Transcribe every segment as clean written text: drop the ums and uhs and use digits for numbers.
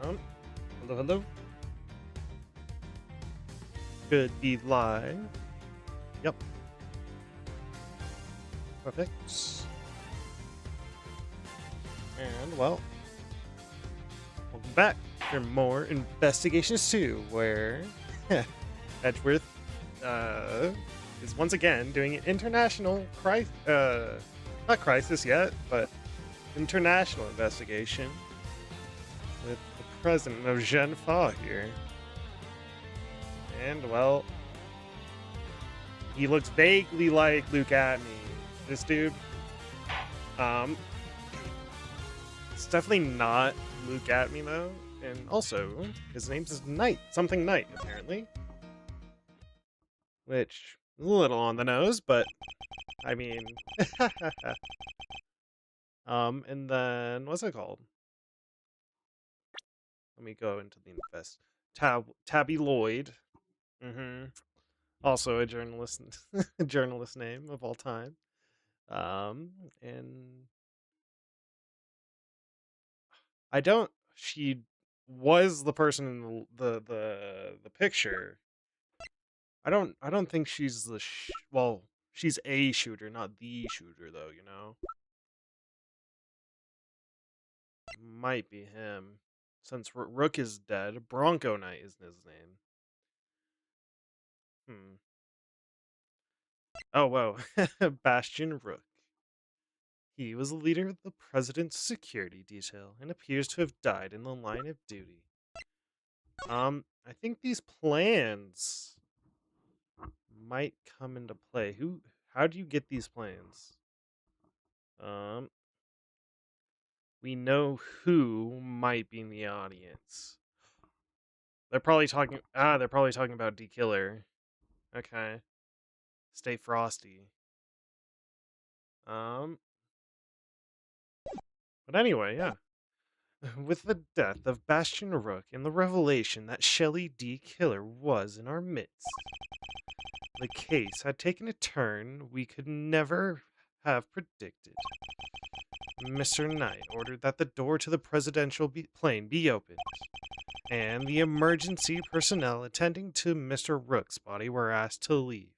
Hello, hello. Could be live. Yep, perfect. And, well, welcome back for more Investigations 2, where Edgeworth is once again doing an international crisis, not crisis yet, but international investigation with the president of Genfa here. And, well, he looks vaguely like Luke Atney. This dude. It's definitely not Luke Atney, though. And also, his name is Knight. Something Knight, apparently. Which, is a little on the nose, but, I mean... and then, what's it called? Let me go into the invest. Tabby Lloyd. Also a journalist, journalist name of all time. And I don't. She was the person in the picture. I don't think she's the. Well, she's a shooter, not the shooter, though. You know. Might be him, since Rook is dead. Bronco Knight is his name. Oh, whoa. Bastion Rook. He was the leader of the president's security detail and appears to have died in the line of duty. I think these plans might come into play. How do you get these plans? We know who might be in the audience. They're probably talking about D Killer. Okay. Stay frosty. But anyway, yeah. With the death of Bastion Rook and the revelation that Shelley D. Killer was in our midst, the case had taken a turn we could never have predicted. Mr. Knight ordered that the door to the presidential plane be opened, and the emergency personnel attending to Mr. Rook's body were asked to leave.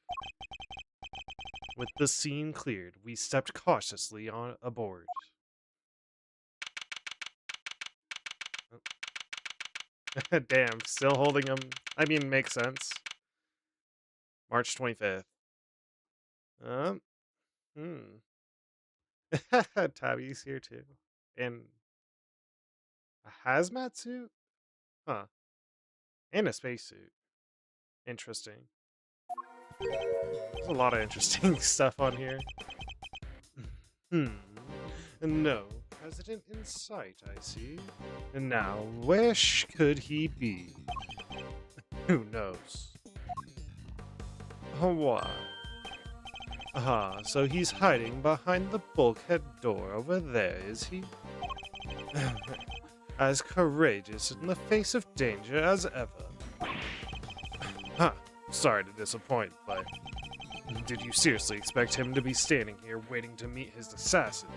With the scene cleared, we stepped cautiously on aboard. Damn, still holding him. I mean, makes sense. March 25th. Tabby's here too. And a hazmat suit? Huh. And a spacesuit. Interesting. There's a lot of interesting stuff on here. No president in sight, I see. And now, where could he be? Who knows? Why? So he's hiding behind the bulkhead door over there, is he? As courageous in the face of danger as ever. Sorry to disappoint, but did you seriously expect him to be standing here waiting to meet his assassin?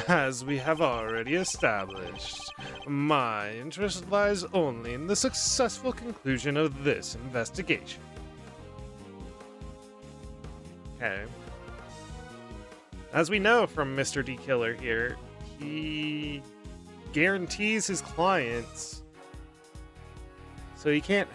As we have already established, my interest lies only in the successful conclusion of this investigation. Okay. As we know from Mr. D. Killer here, he guarantees his clients, so he can't...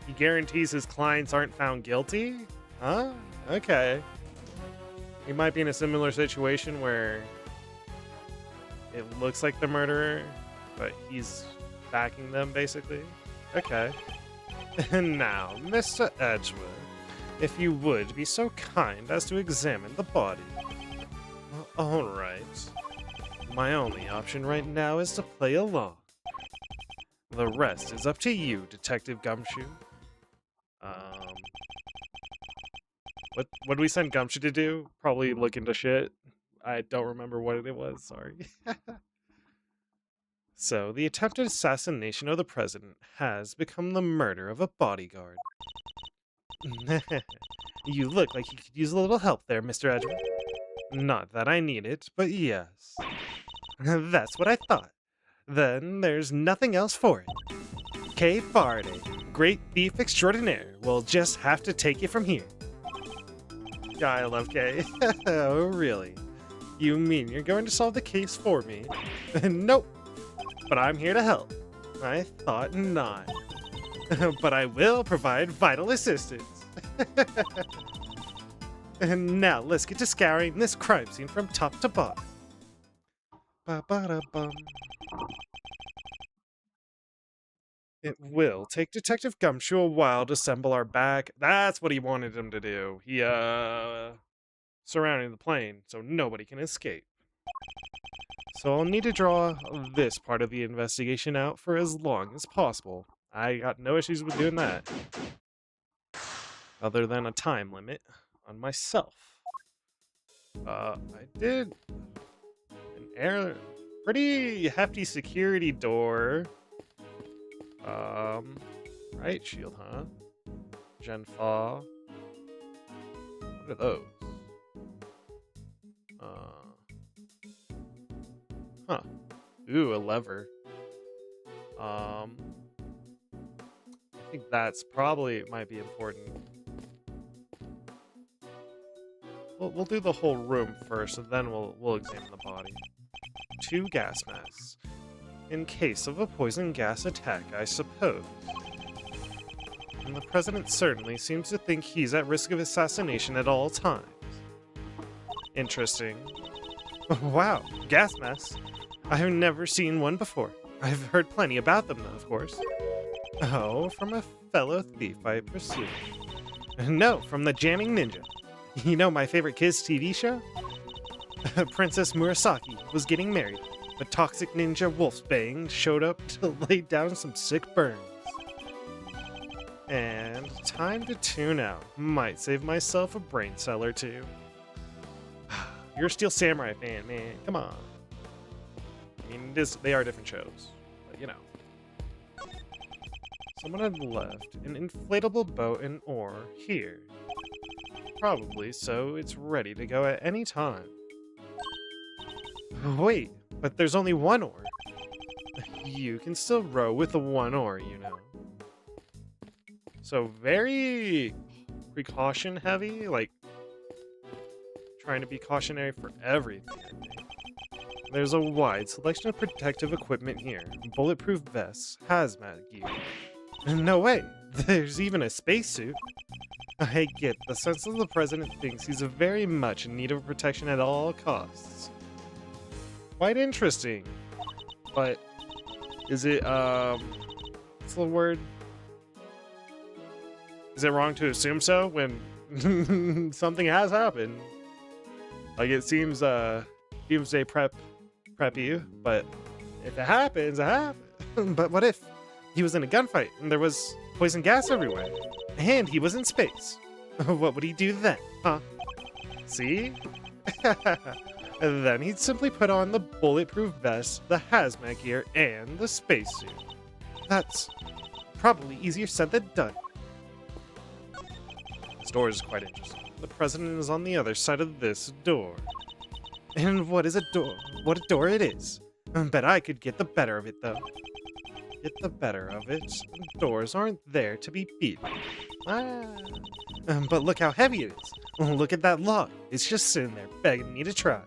He guarantees his clients aren't found guilty? Huh? Okay. He might be in a similar situation where it looks like the murderer, but he's backing them, basically. Okay. And now, Mr. Edgeworth, if you would be so kind as to examine the body. Alright. My only option right now is to play along. The rest is up to you, Detective Gumshoe. What did we send Gumshoe to do? Probably look into shit. I don't remember what it was, sorry. So, the attempted assassination of the president has become the murder of a bodyguard. You look like you could use a little help there, Mr. Edgeworth. Not that I need it, but yes. That's what I thought. Then there's nothing else for it. Kay Faraday, great thief extraordinaire, will just have to take it from here. Yeah, I love Kay. Oh, really? You mean you're going to solve the case for me? Nope, but I'm here to help. I thought not. But I will provide vital assistance. And now let's get to scouring this crime scene from top to bottom. Ba-ba-da-bum. It will take Detective Gumshoe a while to assemble our back. That's what he wanted him to do. He, surrounding the plane so nobody can escape. So I'll need to draw this part of the investigation out for as long as possible. I got no issues with doing that. Other than a time limit on myself. I did an pretty hefty security door. Right shield, huh? Gen Fa. What are those? Huh. Ooh, a lever. I think that's probably might be important. We'll do the whole room first, and then we'll examine the body. 2 gas masks. In case of a poison gas attack, I suppose. And the president certainly seems to think he's at risk of assassination at all times. Interesting. Wow, gas masks. I have never seen one before. I've heard plenty about them, though, of course. Oh, from a fellow thief, I presume. No, from the Jamming Ninja. You know my favorite kids' TV show? Princess Murasaki was getting married, but toxic ninja Wolfsbane showed up to lay down some sick burns. And time to tune out. Might save myself a brain cell or two. You're a Steel Samurai fan, man. Come on. I mean, they are different shows, but you know. Someone had left an inflatable boat and oar here. Probably so it's ready to go at any time. Wait, but there's only one oar. You can still row with the one oar, you know. So very precaution heavy, like trying to be cautionary for everything. There's a wide selection of protective equipment here. Bulletproof vests, hazmat gear. No way, there's even a spacesuit. I get the sense that the president thinks he's very much in need of protection at all costs. Quite interesting. But is it, what's the word? Is it wrong to assume so when something has happened? Like it seems, doomsday preppy, but if it happens, it happens. But what if he was in a gunfight and there was poison gas everywhere? And he was in space. What would he do then, huh? See? Then he'd simply put on the bulletproof vest, the hazmat gear, and the spacesuit. That's probably easier said than done. This door is quite interesting. The president is on the other side of this door. And what is a door? What a door it is. Bet I could get the better of it, though. Get the better of it. Doors aren't there to be beaten. But look how heavy it is. Look at that log. It's just sitting there begging me to try.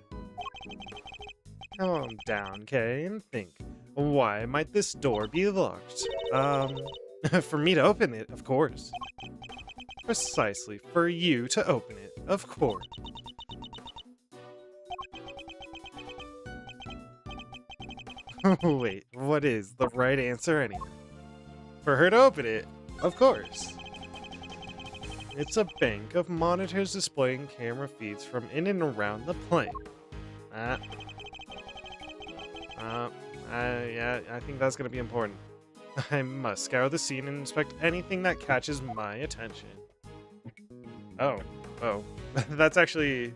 Calm down, Kay, and think. Why might this door be locked? For me to open it, of course. Precisely, for you to open it, of course. Wait, what is the right answer anyway? For her to open it, of course. It's a bank of monitors displaying camera feeds from in and around the plane. Yeah, I think that's gonna be important. I must scour the scene and inspect anything that catches my attention. Oh, that's actually...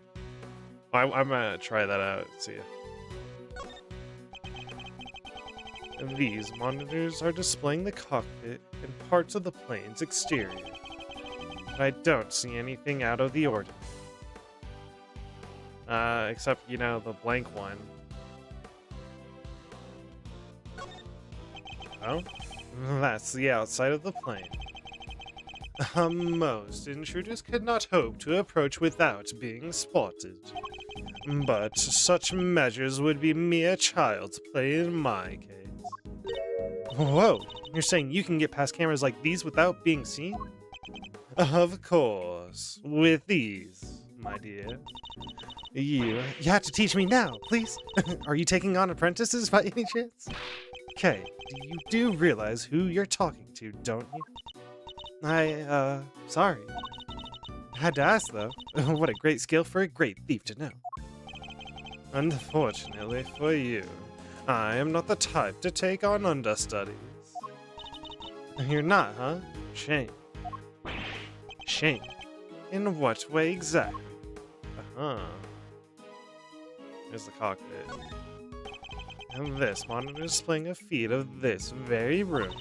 I'm gonna try that out, see ya. These monitors are displaying the cockpit and parts of the plane's exterior. I don't see anything out of the ordinary. Except, you know, the blank one. Oh? That's the outside of the plane. Most intruders could not hope to approach without being spotted. But such measures would be mere child's play in my case. Whoa, you're saying you can get past cameras like these without being seen? Of course, with ease, my dear. You have to teach me now, please. Are you taking on apprentices by any chance? Okay, you do realize who you're talking to, don't you? Sorry. Had to ask, though. What a great skill for a great thief to know. Unfortunately for you, I am not the type to take on understudies. You're not, huh? Shame. Shame? In what way exactly? Uh-huh. Here's the cockpit. And this monitor is displaying a feed of this very room.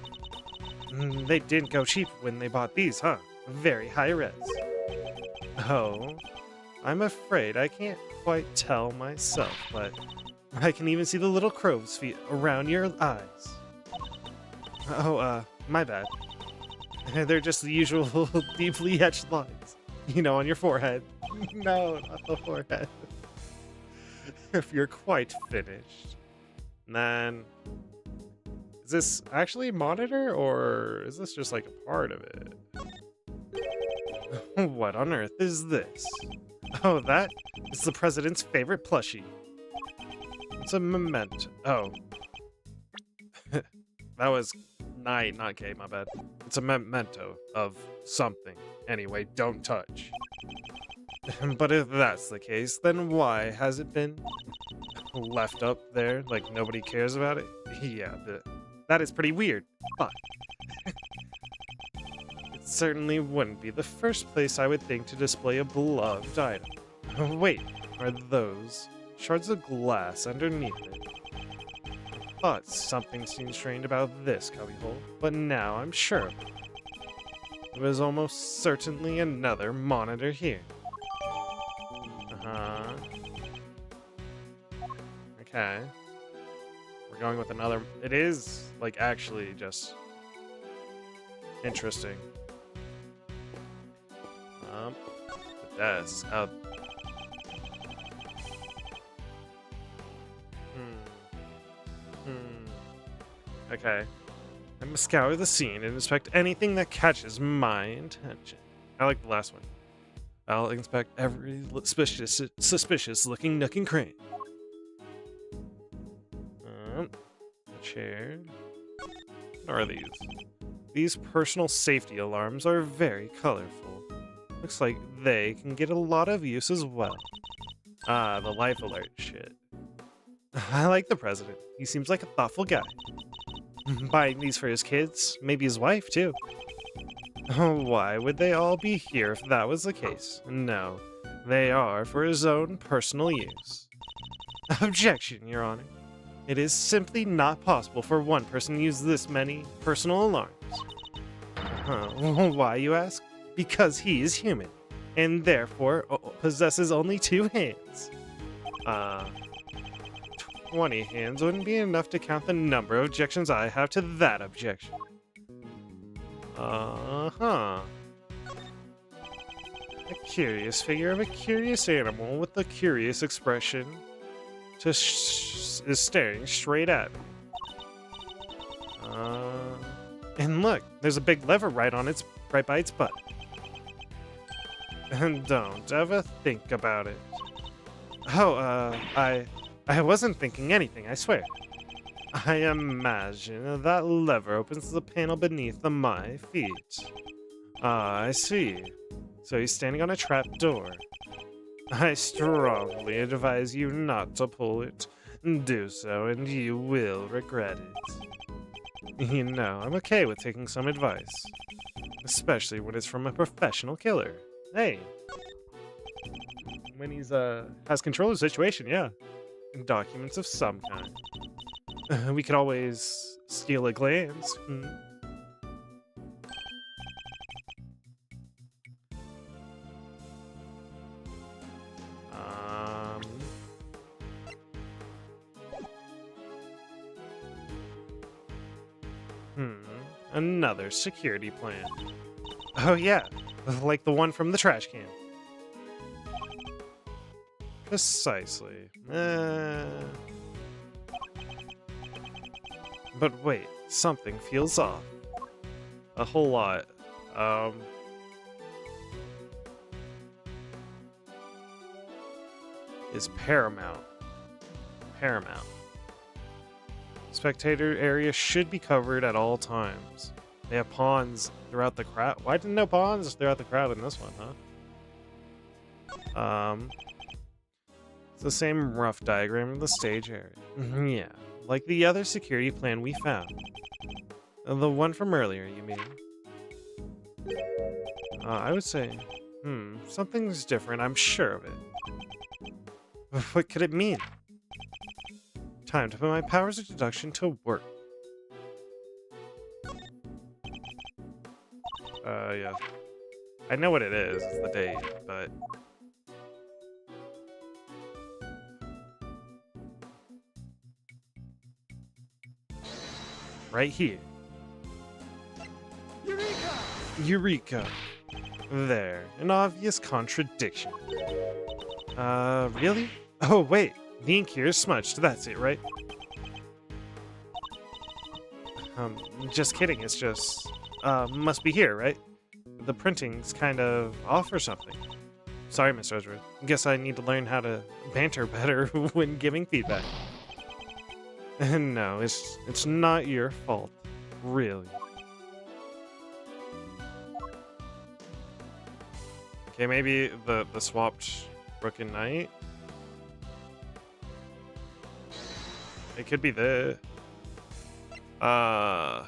They didn't go cheap when they bought these, huh? Very high res. Oh, I'm afraid I can't quite tell myself, but I can even see the little crow's feet around your eyes. Oh, my bad. They're just the usual deeply etched lines, you know, on your forehead. No, not the forehead. If you're quite finished, then... Is this actually a monitor, or is this just like a part of it? What on earth is this? Oh, that is the president's favorite plushie. It's a memento. Oh. That was not K, my bad. It's a memento of something. Anyway, don't touch. But if that's the case, then why has it been left up there like nobody cares about it? Yeah, that is pretty weird. But it certainly wouldn't be the first place I would think to display a beloved item. Wait, are those shards of glass underneath it? I thought something seemed strange about this cubbyhole, but now I'm sure of it. It was almost certainly another monitor here. Uh-huh. Okay. We're going with another... It is, like, actually just... interesting. The desk. Oh. Okay. I must scour the scene and inspect anything that catches my attention. I like the last one. I'll inspect every suspicious-looking nook and cranny. A chair. What are these? These personal safety alarms are very colorful. Looks like they can get a lot of use as well. Ah, the life alert shit. I like the president. He seems like a thoughtful guy. Buying these for his kids, maybe his wife too. Why would they all be here if that was the case? No, they are for his own personal use. Objection, Your Honor. It is simply not possible for one person to use this many personal alarms. Why, you ask? Because he is human, and therefore possesses only 2 hands. 20 hands wouldn't be enough to count the number of objections I have to that objection. A curious figure of a curious animal with a curious expression is staring straight at me. And look, there's a big lever right by its butt. And don't ever think about it. Oh, I wasn't thinking anything, I swear. I imagine that lever opens the panel beneath my feet. Ah, I see. So he's standing on a trap door. I strongly advise you not to pull it. Do so, and you will regret it. You know, I'm okay with taking some advice. Especially when it's from a professional killer. Hey. When he's, has control of the situation, yeah. Documents of some kind. We could always steal a glance. Another security plan. Oh yeah, like the one from the trash can. Precisely. But wait, something feels off. A whole lot. Is Paramount. Paramount. Spectator area should be covered at all times. They have pawns throughout the crowd. Why didn't no pawns throughout the crowd in this one, huh? It's the same rough diagram of the stage area. Yeah, like the other security plan we found. The one from earlier, you mean? I would say, something's different, I'm sure of it. What could it mean? Time to put my powers of deduction to work. Yeah. I know what it is, it's the date, but... Right here. Eureka! Eureka! There, an obvious contradiction. Really? Oh, wait. The ink here is smudged. That's it, right? Just kidding. It's just, must be here, right? The printing's kind of off or something. Sorry, Mr. Edgeworth. Guess I need to learn how to banter better when giving feedback. No, it's not your fault. Really. Okay, maybe the swapped Rook and Knight? It could be the... Or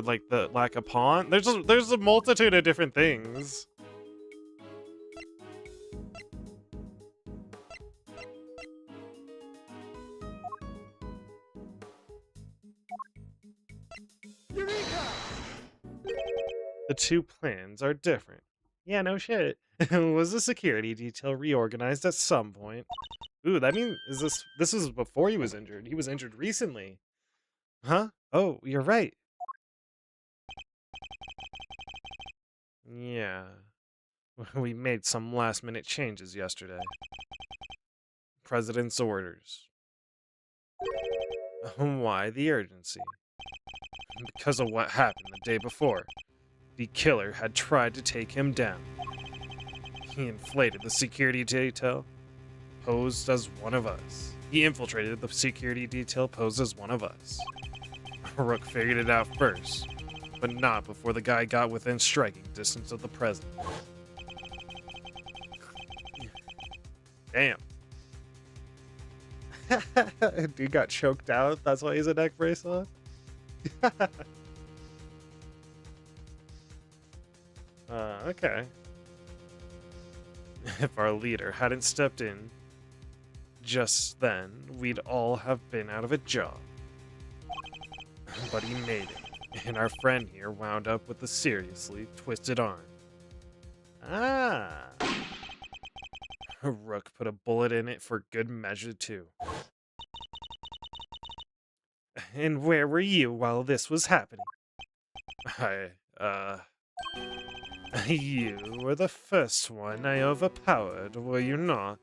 like the lack of pawn? There's a multitude of different things. Eureka! The two plans are different. Yeah, no shit. Was the security detail reorganized at some point? Ooh, that means this was before he was injured. He was injured recently. Huh? Oh, you're right. Yeah. We made some last-minute changes yesterday. President's orders. Why the urgency? Because of what happened the day before. The killer had tried to take him down. He inflated the security detail, posed as one of us. He infiltrated the security detail, posed as one of us. Rook figured it out first, but not before the guy got within striking distance of the president. Damn. Dude got choked out, that's why he's a neck brace on? Okay. If our leader hadn't stepped in just then, we'd all have been out of a job. But he made it, and our friend here wound up with a seriously twisted arm. Ah! Rook put a bullet in it for good measure, too. And where were you while this was happening? You were the first one I overpowered, were you not?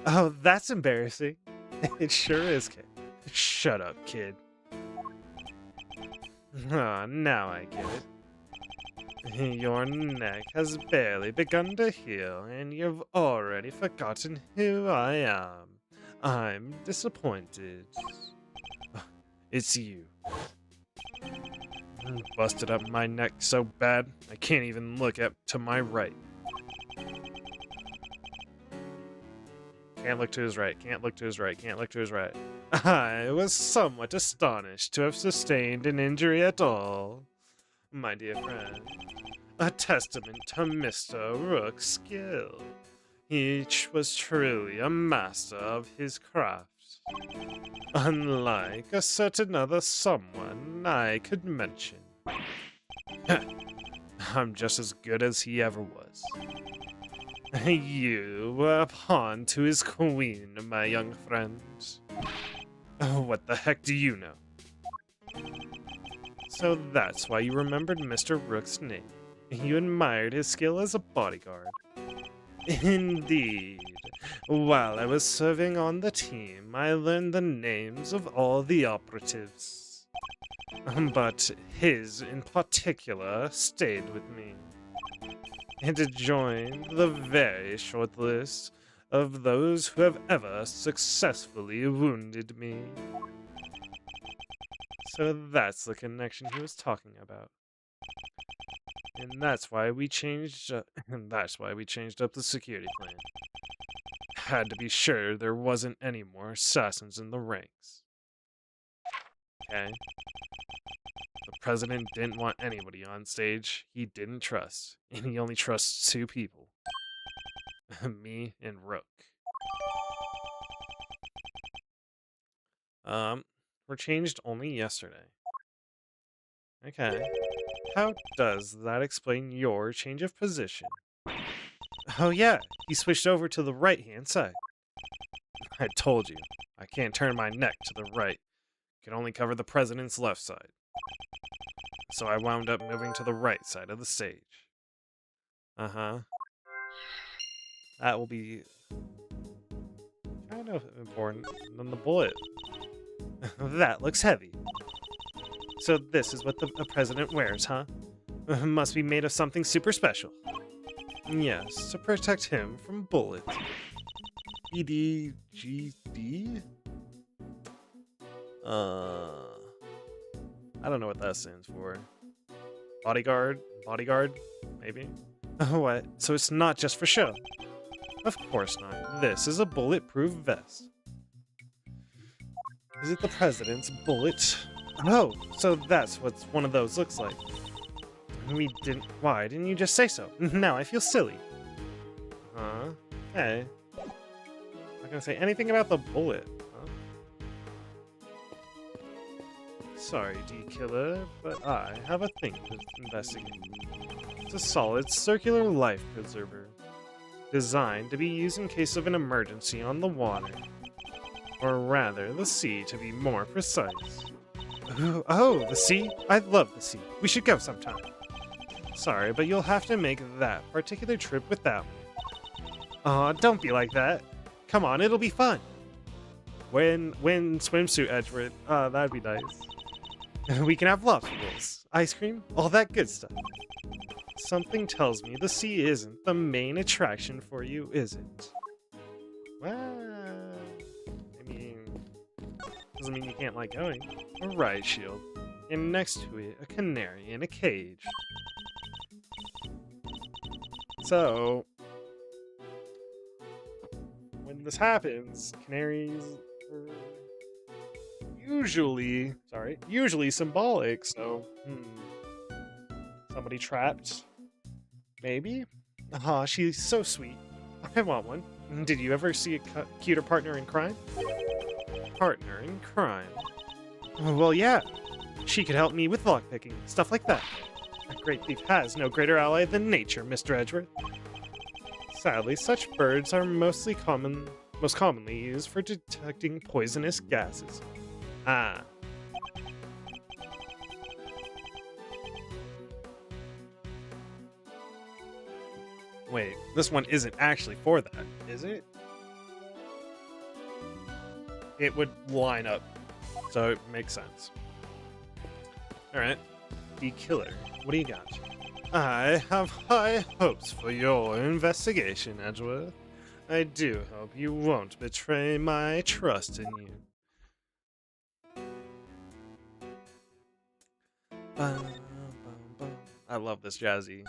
Oh, that's embarrassing. It sure is, kid. Shut up, kid. Ah, now I get it. Your neck has barely begun to heal, and you've already forgotten who I am. I'm disappointed. It's you. Busted up my neck so bad, I can't even look up to my right. Can't look to his right, can't look to his right, can't look to his right. I was somewhat astonished to have sustained an injury at all, my dear friend. A testament to Mr. Rook's skill. Each was truly a master of his craft. Unlike a certain other someone I could mention. I'm just as good as he ever was. You were a pawn to his queen, my young friend. Oh, what the heck do you know? So that's why you remembered Mr. Rook's name. You admired his skill as a bodyguard. Indeed. While I was serving on the team, I learned the names of all the operatives. But his, in particular, stayed with me. And joined the very short list of those who have ever successfully wounded me. So that's the connection he was talking about. And that's why we changed up the security plan. Had to be sure there wasn't any more assassins in the ranks. Okay. The president didn't want anybody on stage he didn't trust, and he only trusts two people. Me and Rook. Were changed only yesterday. Okay. How does that explain your change of position? Oh yeah, he switched over to the right-hand side. I told you, I can't turn my neck to the right. Can only cover the president's left side. So I wound up moving to the right side of the stage. Uh-huh. That will be kind of important than the bullet. That looks heavy. So this is what the president wears, huh? Must be made of something super special. Yes, to protect him from bullets. EDGD? I don't know what that stands for. Bodyguard? Bodyguard? Maybe? What? So it's not just for show? Of course not. This is a bulletproof vest. Is it the president's bullet? Oh, so that's what one of those looks like. Why didn't you just say so? Now I feel silly. Huh? Okay. Not gonna say anything about the bullet, huh? Sorry, D-Killer, but I have a thing to investigate. It's a solid circular life preserver, designed to be used in case of an emergency on the water. Or rather, the sea, to be more precise. Oh, the sea? I love the sea. We should go sometime. Sorry, but you'll have to make that particular trip without me. Aw, don't be like that. Come on, it'll be fun. When swimsuit, Edgeworth. That'd be nice. We can have lobster rolls, ice cream, all that good stuff. Something tells me the sea isn't the main attraction for you, is it? Well, I mean, doesn't mean you can't like going. A riot shield, and next to it, a canary in a cage. So, when this happens, canaries are usually symbolic, so, somebody trapped? Maybe? Aw, she's so sweet. I want one. Did you ever see a cuter partner in crime? Partner in crime? Well, yeah. She could help me with lockpicking, stuff like that. A great thief has no greater ally than nature, Mr. Edgeworth. Sadly, such birds are most commonly used for detecting poisonous gases. Ah. Wait, this one isn't actually for that, is it? It would line up, so it makes sense. Alright, the killer. What do you got? I have high hopes for your investigation, Edgeworth. I do hope you won't betray my trust in you. I love this jazzy.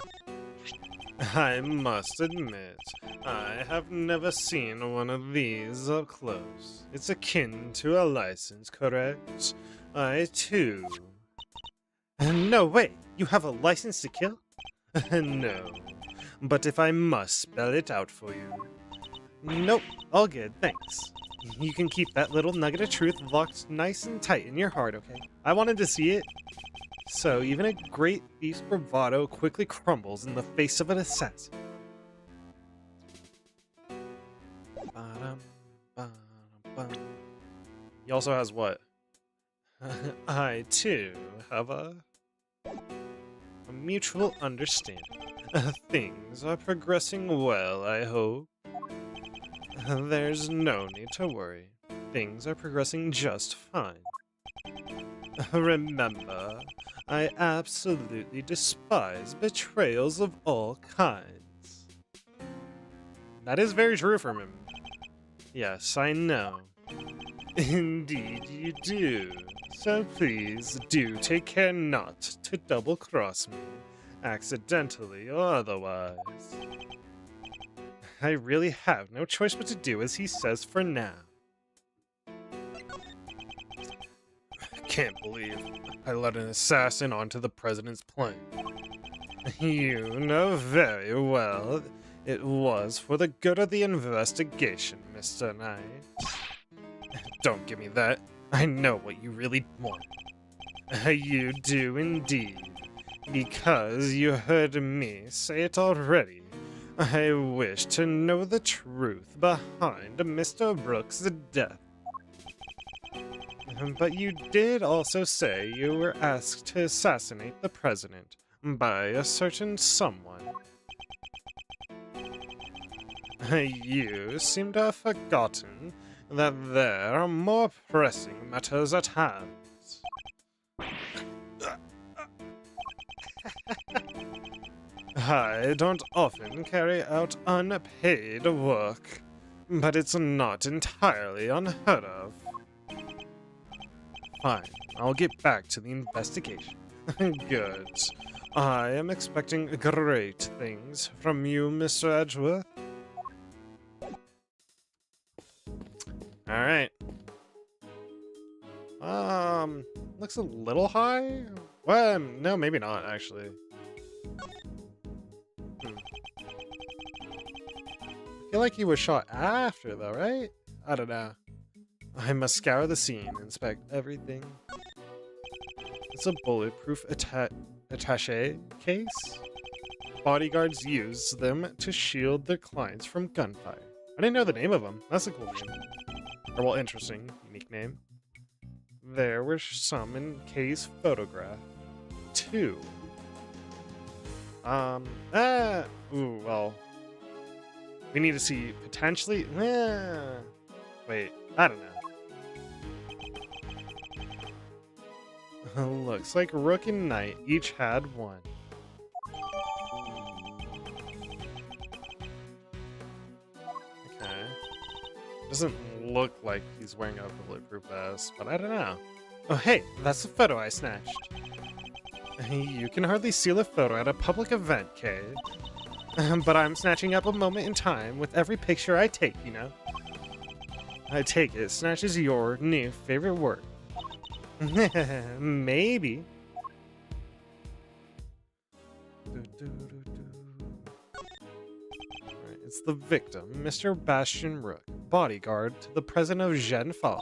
I must admit, I have never seen one of these up close. It's akin to a license, correct? I too. No way! You have a license to kill? No. But if I must spell it out for you. Nope, all good, thanks. You can keep that little nugget of truth locked nice and tight in your heart, okay? I wanted to see it. So, even a great thief's bravado quickly crumbles in the face of an assassin. He also has what? I, too, have a mutual understanding. Things are progressing well, I hope. There's no need to worry. Things are progressing just fine. Remember, I absolutely despise betrayals of all kinds. That is very true from him. Yes, I know. Indeed you do. So please do take care not to double-cross me, accidentally or otherwise. I really have no choice but to do as he says for now. Can't believe I let an assassin onto the president's plane. You know very well it was for the good of the investigation, Mr. Knight. Don't give me that. I know what you really want. You do indeed. Because you heard me say it already. I wish to know the truth behind Mr. Brooks' death. But you did also say you were asked to assassinate the president by a certain someone. You seem to have forgotten that there are more pressing matters at hand. I don't often carry out unpaid work, but it's not entirely unheard of. Fine, I'll get back to the investigation. Good. I am expecting great things from you, Mr. Edgeworth. Alright. Looks a little high? Well, no, maybe not, actually. I feel like he was shot after, though, right? I don't know. I must scour the scene, inspect everything. It's a bulletproof attaché case. Bodyguards use them to shield their clients from gunfire. I didn't know the name of them. That's a cool name. Or, well, interesting, unique name. There were some in case photograph. 2. Ooh, well. We need to see potentially. Wait, I don't know. Looks like Rook and Knight each had one. Okay. Doesn't look like he's wearing a bulletproof vest, but I don't know. Oh, hey, that's the photo I snatched. You can hardly steal a photo at a public event, Kay. But I'm snatching up a moment in time with every picture I take, you know? I take it, snatch is your new favorite word. Maybe. Alright, it's the victim, Mr. Bastian Rook, bodyguard to the president of Genfa.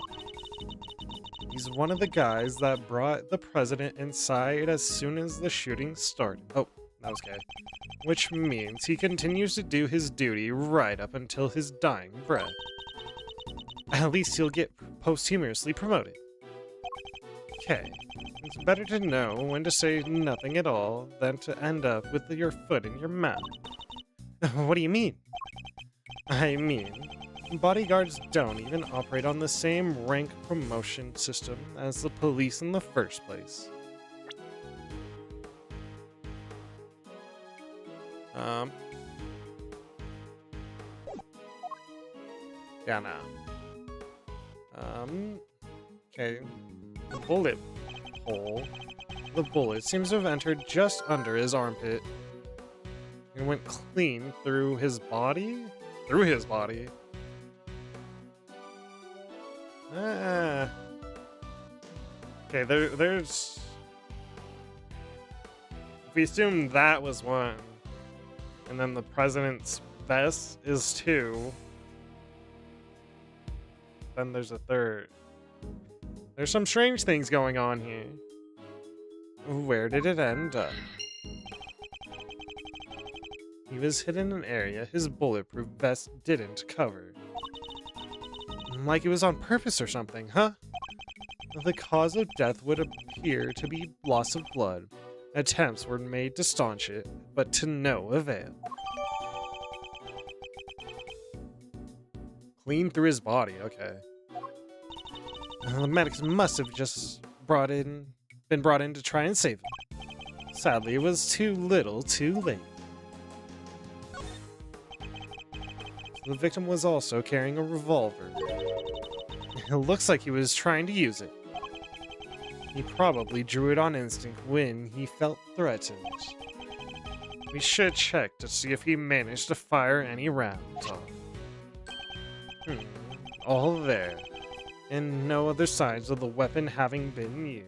He's one of the guys that brought the president inside as soon as the shooting started. Oh, that was gay. Which means he continues to do his duty right up until his dying breath. At least he'll get posthumously promoted. Okay, it's better to know when to say nothing at all than to end up with your foot in your mouth. What do you mean? I mean, bodyguards don't even operate on the same rank promotion system as the police in the first place. Yeah, no. Okay. The bullet hole. The bullet seems to have entered just under his armpit. It went clean through his body? Through his body. Okay, there's... If we assume that was one, and then the president's vest is 2, then there's a 3rd. There's some strange things going on here. Where did it end up? He was hidden in an area his bulletproof vest didn't cover. Like it was on purpose or something, huh? The cause of death would appear to be loss of blood. Attempts were made to staunch it, but to no avail. Clean through his body, okay. The medics must have just been brought in to try and save him. Sadly, it was too little, too late. The victim was also carrying a revolver. It looks like he was trying to use it. He probably drew it on instinct when he felt threatened. We should check to see if he managed to fire any rounds off. All there, and no other signs of the weapon having been used.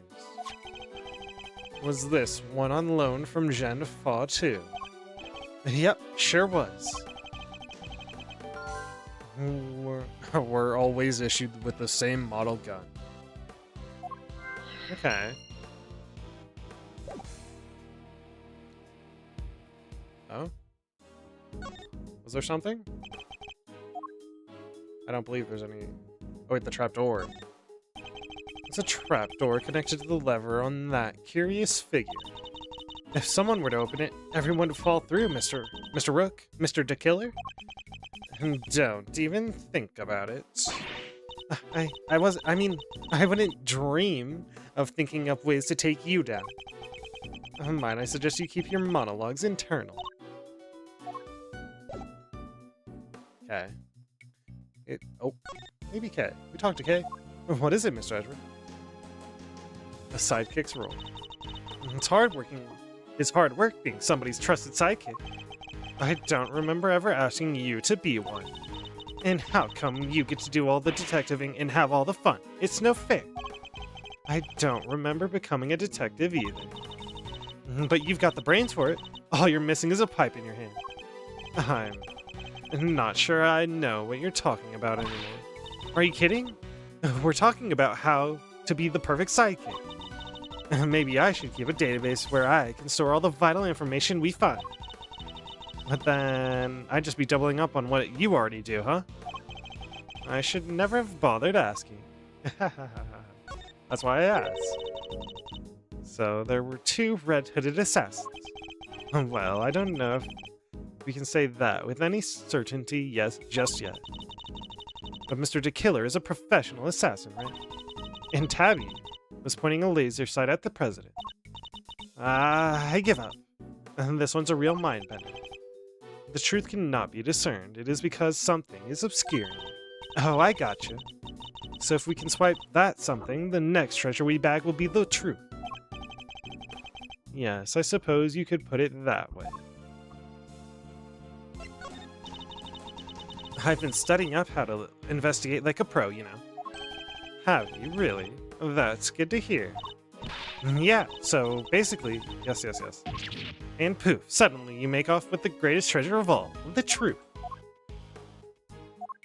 Was this one on loan from Gen Fa too? Yep, sure was. We're always issued with the same model gun. Okay. Oh? Was there something? I don't believe there's any... Oh wait, the trapdoor. It's a trapdoor connected to the lever on that curious figure. If someone were to open it, everyone would fall through, Mr. Rook, Mr. De Killer. Don't even think about it. I wouldn't dream of thinking up ways to take you down. Might I suggest you keep your monologues internal? Okay. Maybe Kay. We talked to Kay. What is it, Mr. Edgeworth? A sidekick's role. It's hard work being somebody's trusted sidekick. I don't remember ever asking you to be one. And how come you get to do all the detectiving and have all the fun? It's no fair. I don't remember becoming a detective either. But you've got the brains for it. All you're missing is a pipe in your hand. I'm not sure I know what you're talking about anymore. Are you kidding? We're talking about how to be the perfect sidekick. Maybe I should keep a database where I can store all the vital information we find. But then I'd just be doubling up on what you already do, huh? I should never have bothered asking. That's why I asked. So there were two red-hooded assassins. Well, I don't know if we can say that with any certainty just yet. But Mr. De Killer is a professional assassin, right? And Tabby was pointing a laser sight at the president. I give up. This one's a real mind-bender. The truth cannot be discerned. It is because something is obscuring it. Oh, I gotcha. So if we can swipe that something, the next treasure we bag will be the truth. Yes, I suppose you could put it that way. I've been studying up how to investigate like a pro, you know. Have you really? That's good to hear. Yeah, so basically, yes. And poof, suddenly you make off with the greatest treasure of all, the truth.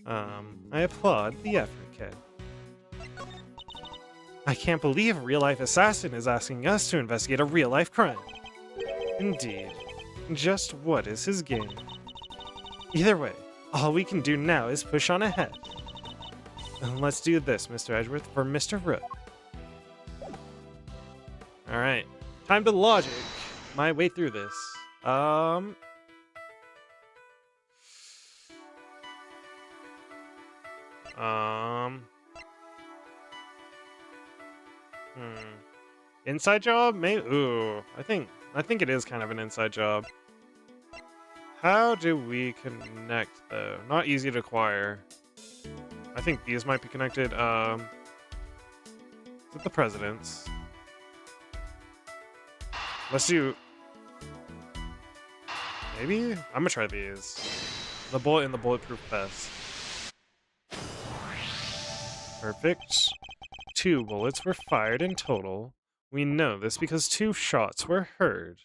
I applaud the effort, kid. I can't believe a real-life assassin is asking us to investigate a real-life crime. Indeed. Just what is his game? Either way, all we can do now is push on ahead. Let's do this, Mr. Edgeworth, for Mr. Rook. Alright, time to logic my way through this. Inside job? Maybe. Ooh, I think it is kind of an inside job. How do we connect though? Not easy to acquire. I think these might be connected. With the presidents. Let's do. Maybe? I'm gonna try these. The bullet and the bulletproof vest. Perfect. 2 bullets were fired in total. We know this because 2 shots were heard.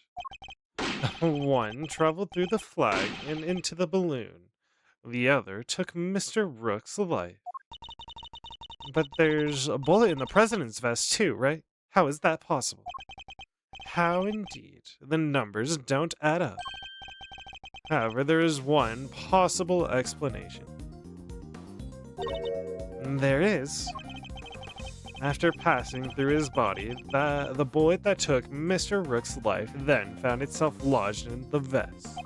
1 traveled through the flag and into the balloon. The other took Mr. Rook's life. But there's a bullet in the president's vest too, right? How is that possible? How indeed. The numbers don't add up. However, there is one possible explanation. There is. After passing through his body, the bullet that took Mr. Rook's life then found itself lodged in the vest.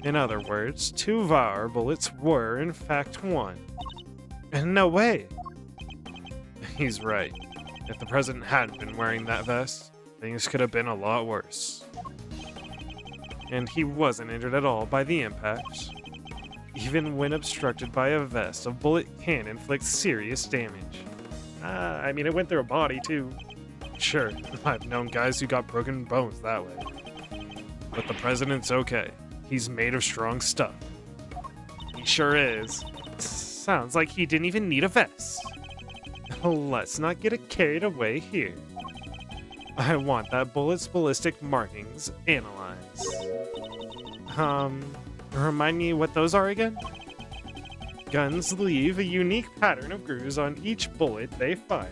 In other words, 2 of our bullets were, in fact, 1. No way! He's right. If the president hadn't been wearing that vest, things could have been a lot worse. And he wasn't injured at all by the impact. Even when obstructed by a vest, a bullet can inflict serious damage. I mean, it went through a body, too. Sure, I've known guys who got broken bones that way. But the president's okay. He's made of strong stuff. He sure is. Sounds like he didn't even need a vest. Let's not get it carried away here. I want that bullet's ballistic markings analyzed. Remind me what those are again? Guns leave a unique pattern of grooves on each bullet they fire.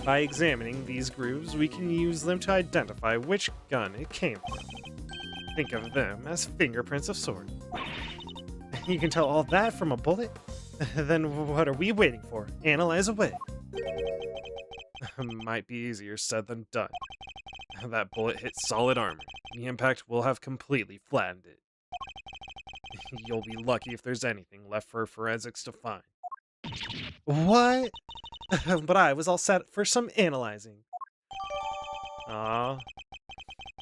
By examining these grooves, we can use them to identify which gun it came from. Think of them as fingerprints of sorts. You can tell all that from a bullet? Then what are we waiting for? Analyze away. Might be easier said than done. That bullet hit solid armor. The impact will have completely flattened it. You'll be lucky if there's anything left for forensics to find. What? But I was all set for some analyzing. Aw.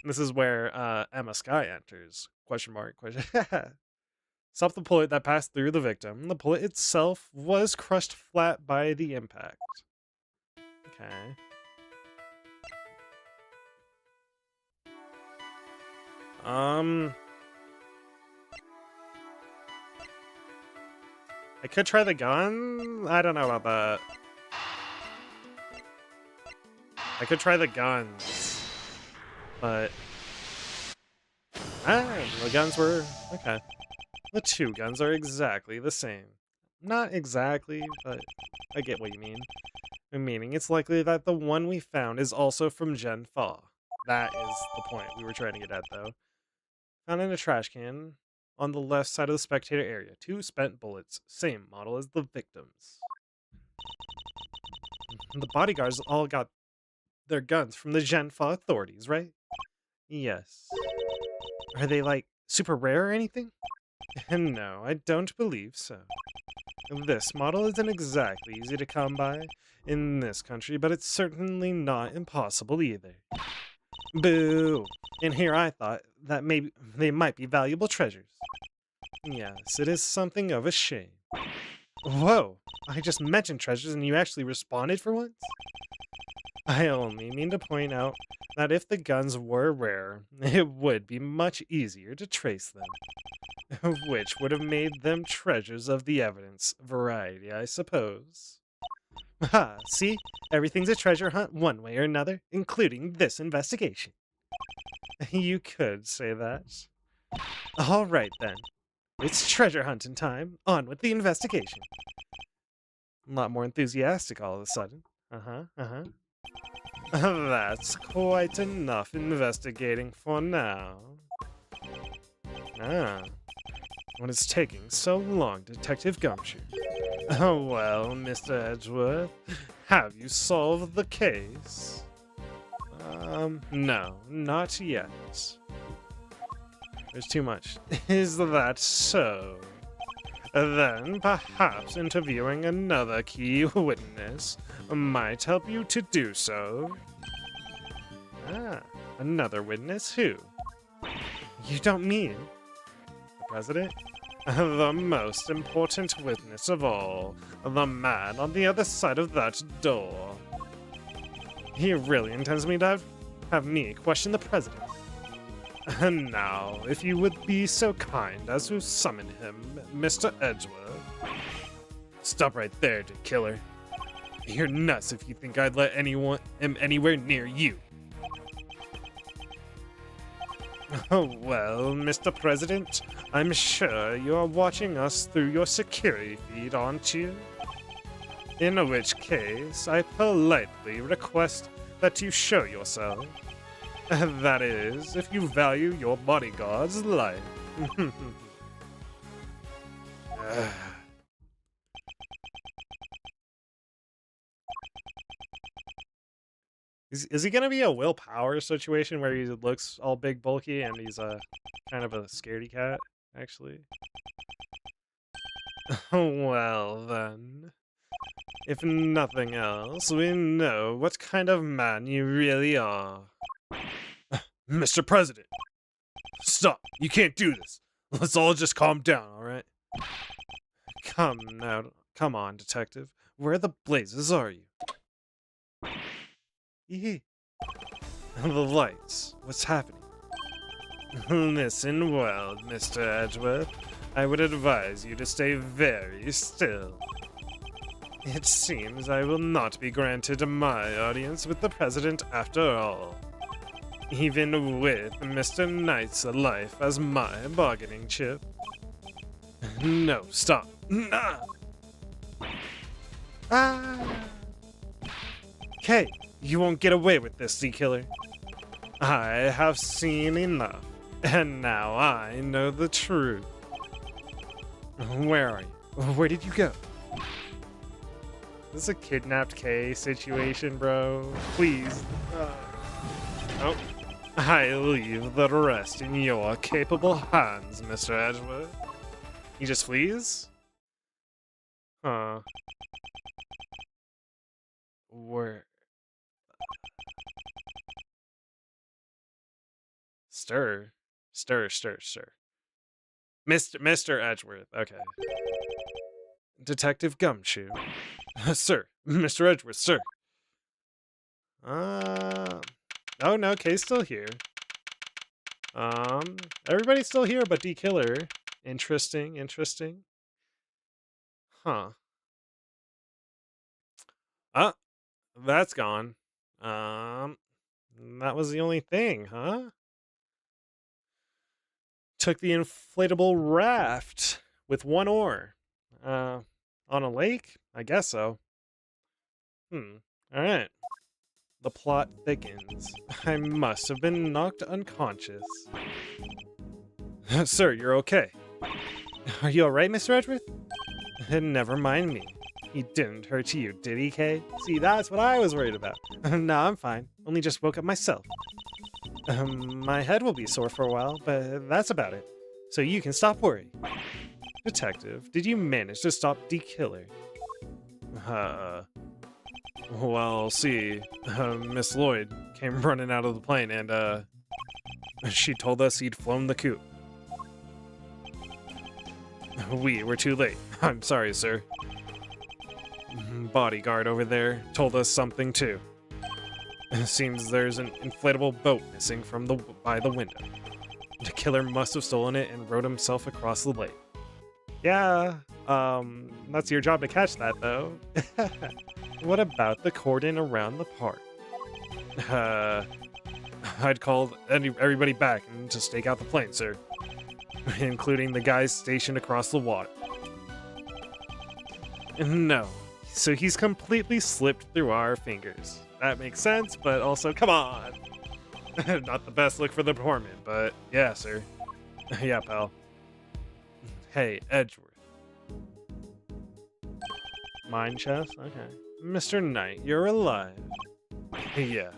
This is where Emma Sky enters. Question mark. Question. Stop the bullet that passed through the victim. The bullet itself was crushed flat by the impact. Okay. I could try the gun. I don't know about that. I could try the guns. But the guns were okay. The 2 guns are exactly the same. Not exactly, but I get what you mean. Meaning it's likely that the one we found is also from Gen Fa. That is the point we were trying to get at, though. Found in a trash can on the left side of the spectator area. 2 spent bullets, same model as the victims. The bodyguards all got their guns from the Gen Fa authorities, right? Yes. Are they, like, super rare or anything? No, I don't believe so. This model isn't exactly easy to come by in this country, but it's certainly not impossible either. Boo! And here I thought that maybe they might be valuable treasures. Yes, it is something of a shame. Whoa! I just mentioned treasures and you actually responded for once? I only mean to point out that if the guns were rare, it would be much easier to trace them. Which would have made them treasures of the evidence variety, I suppose. Ha! See? Everything's a treasure hunt one way or another, including this investigation. You could say that. All right, then. It's treasure hunting time. On with the investigation. A lot more enthusiastic all of a sudden. That's quite enough investigating for now. What is taking so long, Detective Gumshoe? Oh, well, Mr. Edgeworth, have you solved the case? No, not yet. There's too much. Is that so? Then perhaps interviewing another key witness might help you to do so. Another witness? Who? You don't mean the president? The most important witness of all. The man on the other side of that door. He really intends me to have me question the president. And now, if you would be so kind as to summon him, Mr. Edgeworth. Stop right there, killer. You're nuts if you think I'd let him anywhere near you. Oh, well, Mr. President, I'm sure you're watching us through your security feed, aren't you? In which case, I politely request that you show yourself. That is, if you value your bodyguard's life. Is he gonna be a willpower situation where he looks all big, bulky, and he's a kind of a scaredy cat, actually? Well, then. If nothing else, we know what kind of man you really are. Mr. President, stop. You can't do this. Let's all just calm down, all right? Come now. Come on, detective. Where the blazes are you? Yee. The lights. What's happening? Listen well, Mr. Edgeworth. I would advise you to stay very still. It seems I will not be granted my audience with the president after all. Even with Mr. Knight's life as my bargaining chip. No, stop. Ah! Ah! Okay, you won't get away with this, Sea Killer. I have seen enough, and now I know the truth. Where are you? Where did you go? This is a kidnapped K situation, bro. Please. Oh. I leave the rest in your capable hands, Mr. Edgeworth. He just flees? Huh. Where? Stir? Stir. Mr. Edgeworth, okay. Detective Gumshoe. Sir, Mr. Edgeworth, sir. Oh no, Kay's still here. Everybody's still here but D Killer. Interesting. Huh. That's gone. That was the only thing, huh? Took the inflatable raft with one oar. On a lake? I guess so. Alright. The plot thickens. I must have been knocked unconscious. Sir, you're okay. Are you alright, Mr. Edgeworth? Never mind me. He didn't hurt you, did he, Kay? See, that's what I was worried about. No, I'm fine. Only just woke up myself. My head will be sore for a while, but that's about it. So you can stop worrying. Detective, did you manage to stop D Killer? Well, see, Miss Lloyd came running out of the plane and, she told us he'd flown the coop. We were too late. I'm sorry, sir. Bodyguard over there told us something too. Seems there's an inflatable boat missing from by the window. The killer must have stolen it and rowed himself across the lake. Yeah, that's your job to catch that, though. What about the cordon around the park? I'd called everybody back to stake out the plane, sir. Including the guys stationed across the water. No. So he's completely slipped through our fingers. That makes sense, but also, come on! Not the best look for the department, but yeah, sir. Yeah, pal. Hey, Edgeworth. Mine chest? Okay. Mr. Knight, you're alive. Yeah.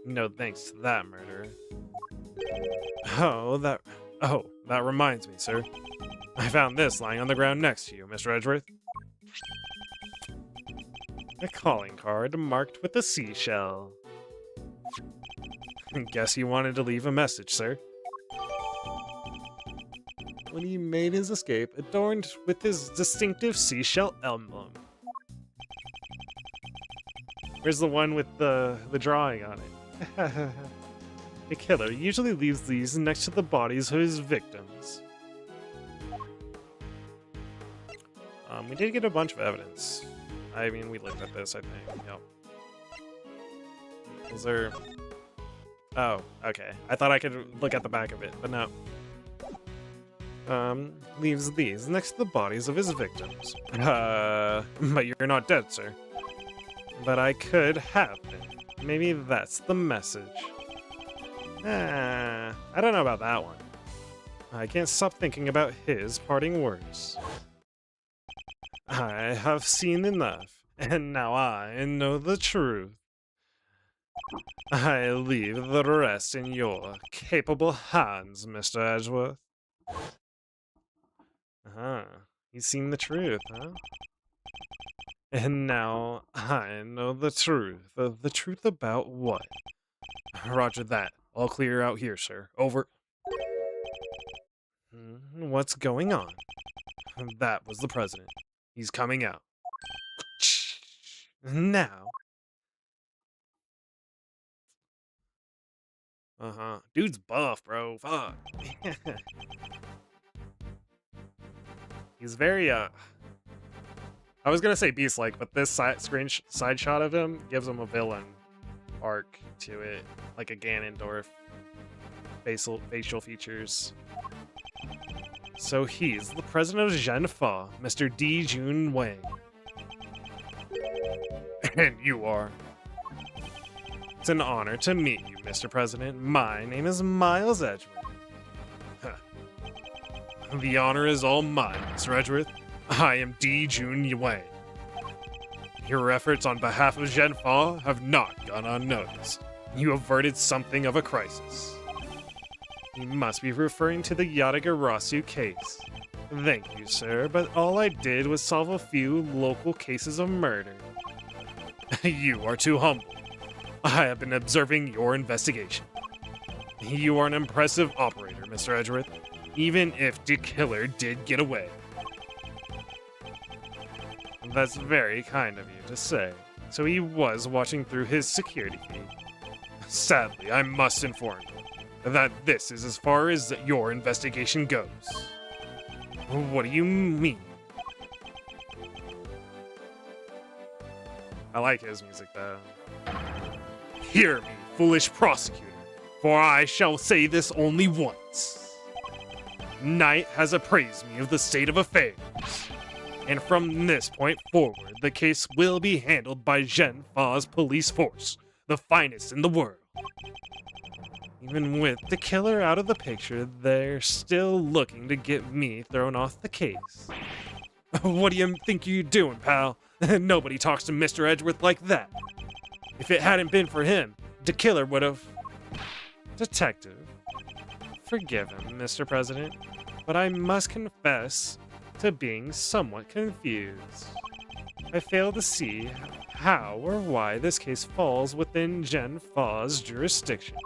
No thanks to that murderer. Oh, that reminds me, sir. I found this lying on the ground next to you, Mr. Edgeworth. A calling card marked with a seashell. Guess he wanted to leave a message, sir. When he made his escape, adorned with his distinctive seashell emblem. Where's the one with the drawing on it? The killer usually leaves these next to the bodies of his victims. We did get a bunch of evidence. I mean, we looked at this, I think. Yep. Is there... Oh, okay. I thought I could look at the back of it, but no. Leaves these next to the bodies of his victims. But you're not dead, sir. But I could have been. Maybe that's the message. I don't know about that one. I can't stop thinking about his parting words. I have seen enough, and now I know the truth. I leave the rest in your capable hands, Mr. Edgeworth. Uh-huh. You've seen the truth, huh? And now I know the truth. The truth about what? Roger that. All clear out here, sir. Over. What's going on? That was the president. He's coming out. Now. Uh-huh. Dude's buff, bro. Fuck. He's very, I was gonna say beast-like, but this side shot of him gives him a villain arc to it. Like a Ganondorf. Facial features. So he's the president of Zhenfa, Mr. D. Jun Wang. And you are. It's an honor to meet you, Mr. President. My name is Miles Edgeworth. The honor is all mine, Mr. Edgeworth. I am D. Jun Wang. Your efforts on behalf of Zhenfa have not gone unnoticed. You averted something of a crisis. You must be referring to the Yatagarasu case. Thank you, sir, but all I did was solve a few local cases of murder. You are too humble. I have been observing your investigation. You are an impressive operator, Mr. Edgeworth, even if the killer did get away. That's very kind of you to say. So he was watching through his security feed. Sadly, I must inform you that this is as far as your investigation goes. What do you mean? I like his music, though. Hear me, foolish prosecutor, for I shall say this only once. Knight has appraised me of the state of affairs, and from this point forward, the case will be handled by Zhenfa's police force, the finest in the world. Even with the killer out of the picture, they're still looking to get me thrown off the case. What do you think you're doing, pal? Nobody talks to Mr. Edgeworth like that. If it hadn't been for him, the killer would have... Detective, forgive him, Mr. President, but I must confess to being somewhat confused. I fail to see how or why this case falls within Zhenfa's jurisdiction.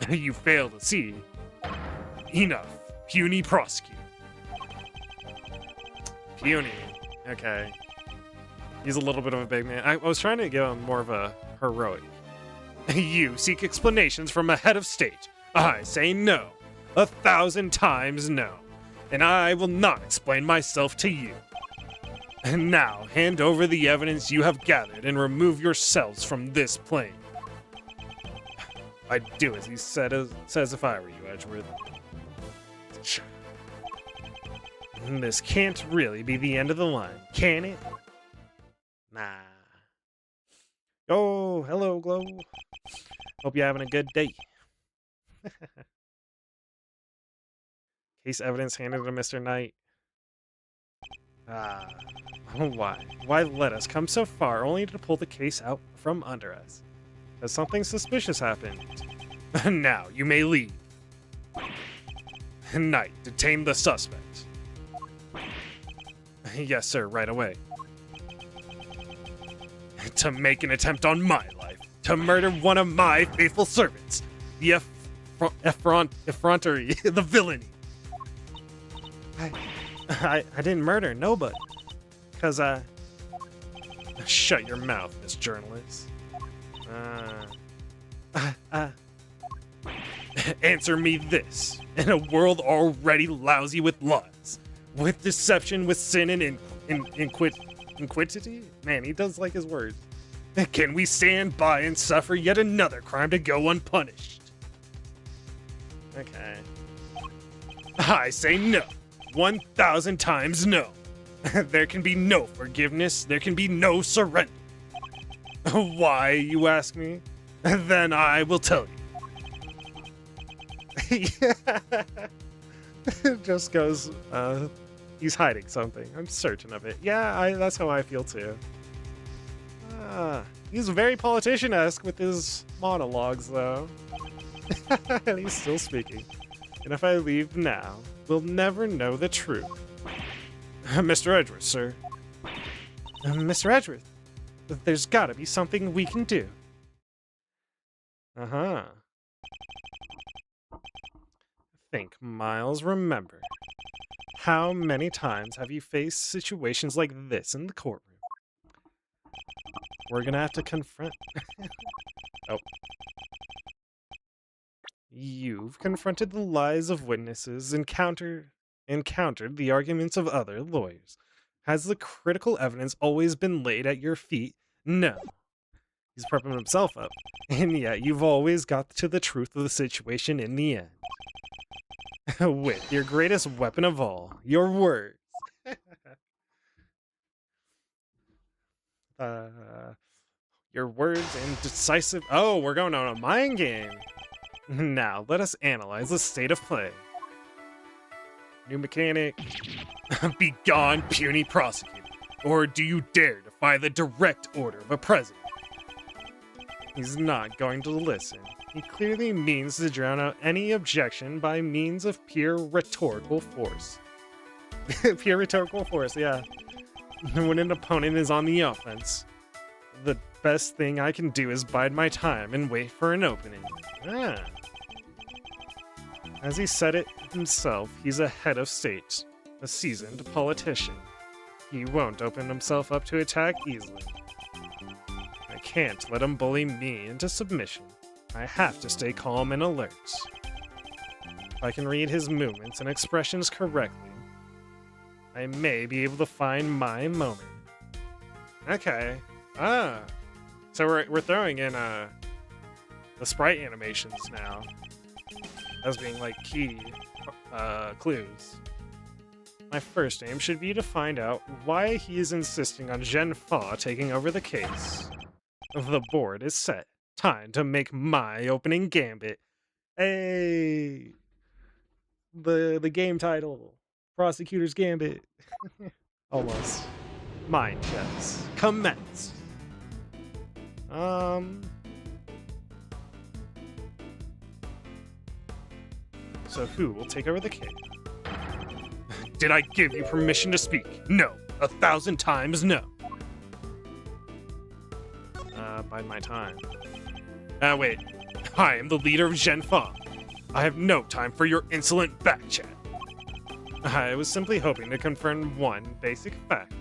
You fail to see. Enough. Puny prosecutor. Puny. Okay. He's a little bit of a big man. I was trying to give him more of a heroic. You seek explanations from a head of state. I say no. 1,000 times no. And I will not explain myself to you. And now, hand over the evidence you have gathered and remove yourselves from this plane. I'd do as he says if I were you, Edgeworth. This can't really be the end of the line, can it? Nah. Oh, hello, Glow. Hope you're having a good day. Case evidence handed to Mr. Knight. Ah, why? Why let us come so far only to pull the case out from under us? Has something suspicious happened? Now, you may leave. Knight, detain the suspect. Yes, sir, right away. To make an attempt on my life, to murder one of my faithful servants, the effrontery, the villainy. I didn't murder nobody, cause shut your mouth, Miss Journalist. Answer me this. In a world already lousy with lies, with deception, with sin, and iniquity? Man, he does like his words. Can we stand by and suffer yet another crime to go unpunished? Okay. I say no. 1,000 times no. There can be no forgiveness. There can be no surrender. Why, you ask me? Then I will tell you. It just goes, he's hiding something. I'm certain of it. Yeah, that's how I feel too. He's very politician-esque with his monologues, though. And he's still speaking. And if I leave now, we'll never know the truth. Mr. Edgeworth, sir. Mr. Edgeworth, there's gotta be something we can do. Uh-huh. Think, Miles, remember. How many times have you faced situations like this in the courtroom? We're gonna have to confront... Oh. You've confronted the lies of witnesses, encountered the arguments of other lawyers. Has the critical evidence always been laid at your feet? No. He's prepping himself up. And yet, you've always got to the truth of the situation in the end. With your greatest weapon of all, your words. Your words and decisive... Oh, we're going on a mind game. Now, let us analyze the state of play. New mechanic. Be gone, puny prosecutor. Or do you dare defy the direct order of a president? He's not going to listen. He clearly means to drown out any objection by means of pure rhetorical force. Pure rhetorical force, yeah. When an opponent is on the offense, the best thing I can do is bide my time and wait for an opening. Ah. As he said it himself, he's a head of state, a seasoned politician. He won't open himself up to attack easily. I can't let him bully me into submission. I have to stay calm and alert. If I can read his movements and expressions correctly, I may be able to find my moment. Okay. Ah. So we're throwing in the sprite animations now as being like key clues. My first aim should be to find out why he is insisting on Zhen Fa taking over the case. The board is set. Time to make my opening gambit. Hey! The game title. Prosecutor's Gambit. Almost. Mind chess. Commence. So who will take over the case? Did I give you permission to speak? No. 1,000 times no. Bide my time. Wait. I am the leader of Zhen Fa. I have no time for your insolent back chat. I was simply hoping to confirm one basic fact.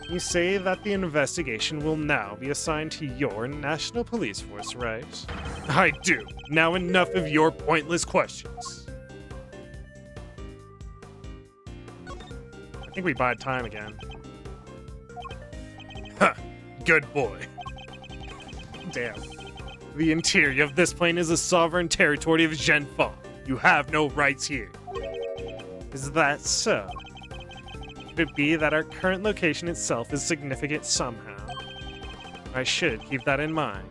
You say that the investigation will now be assigned to your National Police Force, right? I do. Now enough of your pointless questions. I think we bide time again. Huh. Good boy. Damn. The interior of this plane is the sovereign territory of Zhen Fa. You have no rights here. Is that so? Could it be that our current location itself is significant somehow? I should keep that in mind.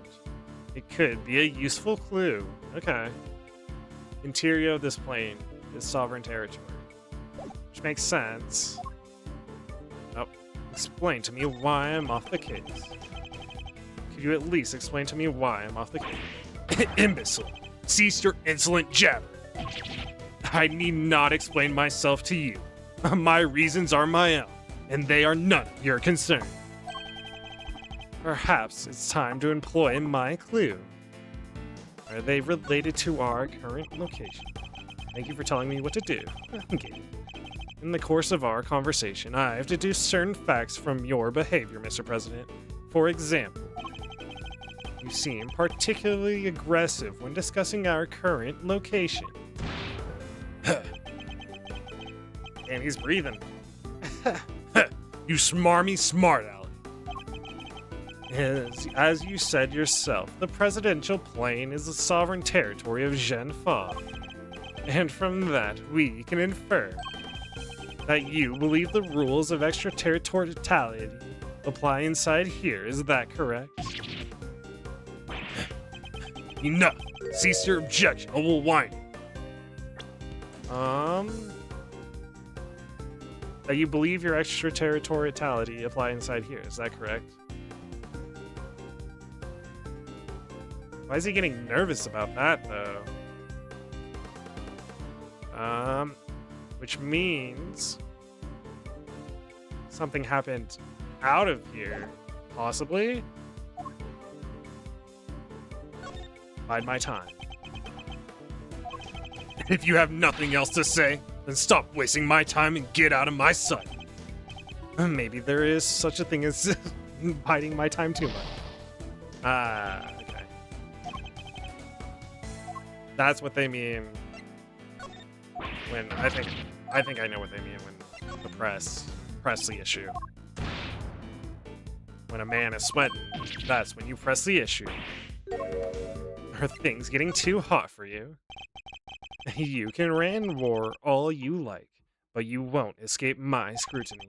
It could be a useful clue. Okay. Interior of this plane is sovereign territory. Which makes sense. Oh, explain to me why I'm off the case. Could you at least explain to me why I'm off the case? Imbecile! Cease your insolent jabber! I need not explain myself to you. My reasons are my own, and they are none of your concern. Perhaps it's time to employ my clue. Are they related to our current location? Thank you for telling me what to do. Okay. In the course of our conversation, I have deduced certain facts from your behavior, Mr. President. For example, you seem particularly aggressive when discussing our current location. And he's breathing. You smarmy smart aleck. As you said yourself, the presidential plane is the sovereign territory of Zhen Fa. And from that, we can infer that you believe the rules of extraterritoriality apply inside here. Is that correct? Enough! Cease your objection, or we'll whine. That you believe your extraterritoriality apply inside here. Is that correct? Why is he getting nervous about that, though? Which means something happened out of here, possibly? Bide my time. If you have nothing else to say, then stop wasting my time and get out of my sight. Maybe there is such a thing as biding my time too much. Okay. That's what they mean when I think I know what they mean when the press the issue. When a man is sweating, that's when you press the issue. Are things getting too hot for you? You can rant roar all you like, but you won't escape my scrutiny.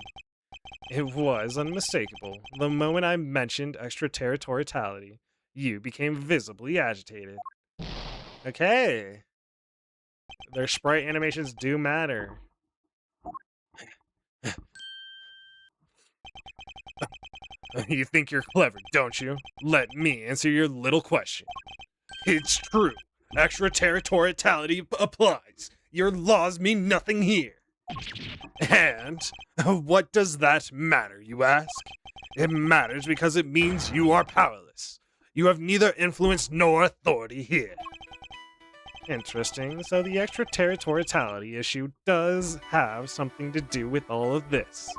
It was unmistakable. The moment I mentioned extraterritoriality, you became visibly agitated. Okay. Their sprite animations do matter. You think you're clever, don't you? Let me answer your little question. It's true. Extraterritoriality applies. Your laws mean nothing here. And what does that matter, you ask? It matters because it means you are powerless. You have neither influence nor authority here. Interesting. So the extraterritoriality issue does have something to do with all of this.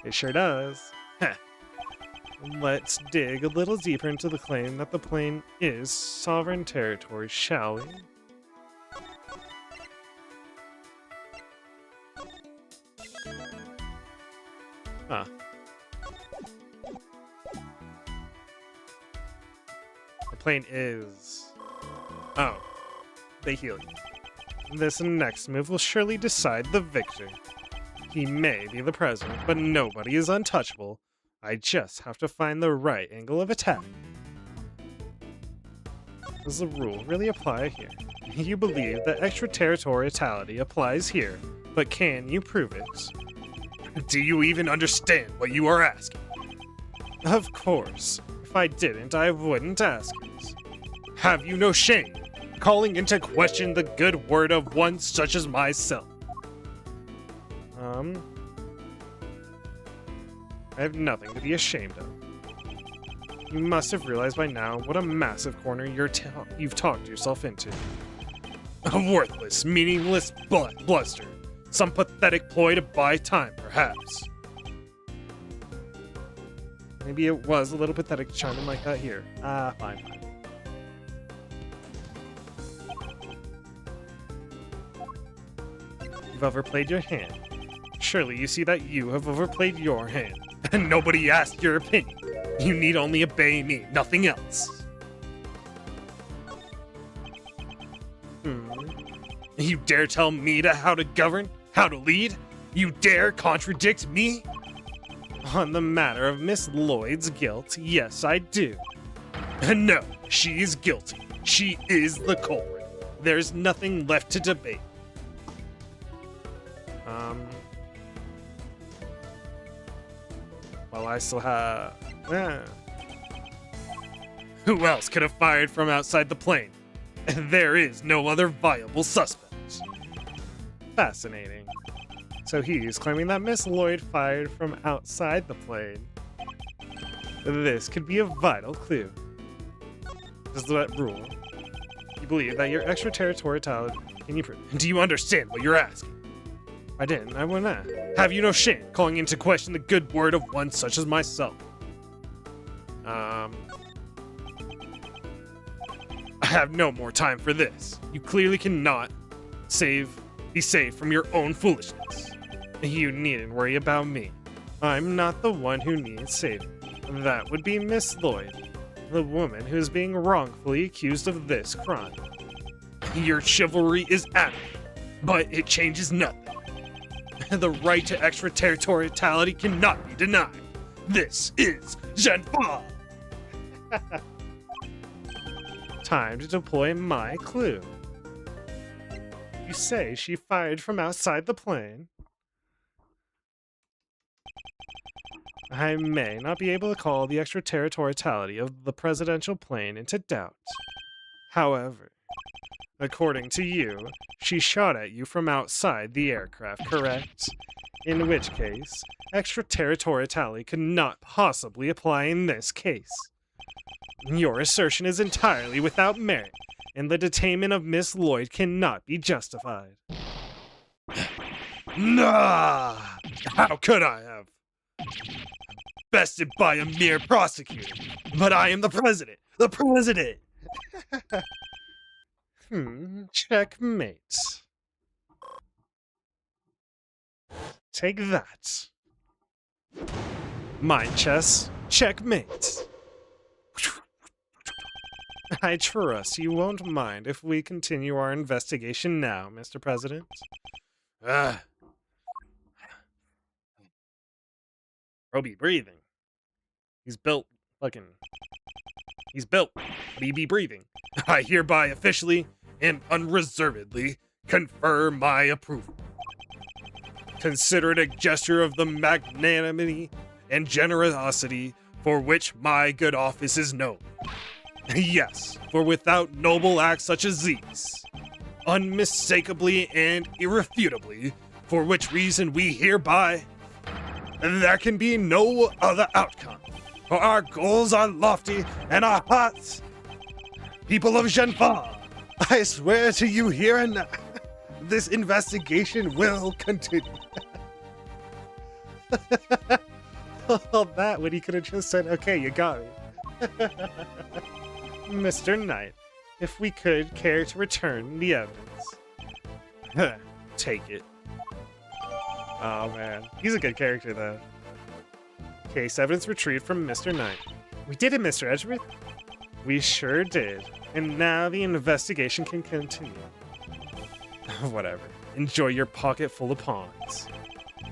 It sure does. Heh. Let's dig a little deeper into the claim that the plane is sovereign territory, shall we? Huh. The plane is... Oh. They heal you. This next move will surely decide the victor. He may be the president, but nobody is untouchable. I just have to find the right angle of attack. Does the rule really apply here? You believe that extraterritoriality applies here, but can you prove it? Do you even understand what you are asking? Of course. If I didn't, I wouldn't ask it. Have you no shame, calling into question the good word of one such as myself? I have nothing to be ashamed of. You must have realized by now what a massive corner you've talked yourself into. A worthless, meaningless bluster. Some pathetic ploy to buy time, perhaps. Maybe it was a little pathetic to chime in like that here. Fine. You've overplayed your hand. Surely you see that you have overplayed your hand. And nobody asked your opinion. You need only obey me, nothing else. You dare tell me how to govern? How to lead? You dare contradict me? On the matter of Miss Lloyd's guilt, yes, I do. No, she is guilty. She is the culprit. There's nothing left to debate. Well, I still have... Who else could have fired from outside the plane? There is no other viable suspect. Fascinating. So he's claiming that Miss Lloyd fired from outside the plane. This could be a vital clue. Does that rule? You believe that your extraterritoriality... Can you prove? Do you understand what you're asking? I didn't. I wouldn't. Have you no shame calling into question the good word of one such as myself? I have no more time for this. You clearly cannot be saved from your own foolishness. You needn't worry about me. I'm not the one who needs saving. That would be Miss Lloyd, the woman who is being wrongfully accused of this crime. Your chivalry is adamant, but it changes nothing. The right to extraterritoriality cannot be denied. This is Genfa! Time to deploy my clue. You say she fired from outside the plane? I may not be able to call the extraterritoriality of the presidential plane into doubt. However, according to you, she shot at you from outside the aircraft, correct? In which case, extraterritoriality could not possibly apply in this case. Your assertion is entirely without merit, and the detainment of Miss Lloyd cannot be justified. Nah! How could I have? Bested by a mere prosecutor. But I am the president! The president! Checkmate. Take that. Mind chess. Checkmate. I trust you won't mind if we continue our investigation now, Mr. President. Bro be breathing. He's built. But he be breathing. I hereby officially and unreservedly confer my approval. Consider it a gesture of the magnanimity and generosity for which my good office is known. Yes, for without noble acts such as these, unmistakably and irrefutably, for which reason we hereby, there can be no other outcome, for our goals are lofty and our hearts, people of Geneva, I swear to you here and now, this investigation will continue. All that when he could have just said, okay, you got me. Mr. Knight, if we could care to return the evidence. Take it. Oh man, he's a good character though. Case evidence retrieved from Mr. Knight. We did it, Mr. Edgeworth. We sure did. And now the investigation can continue. Whatever. Enjoy your pocket full of pawns.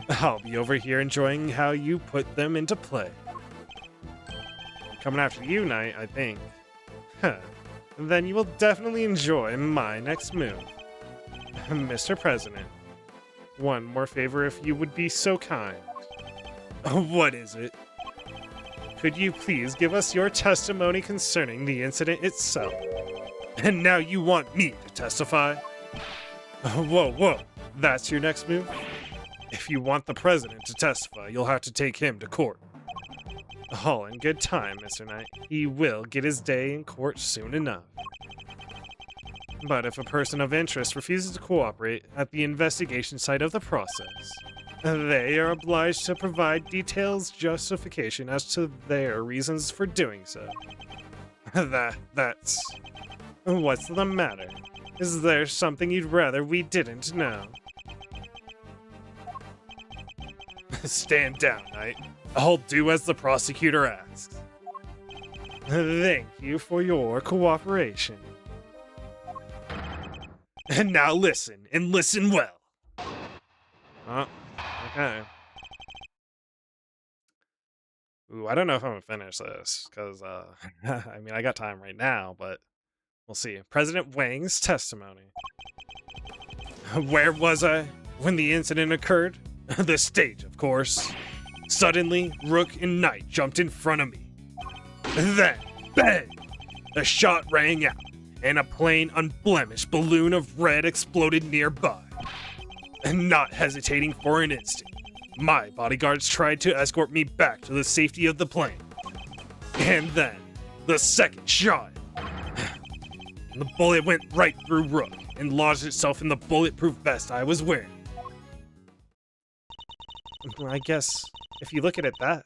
I'll be over here enjoying how you put them into play. Coming after you, Knight, I think. Then you will definitely enjoy my next move. Mr. President, one more favor if you would be so kind. What is it? Could you please give us your testimony concerning the incident itself? And now you want me to testify? Whoa, that's your next move? If you want the president to testify, you'll have to take him to court. All in good time, Mr. Knight. He will get his day in court soon enough. But if a person of interest refuses to cooperate at the investigation site of the process, they are obliged to provide detailed justification as to their reasons for doing so. That's... What's the matter? Is there something you'd rather we didn't know? Stand down, Knight. I'll do as the prosecutor asks. Thank you for your cooperation. And now listen, and listen well. Okay. Ooh, I don't know if I'm gonna finish this, because, I mean, I got time right now, but we'll see. President Wang's testimony. Where was I when the incident occurred? The stage, of course. Suddenly, Rook and Knight jumped in front of me. Then, bang! A shot rang out, and a plain, unblemished balloon of red exploded nearby. And not hesitating for an instant, my bodyguards tried to escort me back to the safety of the plane. And then, the second shot. The bullet went right through Rook and lodged itself in the bulletproof vest I was wearing. I guess, if you look at it that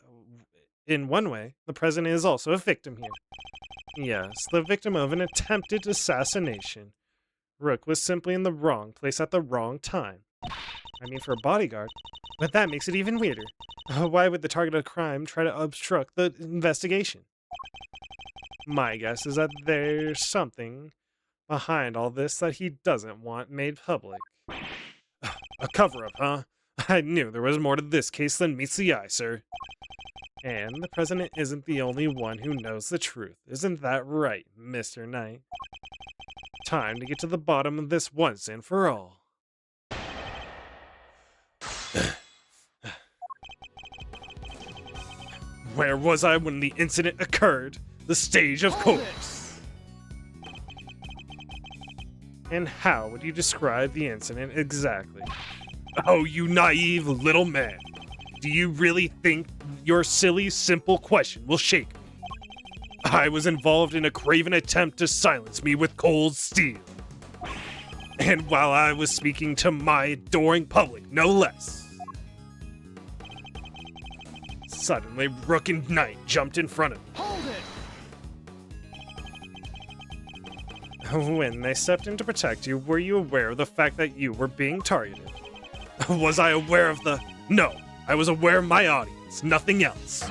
in one way, the president is also a victim here. Yes, the victim of an attempted assassination. Rook was simply in the wrong place at the wrong time. I mean, for a bodyguard. But that makes it even weirder. Why would the target of crime try to obstruct the investigation? My guess is that there's something behind all this that he doesn't want made public. A cover-up, huh? I knew there was more to this case than meets the eye, sir. And the president isn't the only one who knows the truth. Isn't that right, Mr. Knight? Time to get to the bottom of this once and for all. Where was I when the incident occurred? The stage, of course. And how would you describe the incident exactly? Oh, you naive little man. Do you really think your silly, simple question will shake me? I was involved in a craven attempt to silence me with cold steel. And while I was speaking to my adoring public, no less. Suddenly, Rook and Knight jumped in front of me. Hold it! When they stepped in to protect you, were you aware of the fact that you were being targeted? Was I aware of the... No, I was aware of my audience, nothing else.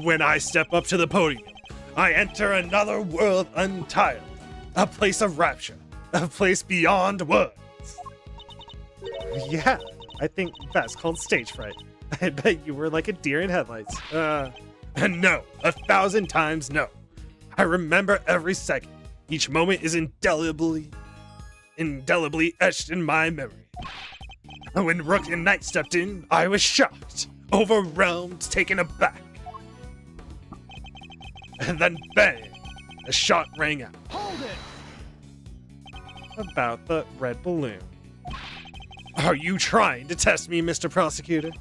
When I step up to the podium, I enter another world untitled, a place of rapture, a place beyond words. Yeah, I think that's called stage fright. I bet you were like a deer in headlights. No, 1,000 times no. I remember every second. Each moment is indelibly etched in my memory. When Rook and Knight stepped in, I was shocked, overwhelmed, taken aback. And then bang, a shot rang out. Hold it! About the red balloon. Are you trying to test me, Mr. Prosecutor?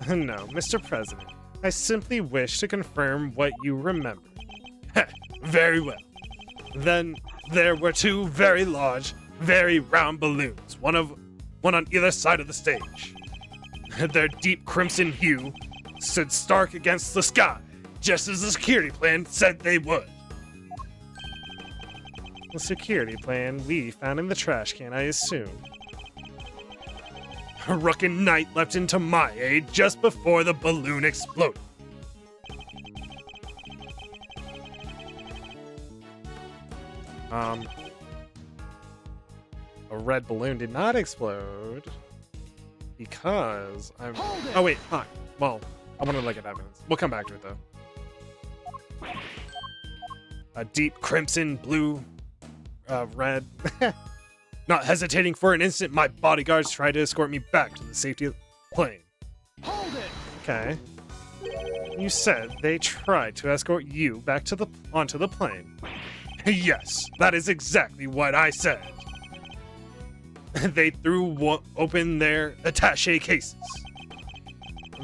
No, Mr. President. I simply wish to confirm what you remember. Very well. Then there were two very large, very round balloons, one on either side of the stage. Their deep crimson hue stood stark against the sky, just as the security plan said they would. The security plan we found in the trash can, I assume. Rook and Knight leapt into my aid just before the balloon exploded. A red balloon did not explode because I'm... Oh wait, fine. Well, I want to look at evidence. We'll come back to it though. A deep crimson, blue, red. Not hesitating for an instant, my bodyguards tried to escort me back to the safety of the plane. Hold it! Okay. You said they tried to escort you back to onto the plane. Yes, that is exactly what I said. They threw open their attaché cases.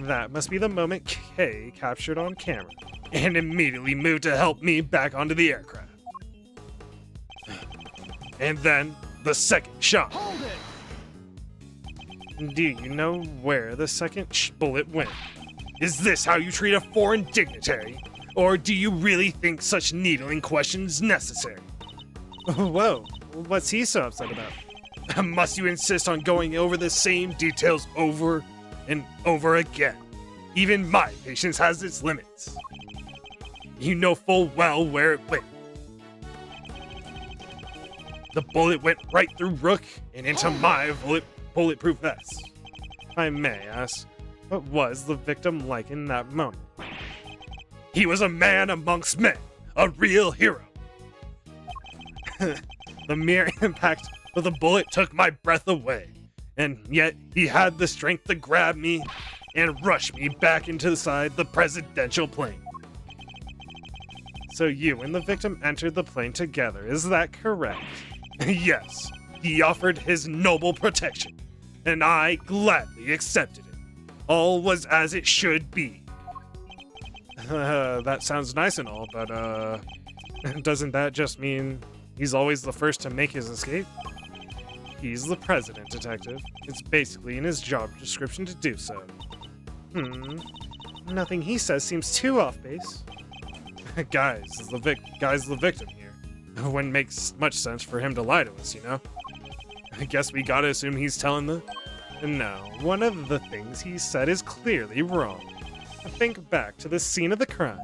That must be the moment Kay captured on camera, and immediately moved to help me back onto the aircraft. And then, the second shot. Hold it! Do you know where the second bullet went? Is this how you treat a foreign dignitary? Or do you really think such needling questions necessary? Whoa, what's he so upset about? Must you insist on going over the same details over and over again? Even my patience has its limits. You know full well where it went. The bullet went right through Rook and into my bulletproof vest. If I may ask, what was the victim like in that moment? He was a man amongst men, a real hero. The mere impact of the bullet took my breath away, and yet he had the strength to grab me and rush me back inside the presidential plane. So you and the victim entered the plane together, is that correct? Yes, he offered his noble protection, and I gladly accepted it. All was as it should be. That sounds nice and all, but doesn't that just mean he's always the first to make his escape? He's the president, detective. It's basically in his job description to do so. Nothing he says seems too off base. Guy's the victim here. Wouldn't make much sense for him to lie to us, you know? I guess we gotta assume he's telling the... No, one of the things he said is clearly wrong. Think back to the scene of the crime.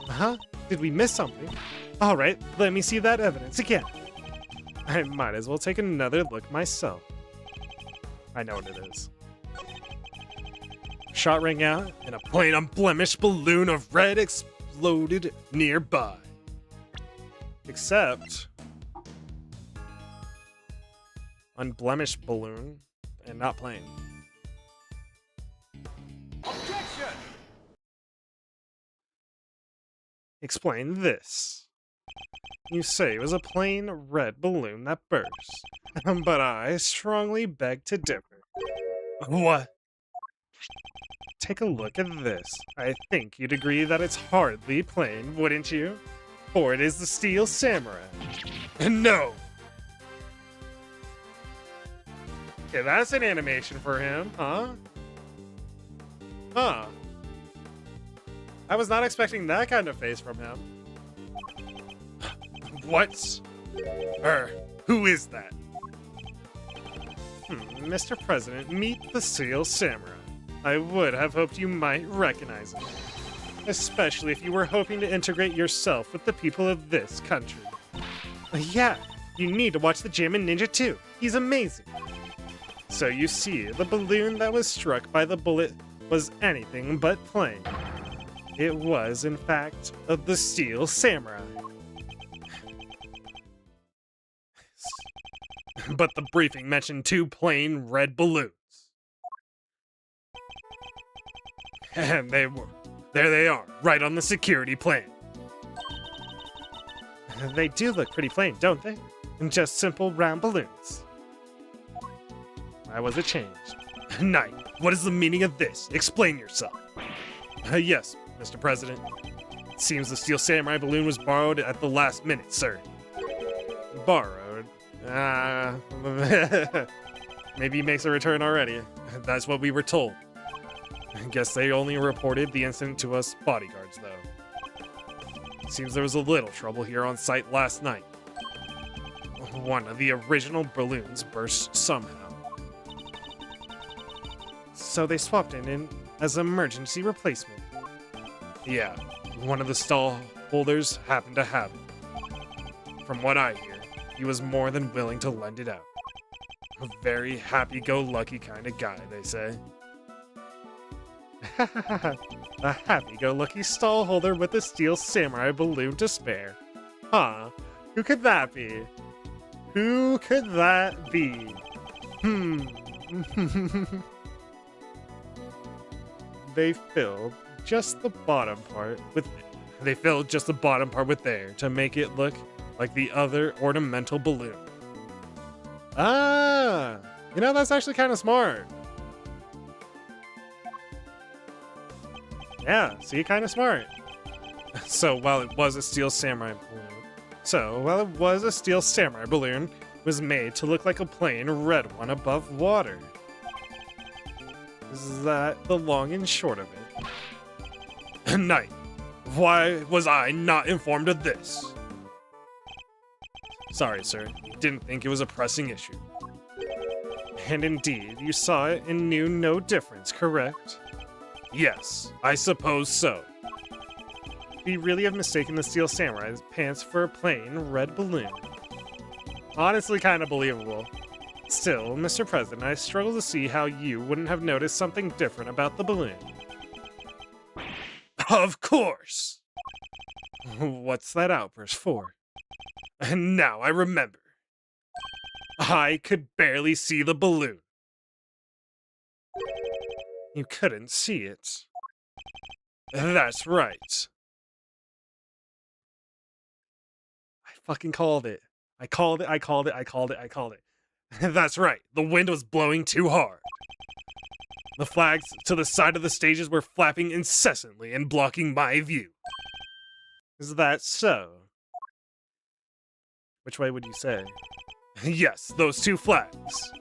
Huh? Did we miss something? Alright, let me see that evidence again. I might as well take another look myself. I know what it is. Shot rang out, and a plain unblemished balloon of red exploded nearby. Except... unblemished balloon, and not plain. Explain this. You say it was a plain red balloon that burst, but I strongly beg to differ. What? Take a look at this. I think you'd agree that it's hardly plain, wouldn't you? For it is the Steel Samurai. No! Okay, that's an animation for him, huh? Huh. I was not expecting that kind of face from him. What? Who is that? Mr. President, meet the Steel Samurai. I would have hoped you might recognize him. Especially if you were hoping to integrate yourself with the people of this country. Yeah, you need to watch the Jammin' Ninja too. He's amazing. So you see, the balloon that was struck by the bullet was anything but plain. It was, in fact, the Steel Samurai. But the briefing mentioned 2 plain red balloons. And there they are, right on the security plan. They do look pretty plain, don't they? Just simple round balloons. Why was it changed? Knight, what is the meaning of this? Explain yourself. Yes, Mr. President. It seems the Steel Samurai balloon was borrowed at the last minute, sir. Borrowed? Maybe he makes a return already. That's what we were told. I guess they only reported the incident to us bodyguards, though. Seems there was a little trouble here on site last night. One of the original balloons burst somehow. So they swapped it in as an emergency replacement. Yeah, one of the stall holders happened to have it. From what I hear, he was more than willing to lend it out. A very happy-go-lucky kind of guy, they say. A happy-go-lucky stall holder with a Steel Samurai balloon to spare. Huh, who could that be? Who could that be? They filled just the bottom part with air to make it look like the other ornamental balloon. Ah, you know, that's actually kind of smart. Yeah, see, kind of smart. So while it was a Steel Samurai balloon, it was made to look like a plain red one above water. Is that the long and short of it? Knight, why was I not informed of this? Sorry, sir. Didn't think it was a pressing issue. And indeed, you saw it and knew no difference, correct? Yes, I suppose so. We really have mistaken the Steel Samurai's pants for a plain red balloon. Honestly, kind of believable. Still, Mr. President, I struggle to see how you wouldn't have noticed something different about the balloon. Of course! What's that outburst for? And now I remember. I could barely see the balloon. You couldn't see it. That's right. I fucking called it. I called it. That's right. The wind was blowing too hard. The flags to the side of the stages were flapping incessantly and blocking my view. Is that so? Which way would you say? Yes, those 2 flags.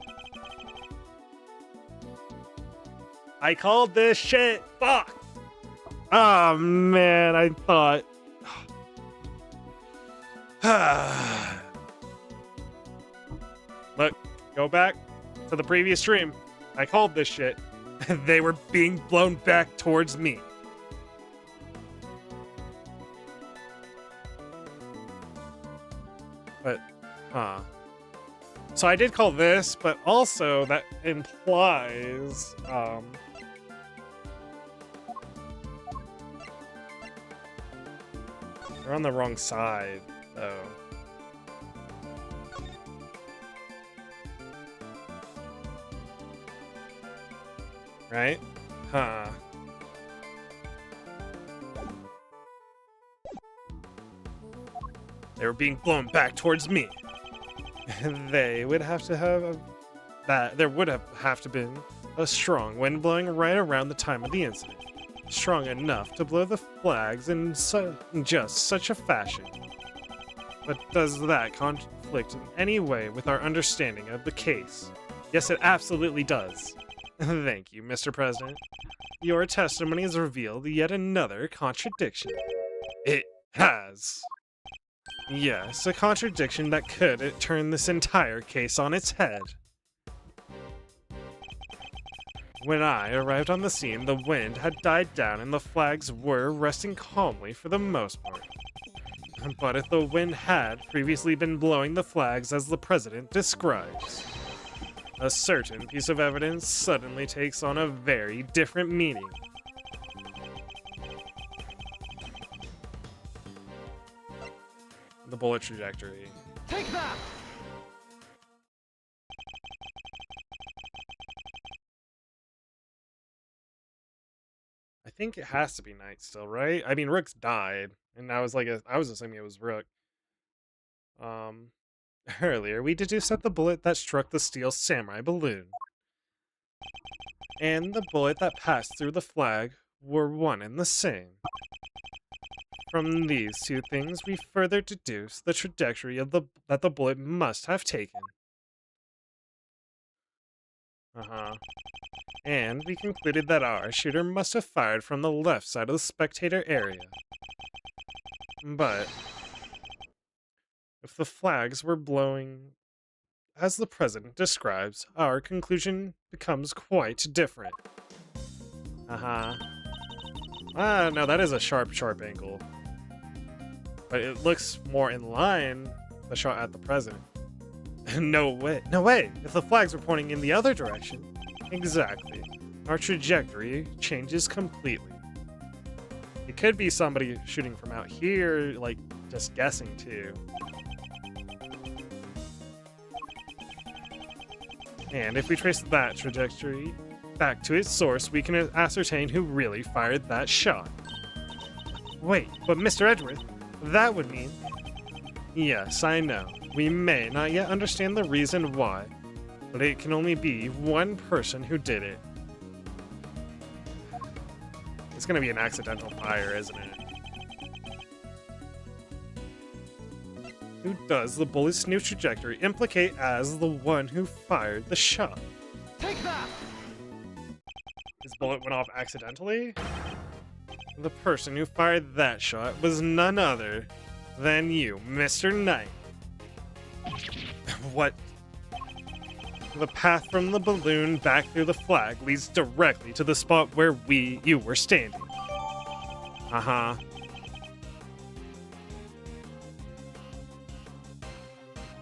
I called this shit. Fuck. Oh man, I thought. Look, go back to the previous stream. I called this shit. They were being blown back towards me. But, so I did call this, but also that implies, we're on the wrong side, though. Right? Huh. They were being blown back towards me. They would have to have there would have to been a strong wind blowing right around the time of the incident. Strong enough to blow the flags in just such a fashion. But does that conflict in any way with our understanding of the case? Yes, it absolutely does. Thank you, Mr. President. Your testimony has revealed yet another contradiction. It has. Yes, a contradiction that could turn this entire case on its head. When I arrived on the scene, the wind had died down and the flags were resting calmly for the most part. But if the wind had previously been blowing the flags as the president describes, a certain piece of evidence suddenly takes on a very different meaning. The bullet trajectory. Take that! I think it has to be Knight still, right? I mean, Rook's died, and I was assuming it was Rook. Earlier we deduced that the bullet that struck the steel samurai balloon and the bullet that passed through the flag were one and the same. From these two things, we further deduce the trajectory of that the bullet must have taken. And we concluded that our shooter must have fired from the left side of the spectator area. But if the flags were blowing as the president describes, our conclusion becomes quite different. No, that is a sharp angle. But it looks more in line, the shot at the president. No way. If the flags were pointing in the other direction, exactly, our trajectory changes completely. It could be somebody shooting from out here, like, just guessing too. And if we trace that trajectory back to its source, we can ascertain who really fired that shot. Wait, but Mr. Edgeworth, that would mean... Yes, I know. We may not yet understand the reason why, but it can only be one person who did it. It's gonna be an accidental fire, isn't it? Who does the bullet's new trajectory implicate as the one who fired the shot? Take that! His bullet went off accidentally? The person who fired that shot was none other than you, Mr. Knight. What? The path from the balloon back through the flag leads directly to the spot where you were standing.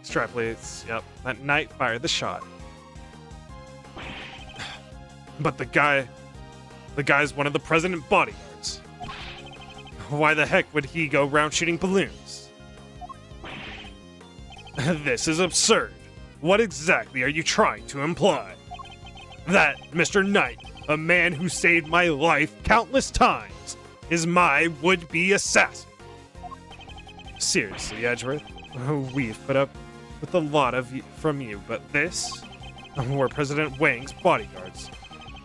Extrapolates, yep. That Knight fired the shot. But the guy's one of the president's bodyguards. Why the heck would he go around shooting balloons? This is absurd. What exactly are you trying to imply? That Mr. Knight, a man who saved my life countless times, is my would-be assassin. Seriously, Edgeworth, we've put up with a lot from you, but this? We're President Wang's bodyguards.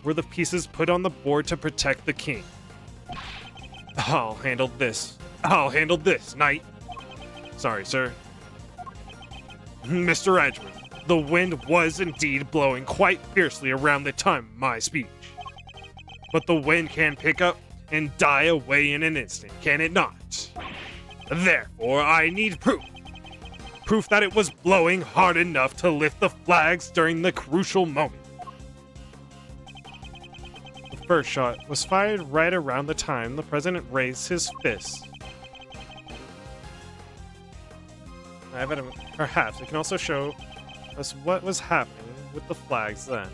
We're the pieces put on the board to protect the king. I'll handle this, Knight. Sorry, sir. Mr. Edgeworth, the wind was indeed blowing quite fiercely around the time of my speech. But the wind can pick up and die away in an instant, can it not? Therefore, I need proof. Proof that it was blowing hard enough to lift the flags during the crucial moment. The first shot was fired right around the time the president raised his fist. Perhaps it can also show us what was happening with the flags then.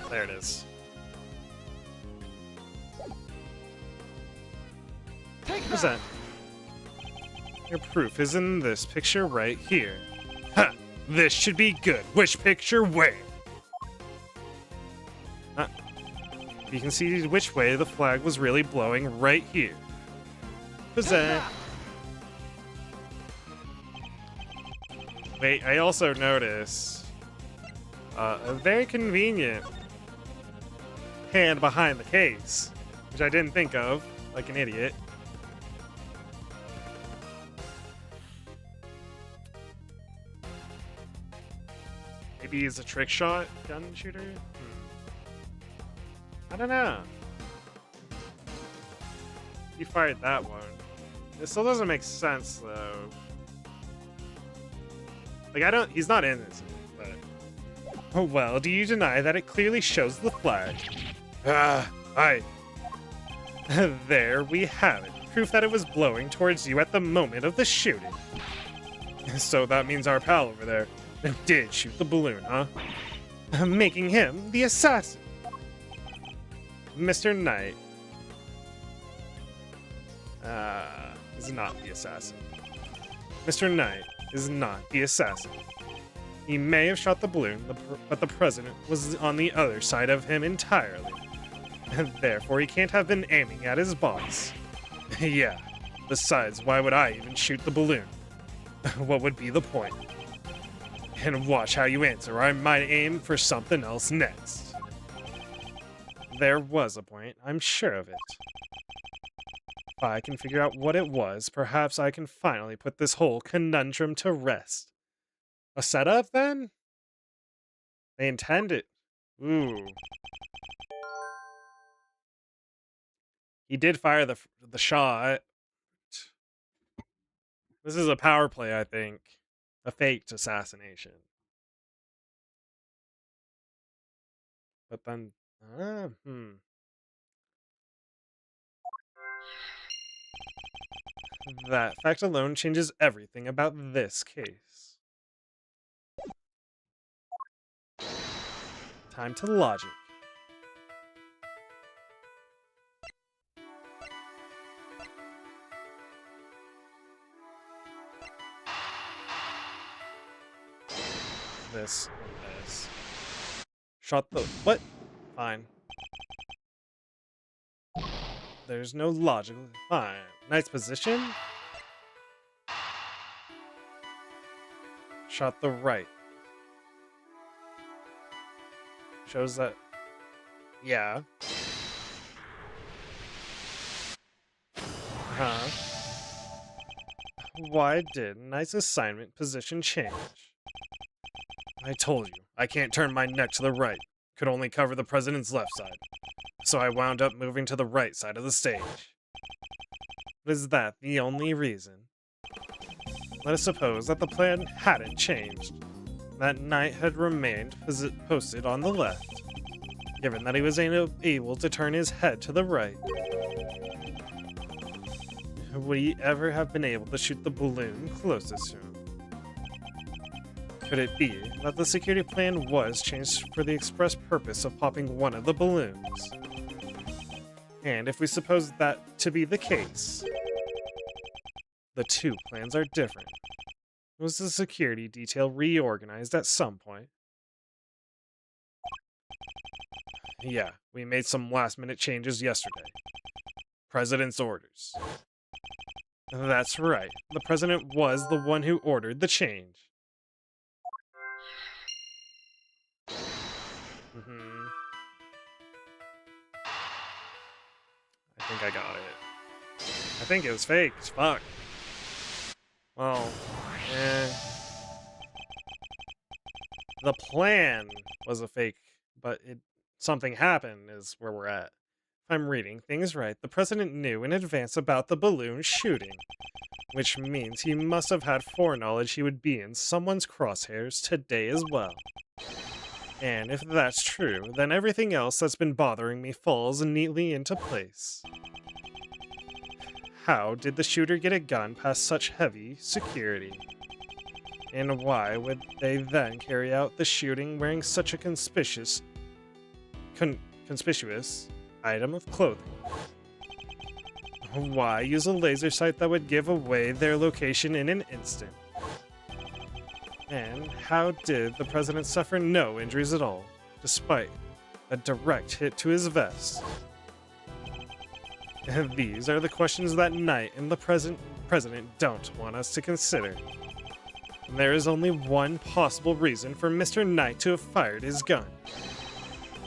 There it is. Present. Your proof is in this picture right here. Ha! This should be good. Which picture where? You can see which way the flag was really blowing right here. Present. Wait, I also notice a very convenient hand behind the case, which I didn't think of, like an idiot. Maybe he's a trick shot gun shooter? I don't know. He fired that one. It still doesn't make sense, though. Like, he's not in this, but... Oh, well, do you deny that it clearly shows the flag? There we have it. Proof that it was blowing towards you at the moment of the shooting. So that means our pal over there did shoot the balloon, huh? Making him the assassin. Mr. Knight is not the assassin. Mr. Knight is not the assassin. He may have shot the balloon, but the president was on the other side of him entirely. And therefore, he can't have been aiming at his boss. Yeah. Besides, why would I even shoot the balloon? What would be the point? And watch how you answer, or I might aim for something else next. There was a point, I'm sure of it. If I can figure out what it was, perhaps I can finally put this whole conundrum to rest. A setup, then? They intend it. Ooh. He did fire the shot. This is a power play, I think. A faked assassination. But then... That fact alone changes everything about this case. Time to logic. This and this. Shot the... What? Fine. There's no logical... Fine. Nice position. Shot the right. Shows that... Yeah. Huh. Why did nice assignment position change? I told you, I can't turn my neck to the right. Could only cover the president's left side. So I wound up moving to the right side of the stage. Was that the only reason? Let us suppose that the plan hadn't changed. That Knight had remained posted on the left, given that he was able to turn his head to the right. Would he ever have been able to shoot the balloon closest to him? Could it be that the security plan was changed for the express purpose of popping one of the balloons? And if we suppose that to be the case, the two plans are different. Was the security detail reorganized at some point? Yeah, we made some last-minute changes yesterday. President's orders. That's right. The president was the one who ordered the change. I think I got it. I think it was faked. Fuck. Well, the plan was a fake, but something happened is where we're at. If I'm reading things right, the president knew in advance about the balloon shooting, which means he must have had foreknowledge he would be in someone's crosshairs today as well. And if that's true, then everything else that's been bothering me falls neatly into place. How did the shooter get a gun past such heavy security? And why would they then carry out the shooting wearing such a conspicuous item of clothing? Why use a laser sight that would give away their location in an instant? And how did the president suffer no injuries at all, despite a direct hit to his vest? And these are the questions that Knight and the president don't want us to consider. There is only one possible reason for Mr. Knight to have fired his gun.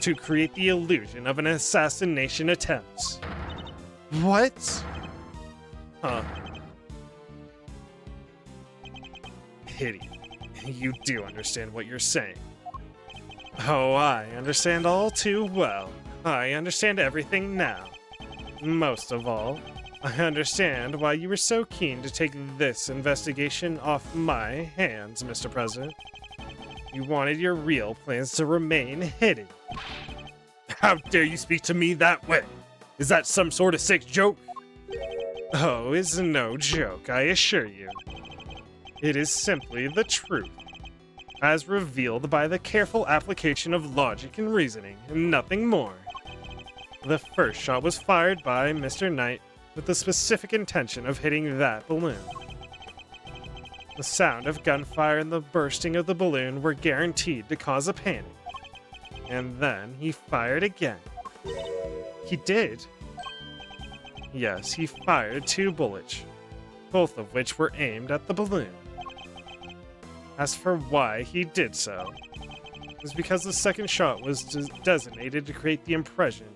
To create the illusion of an assassination attempt. What? Huh. Idiot. You do understand what you're saying. Oh, I understand all too well. I understand everything now. Most of all, I understand why you were so keen to take this investigation off my hands, Mr. President. You wanted your real plans to remain hidden. How dare you speak to me that way? Is that some sort of sick joke? Oh, it's no joke, I assure you. It is simply the truth, as revealed by the careful application of logic and reasoning, and nothing more. The first shot was fired by Mr. Knight with the specific intention of hitting that balloon. The sound of gunfire and the bursting of the balloon were guaranteed to cause a panic. And then he fired again. He did. Yes, he fired 2 bullets, both of which were aimed at the balloon. As for why he did so, it was because the second shot was designated to create the impression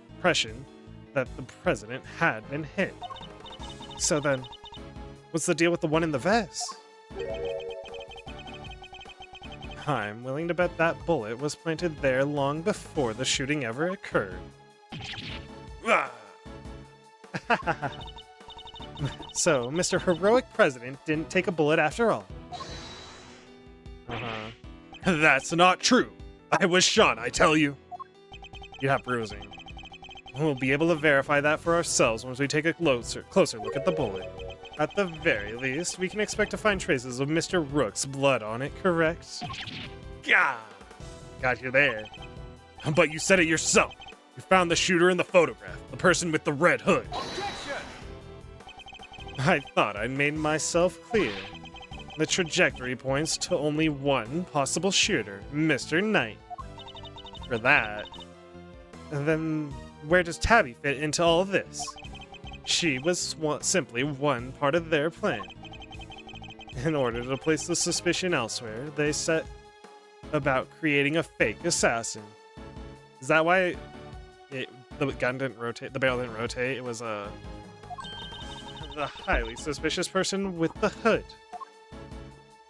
that the president had been hit. So then, what's the deal with the one in the vest? I'm willing to bet that bullet was planted there long before the shooting ever occurred. So, Mr. Heroic President didn't take a bullet after all. That's not true. I was shot, I tell you. You have bruising. We'll be able to verify that for ourselves once we take a closer look at the bullet. At the very least, we can expect to find traces of Mr. Rook's blood on it, correct? Gah! Got you there. But you said it yourself. You found the shooter in the photograph, the person with the red hood. Objection! I thought I'd made myself clear. The trajectory points to only one possible shooter, Mr. Knight. For that, then where does Tabby fit into all this? She was simply one part of their plan. In order to place the suspicion elsewhere, they set about creating a fake assassin. Is that why the gun didn't rotate, the barrel didn't rotate? It was the highly suspicious person with the hood.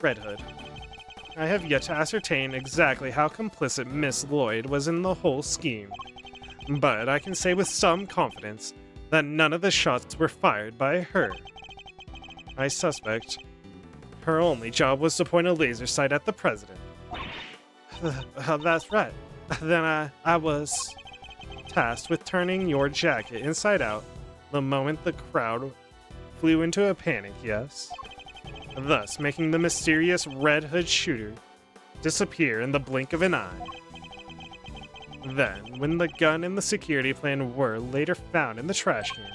Red Hood. I have yet to ascertain exactly how complicit Miss Lloyd was in the whole scheme, but I can say with some confidence that none of the shots were fired by her. I suspect her only job was to point a laser sight at the president. That's right. Then I was tasked with turning your jacket inside out the moment the crowd flew into a panic, yes? Thus making the mysterious Red Hood shooter disappear in the blink of an eye. Then, when the gun and the security plan were later found in the trash can,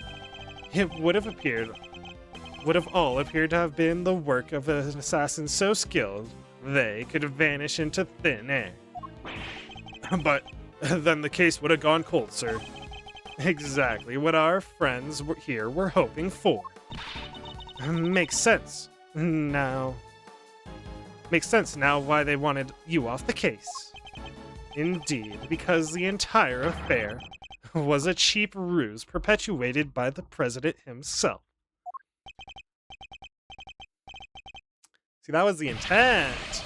it would have all appeared to have been the work of an assassin so skilled they could vanish into thin air. But then the case would have gone cold, sir. Exactly what our friends here were hoping for. Makes sense now why they wanted you off the case. Indeed, because the entire affair was a cheap ruse perpetuated by the president himself. See, that was the intent.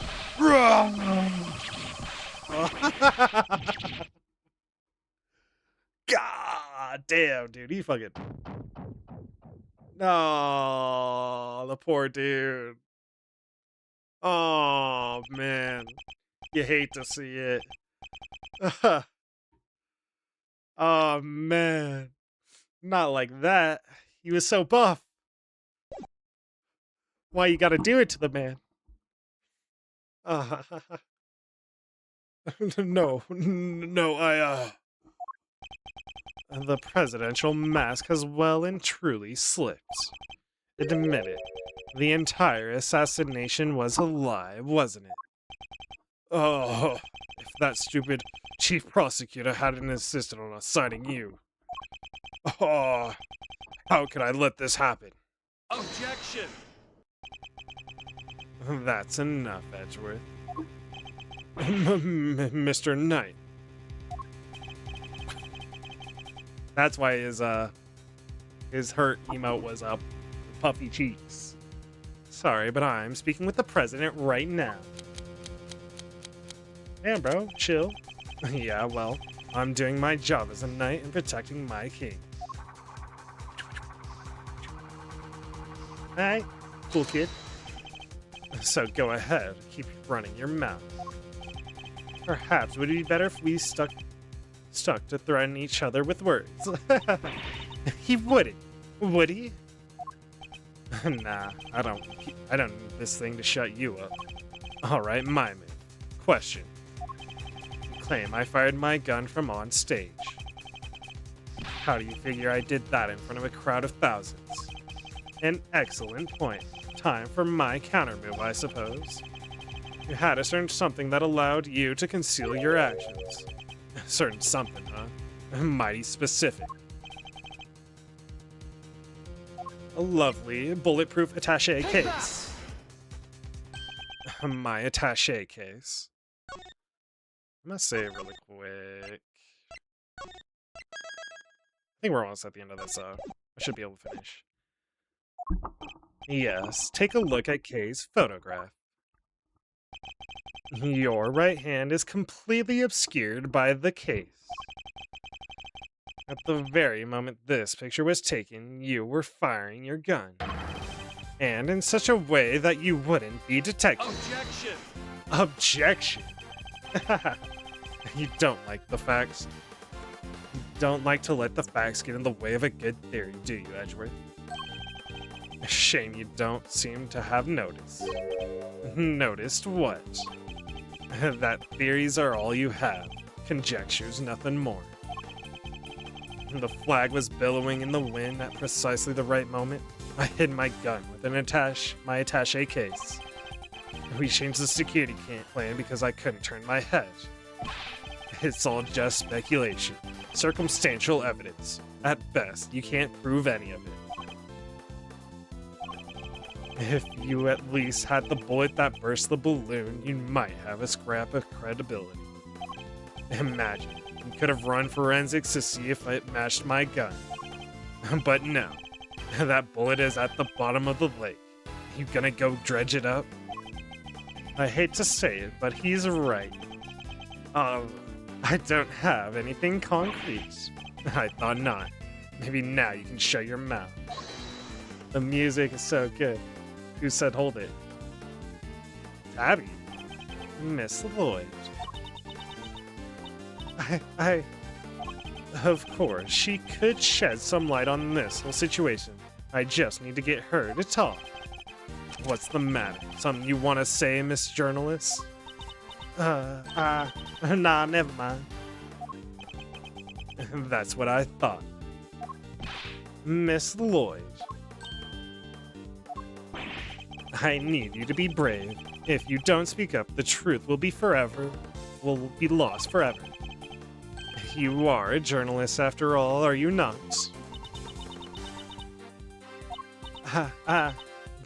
God damn, dude. He fucking... No, the poor dude. Oh, man. You hate to see it. Oh, man. Not like that. He was so buff. Why you gotta do it to the man? No, The presidential mask has well and truly slipped. Admit it. The entire assassination was a lie, wasn't it? Oh, if that stupid chief prosecutor hadn't insisted on assigning you. Oh, How could I let this happen? Objection! That's enough, Edgeworth. Mr. Knight. That's why his hurt emote was up. Puffy cheeks. Sorry, but I'm speaking with the president right now. Yeah, bro, chill. Yeah, well, I'm doing my job as a knight and protecting my king. Hey, cool kid. So go ahead, keep running your mouth. Perhaps would it be better if we stuck to threaten each other with words. He wouldn't, would he? Nah, I don't need this thing to shut you up. Alright, my move. Question. Claim I fired my gun from on stage. How do you figure I did that in front of a crowd of thousands? An excellent point. Time for my counter move, I suppose. You had a certain something that allowed you to conceal your actions. Certain something, huh? Mighty specific. A lovely bulletproof attaché case. My attaché case. I'm gonna save really quick. I think we're almost at the end of this, so I should be able to finish. Yes, take a look at Kay's photograph. Your right hand is completely obscured by the case. At the very moment this picture was taken, you were firing your gun. And in such a way that you wouldn't be detected. Objection! Objection! You don't like the facts. You don't like to let the facts get in the way of a good theory, do you, Edgeworth? Shame you don't seem to have noticed. Noticed what? That theories are all you have. Conjectures, nothing more. The flag was billowing in the wind at precisely the right moment. I hid my gun with my attaché case. We changed the security plan because I couldn't turn my head. It's all just speculation. Circumstantial evidence. At best, you can't prove any of it. If you at least had the bullet that burst the balloon, you might have a scrap of credibility. Imagine, you could have run forensics to see if it matched my gun. But no, that bullet is at the bottom of the lake. You gonna go dredge it up? I hate to say it, but he's right. I don't have anything concrete. I thought not. Maybe now you can shut your mouth. The music is so good. Who said hold it? Abby. Miss Lloyd. Of course, she could shed some light on this whole situation. I just need to get her to talk. What's the matter? Something you want to say, Miss Journalist? Nah, never mind. That's what I thought. Miss Lloyd. I need you to be brave. If you don't speak up, the truth will be lost forever. You are a journalist after all, are you not?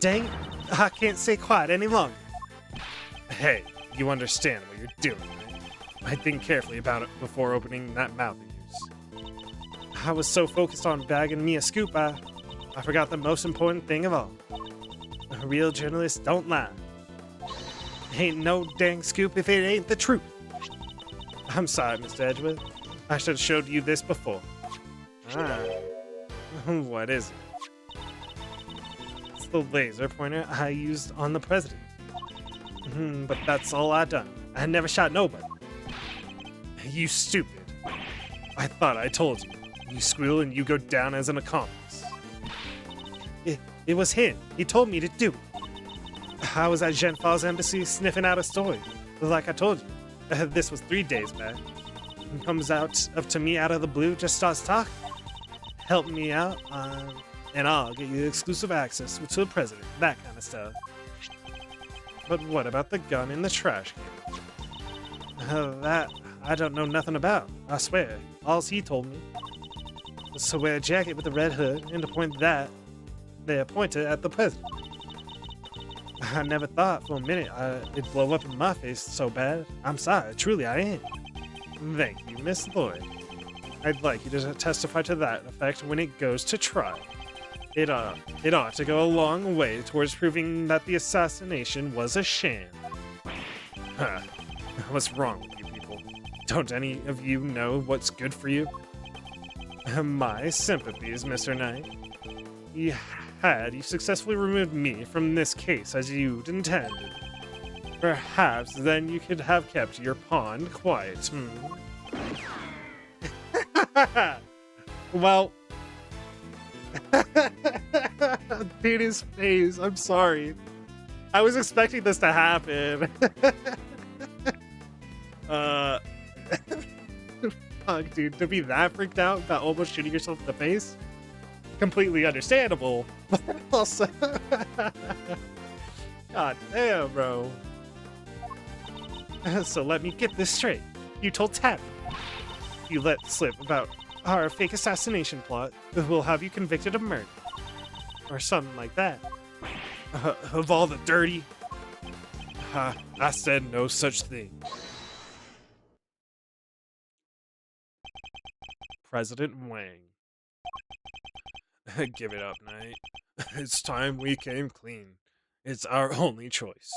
Dang it. I can't stay quiet any longer. Hey, you understand what you're doing, right? I think carefully about it before opening that mouth of yours. I was so focused on bagging me a scoop, I forgot the most important thing of all. Real journalists don't lie. Ain't no dang scoop if it ain't the truth. I'm sorry, Mr. Edgeworth. I should have showed you this before. What is it? It's the laser pointer I used on the president. But that's all I done. I never shot nobody. You stupid. I thought I told you. You squeal and you go down as an accomplice. It was him. He told me to do it. I was at Jen Fall's embassy sniffing out a story. Like I told you. This was 3 days back. He comes up to me out of the blue, just starts talking. Help me out, and I'll get you exclusive access to the president. That kind of stuff. But what about the gun in the trash can? That I don't know nothing about. I swear. All he told me So wear a jacket with a red hood and to point that they pointed at the president. I never thought for a minute it'd blow up in my face so bad. I'm sorry, truly I am. Thank you, Miss Lloyd. I'd like you to testify to that effect when it goes to trial. It ought to go a long way towards proving that the assassination was a sham. Huh. What's wrong with you people? Don't any of you know what's good for you? My sympathies, Mr. Knight. Had you successfully removed me from this case as you'd intended, perhaps then you could have kept your pawn quiet, Well... Dude, his face, I'm sorry. I was expecting this to happen. Fuck, dude, to be that freaked out about almost shooting yourself in the face? Completely understandable, but also... God damn, bro. So let me get this straight. You told Tabby. You let slip about our fake assassination plot will have you convicted of murder. Or something like that. Of all the dirty... I said no such thing. President Wang. Give it up, Knight. It's time we came clean. It's our only choice.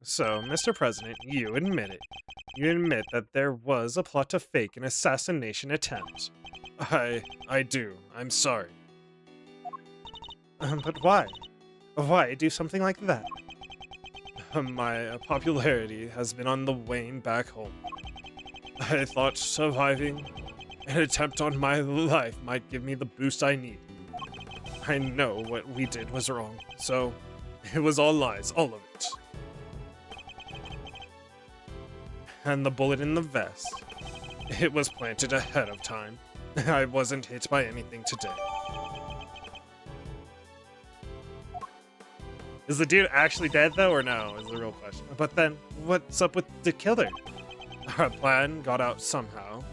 So, Mr. President, you admit it. You admit that there was a plot to fake an assassination attempt. I do. I'm sorry. But why? Why do something like that? My popularity has been on the wane back home. I thought surviving an attempt on my life might give me the boost I need. I know what we did was wrong, so it was all lies, all of it. And the bullet in the vest, it was planted ahead of time. I wasn't hit by anything today. Is the dude actually dead though, or no, is the real question. But then, what's up with the killer? Our plan got out somehow,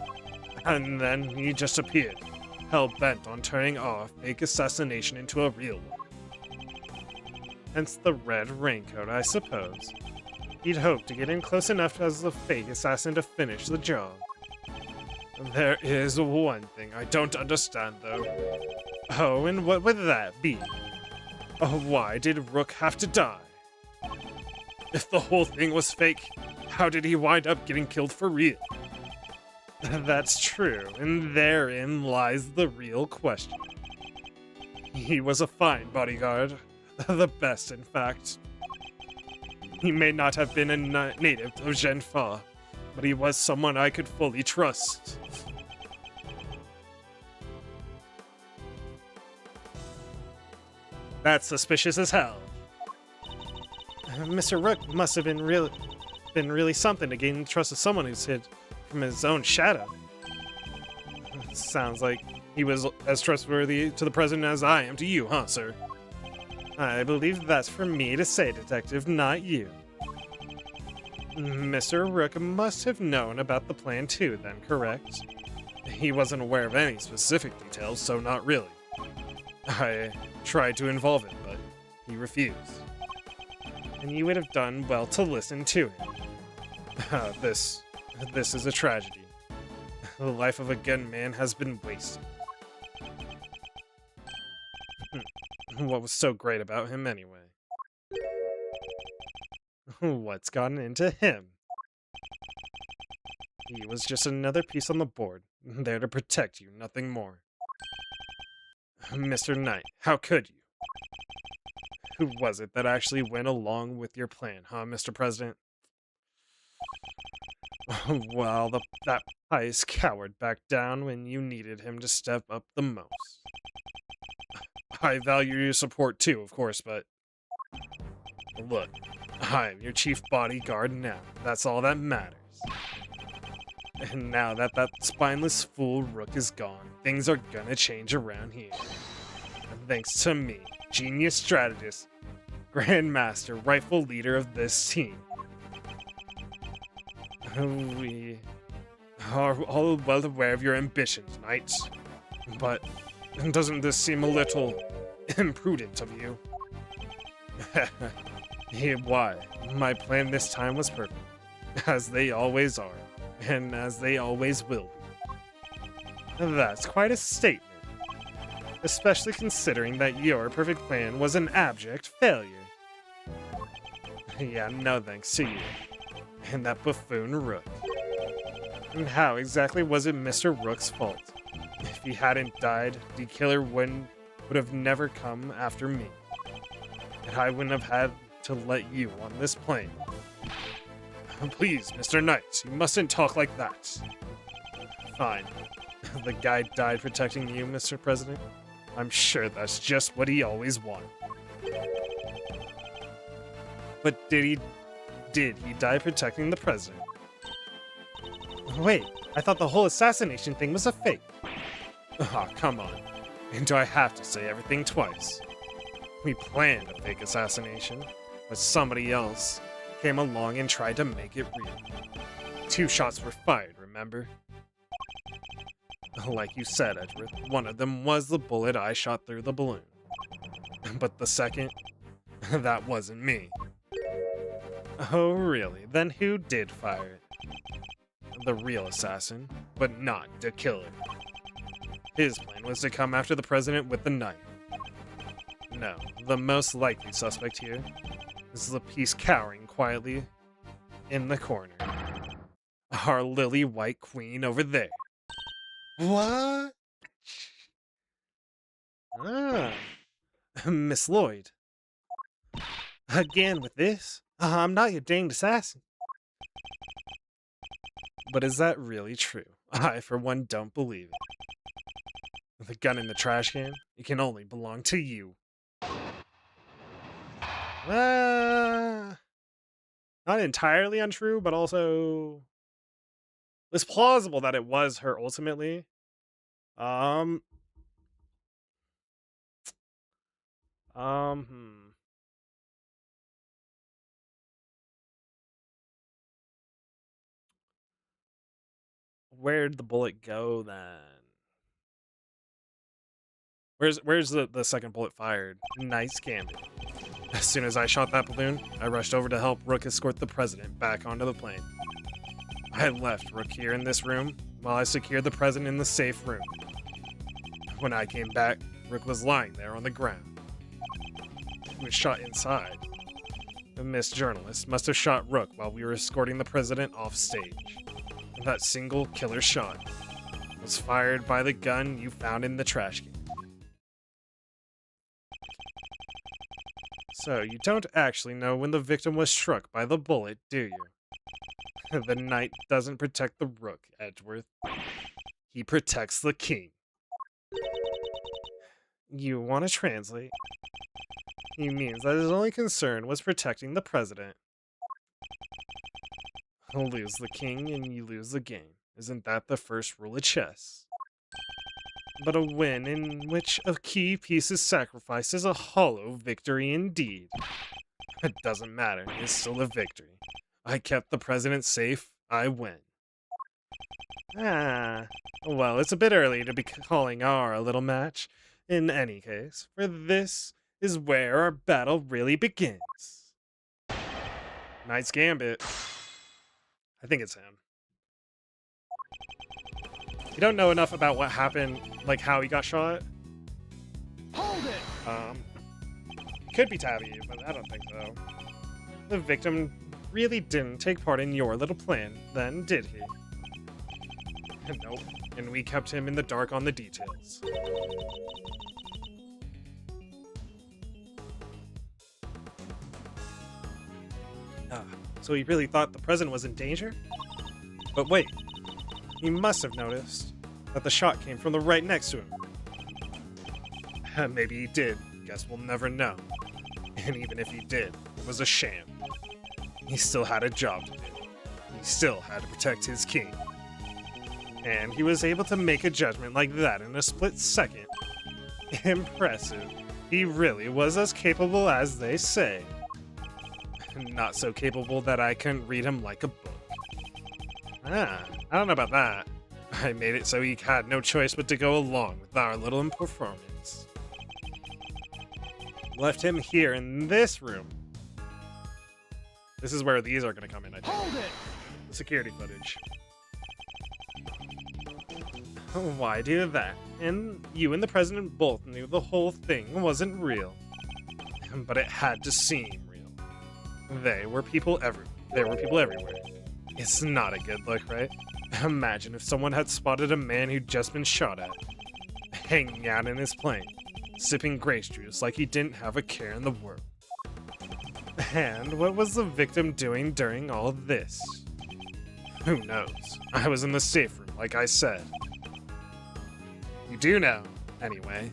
and then he just appeared, hell-bent on turning our fake assassination into a real one. Hence the red raincoat, I suppose. He'd hoped to get in close enough as the fake assassin to finish the job. There is one thing I don't understand, though. Oh, and what would that be? Oh, why did Rook have to die? If the whole thing was fake, how did he wind up getting killed for real? That's true, and therein lies the real question. He was a fine bodyguard. The best, in fact. He may not have been a native of Genfa, but he was someone I could fully trust. That's suspicious as hell. Mr. Rook must have been really something to gain the trust of someone who's hid from his own shadow. Sounds like he was as trustworthy to the president as I am to you, huh, sir? I believe that's for me to say, Detective, not you. Mr. Rook must have known about the plan too, then, correct? He wasn't aware of any specific details, so not really. I tried to involve him, but he refused. And you would have done well to listen to him. This is a tragedy. The life of a gunman has been wasted. What was so great about him anyway? What's gotten into him? He was just another piece on the board, there to protect you, nothing more. Mr. Knight, how could you? Who was it that actually went along with your plan, huh, Mr. President? Well, that pious coward backed down when you needed him to step up the most. I value your support too, of course, but... Look, I'm your chief bodyguard now. That's all that matters. And now that spineless fool Rook is gone, things are gonna change around here. And thanks to me, genius strategist, grandmaster, rightful leader of this team. We are all well aware of your ambitions, Knight. But doesn't this seem a little imprudent of you? Why? My plan this time was perfect, as they always are, and as they always will be. That's quite a statement, especially considering that your perfect plan was an abject failure. Yeah, no thanks to you. And that buffoon Rook. And how exactly was it Mr. Rook's fault? If he hadn't died, the killer would have never come after me. And I wouldn't have had to let you on this plane. Please, Mr. Knight, you mustn't talk like that. Fine. The guy died protecting you, Mr. President. I'm sure that's just what he always wanted. But did he die protecting the president? Wait, I thought the whole assassination thing was a fake. Ah, come on. And do I have to say everything twice? We planned a fake assassination, but somebody else came along and tried to make it real. 2 shots were fired, remember? Like you said, Edgeworth, one of them was the bullet I shot through the balloon. But the second, that wasn't me. Oh, really? Then who did fire it? The real assassin, but not the killer. His plan was to come after the president with the knife. No, the most likely suspect here is the piece cowering quietly in the corner. Our lily white queen over there. What? Ah, Miss Lloyd. Again with this? I'm not your danged assassin. But is that really true? I, for one, don't believe it. The gun in the trash can? It can only belong to you. Not entirely untrue, but also it's plausible that it was her ultimately. Where'd the bullet go then? Where's the second bullet fired? Nice gambit. As soon as I shot that balloon, I rushed over to help Rook escort the president back onto the plane. I left Rook here in this room while I secured the president in the safe room. When I came back, Rook was lying there on the ground. He was shot inside. The missed journalist must have shot Rook while we were escorting the president off stage. That single killer shot was fired by the gun you found in the trash can. So, you don't actually know when the victim was struck by the bullet, do you? The knight doesn't protect the rook, Edgeworth. He protects the king. You want to translate? He means that his only concern was protecting the president. Lose the king and you lose the game. Isn't that the first rule of chess? But a win in which a key piece is sacrificed is a hollow victory indeed. It doesn't matter, it's still a victory. I kept the president safe, I win. Ah, well, it's a bit early to be calling our little match. In any case, for this is where our battle really begins. Nice gambit. I think it's him. You don't know enough about what happened, like how he got shot. Hold it! Could be Tabby, but I don't think so. The victim really didn't take part in your little plan, then, did he? Nope, and we kept him in the dark on the details. So he really thought the president was in danger? But wait, he must have noticed that the shot came from the right next to him. Maybe he did. Guess we'll never know. And even if he did, it was a sham. He still had a job to do. He still had to protect his king. And he was able to make a judgment like that in a split second. Impressive. He really was as capable as they say. Not so capable that I couldn't read him like a book. I don't know about that. I made it so he had no choice but to go along with our little performance. Left him here in this room. This is where these are going to come in, I think. Hold it! Security footage. Why do that? And you and the president both knew the whole thing wasn't real. But it had to seem real. There were people everywhere. It's not a good look, right? Imagine if someone had spotted a man who'd just been shot at, hanging out in his plane, sipping grape juice like he didn't have a care in the world. And what was the victim doing during all of this? Who knows? I was in the safe room, like I said. You do know, anyway.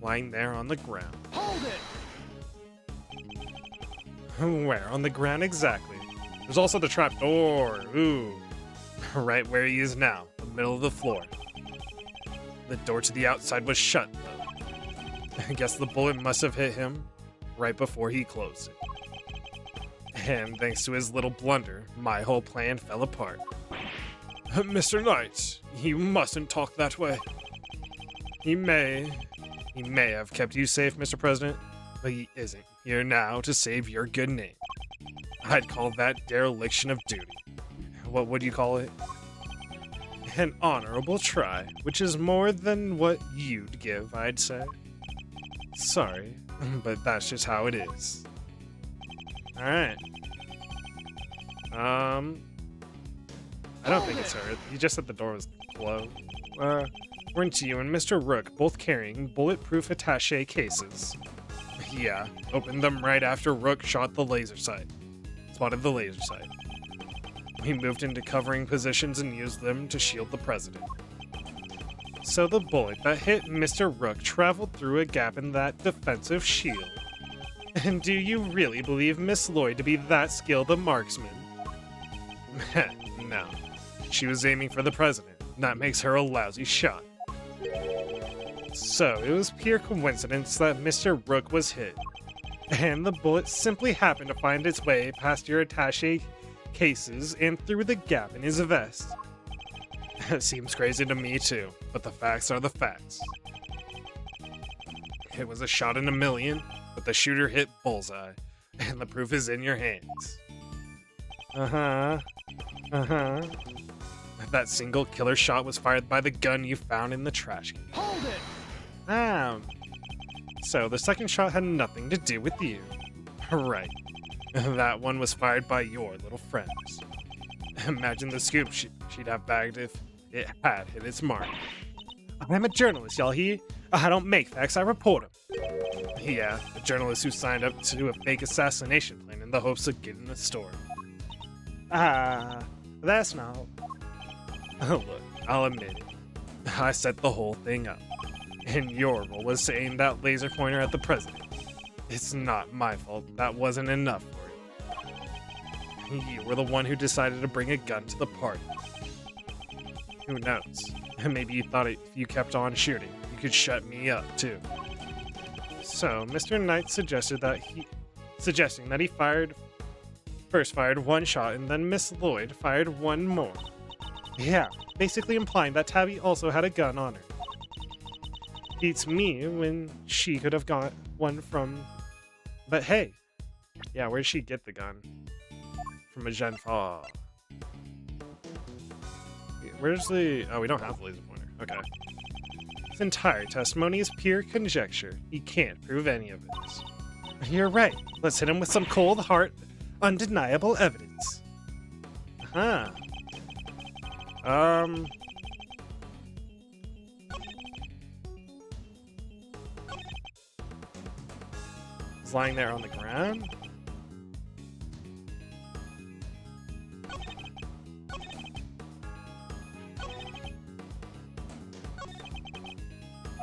Lying there on the ground. Hold it! Where on the ground exactly? There's also the trap door. Ooh. Right where he is now, the middle of the floor. The door to the outside was shut, though. I guess the bullet must have hit him right before he closed it. And thanks to his little blunder, my whole plan fell apart. Mr. Knight, you mustn't talk that way. He may have kept you safe, Mr. President, but he isn't here now to save your good name. I'd call that dereliction of duty. What would you call it? An honorable try, which is more than what you'd give, I'd say. Sorry, but that's just how it is. Alright. I don't think it's her. You just said the door was closed. Weren't you and Mr. Rook both carrying bulletproof attaché cases? Yeah, opened them right after Rook shot the laser sight. Spotted the laser sight. We moved into covering positions and used them to shield the president. So the bullet that hit Mr. Rook traveled through a gap in that defensive shield. And do you really believe Miss Lloyd to be that skilled a marksman? No. She was aiming for the president. That makes her a lousy shot. So it was pure coincidence that Mr. Rook was hit. And the bullet simply happened to find its way past your attaché cases and through the gap in his vest. Seems crazy to me too, but the facts are the facts. It was a shot in a million, but the shooter hit bullseye, and the proof is in your hands. That single killer shot was fired by the gun you found in the trash can. Hold it! So the second shot had nothing to do with you. Right. That one was fired by your little friends. Imagine the scoop she'd have bagged if it had hit its mark. I'm a journalist, y'all hear? I don't make facts, I report them. Yeah, a journalist who signed up to a fake assassination plan in the hopes of getting a story. That's not... Look, I'll admit it. I set the whole thing up. And your role was to aim that laser pointer at the president. It's not my fault. That wasn't enough for you. You were the one who decided to bring a gun to the party. Who knows? Maybe you thought if you kept on shooting, you could shut me up too. So, Mr. Knight suggesting that he first fired one shot and then Miss Lloyd fired one more. Yeah, basically implying that Tabby also had a gun on her. Beats me when she could have got one from... But hey, yeah, where'd she get the gun? From a Gen 4. Where's the... Oh, we don't have the laser pointer. Okay. This entire testimony is pure conjecture. He can't prove any of it. You're right. Let's hit him with some cold, hard, undeniable evidence. He's lying there on the ground.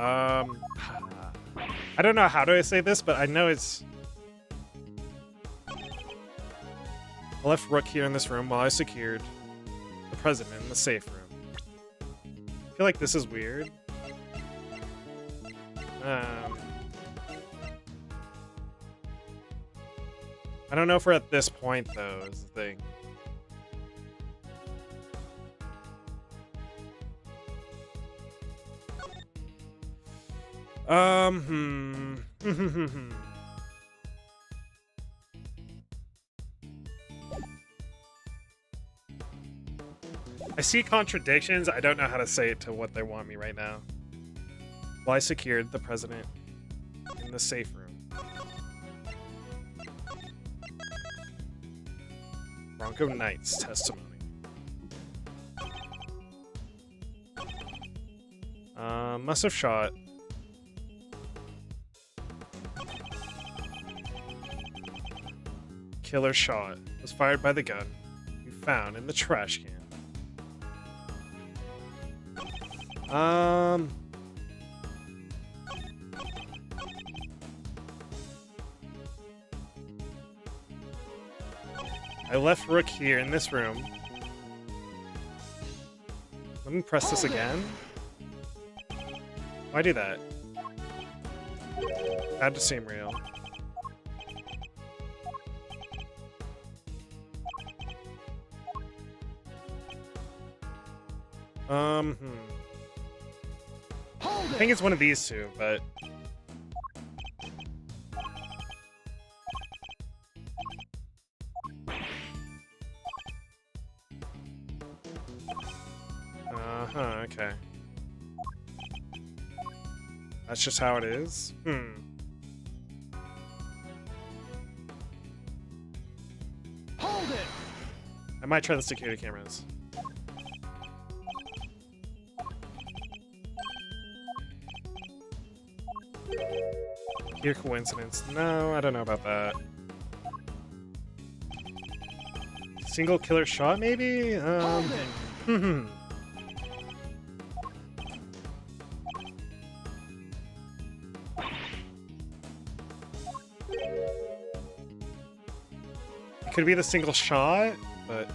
I don't know how do I say this, but I know it's... I left Rook here in this room while I secured the president in the safe room. I feel like this is weird. I don't know if we're at this point, though, is the thing. I see contradictions. I don't know how to say it to what they want me right now. Well, I secured the president in the safe room. Bronco Knight's testimony. Must have shot. Killer shot was fired by the gun you found in the trash can. I left Rook here in this room. Let me press this again. Why do that? Had to seem real. I think it's one of these two, but... okay. That's just how it is? Hold it! I might try the security cameras. Pure coincidence. No, I don't know about that. Single killer shot, maybe? It could be the single shot, but...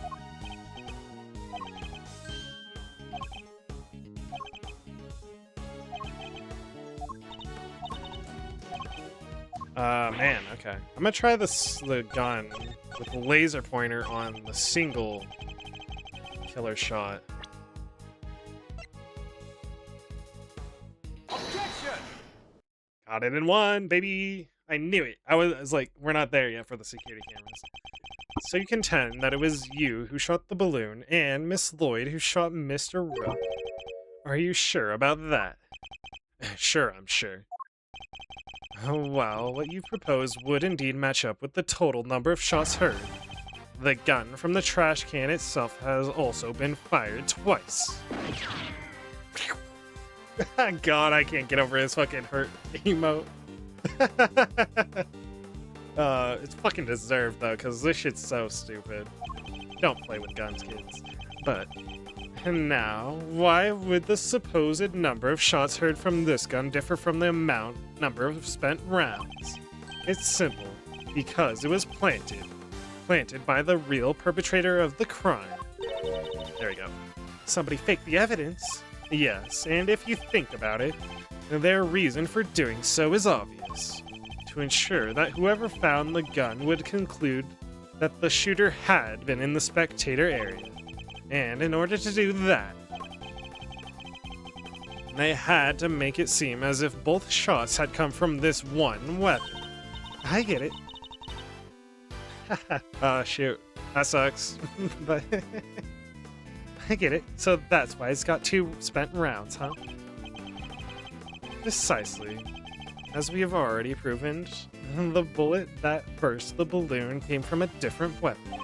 man, okay. I'm gonna try the gun with the laser pointer on the single killer shot. Objection! Got it in one, baby! I knew it! I was like, we're not there yet for the security cameras. So you contend that it was you who shot the balloon and Miss Lloyd who shot Mr. Rook. Are you sure about that? Sure, I'm sure. Oh, well, what you propose would indeed match up with the total number of shots heard. The gun from the trash can itself has also been fired twice. God, I can't get over his fucking hurt emote. It's fucking deserved, though, because this shit's so stupid. Don't play with guns, kids. But... And now, why would the supposed number of shots heard from this gun differ from the number of spent rounds? It's simple, because it was planted by the real perpetrator of the crime. There we go. Somebody faked the evidence? Yes, and if you think about it, their reason for doing so is obvious. To ensure that whoever found the gun would conclude that the shooter had been in the spectator area. And in order to do that, they had to make it seem as if both shots had come from this one weapon. I get it. Oh, shoot. That sucks. But I get it. So that's why it's got 2 spent rounds, huh? Precisely. As we have already proven, the bullet that burst the balloon came from a different weapon.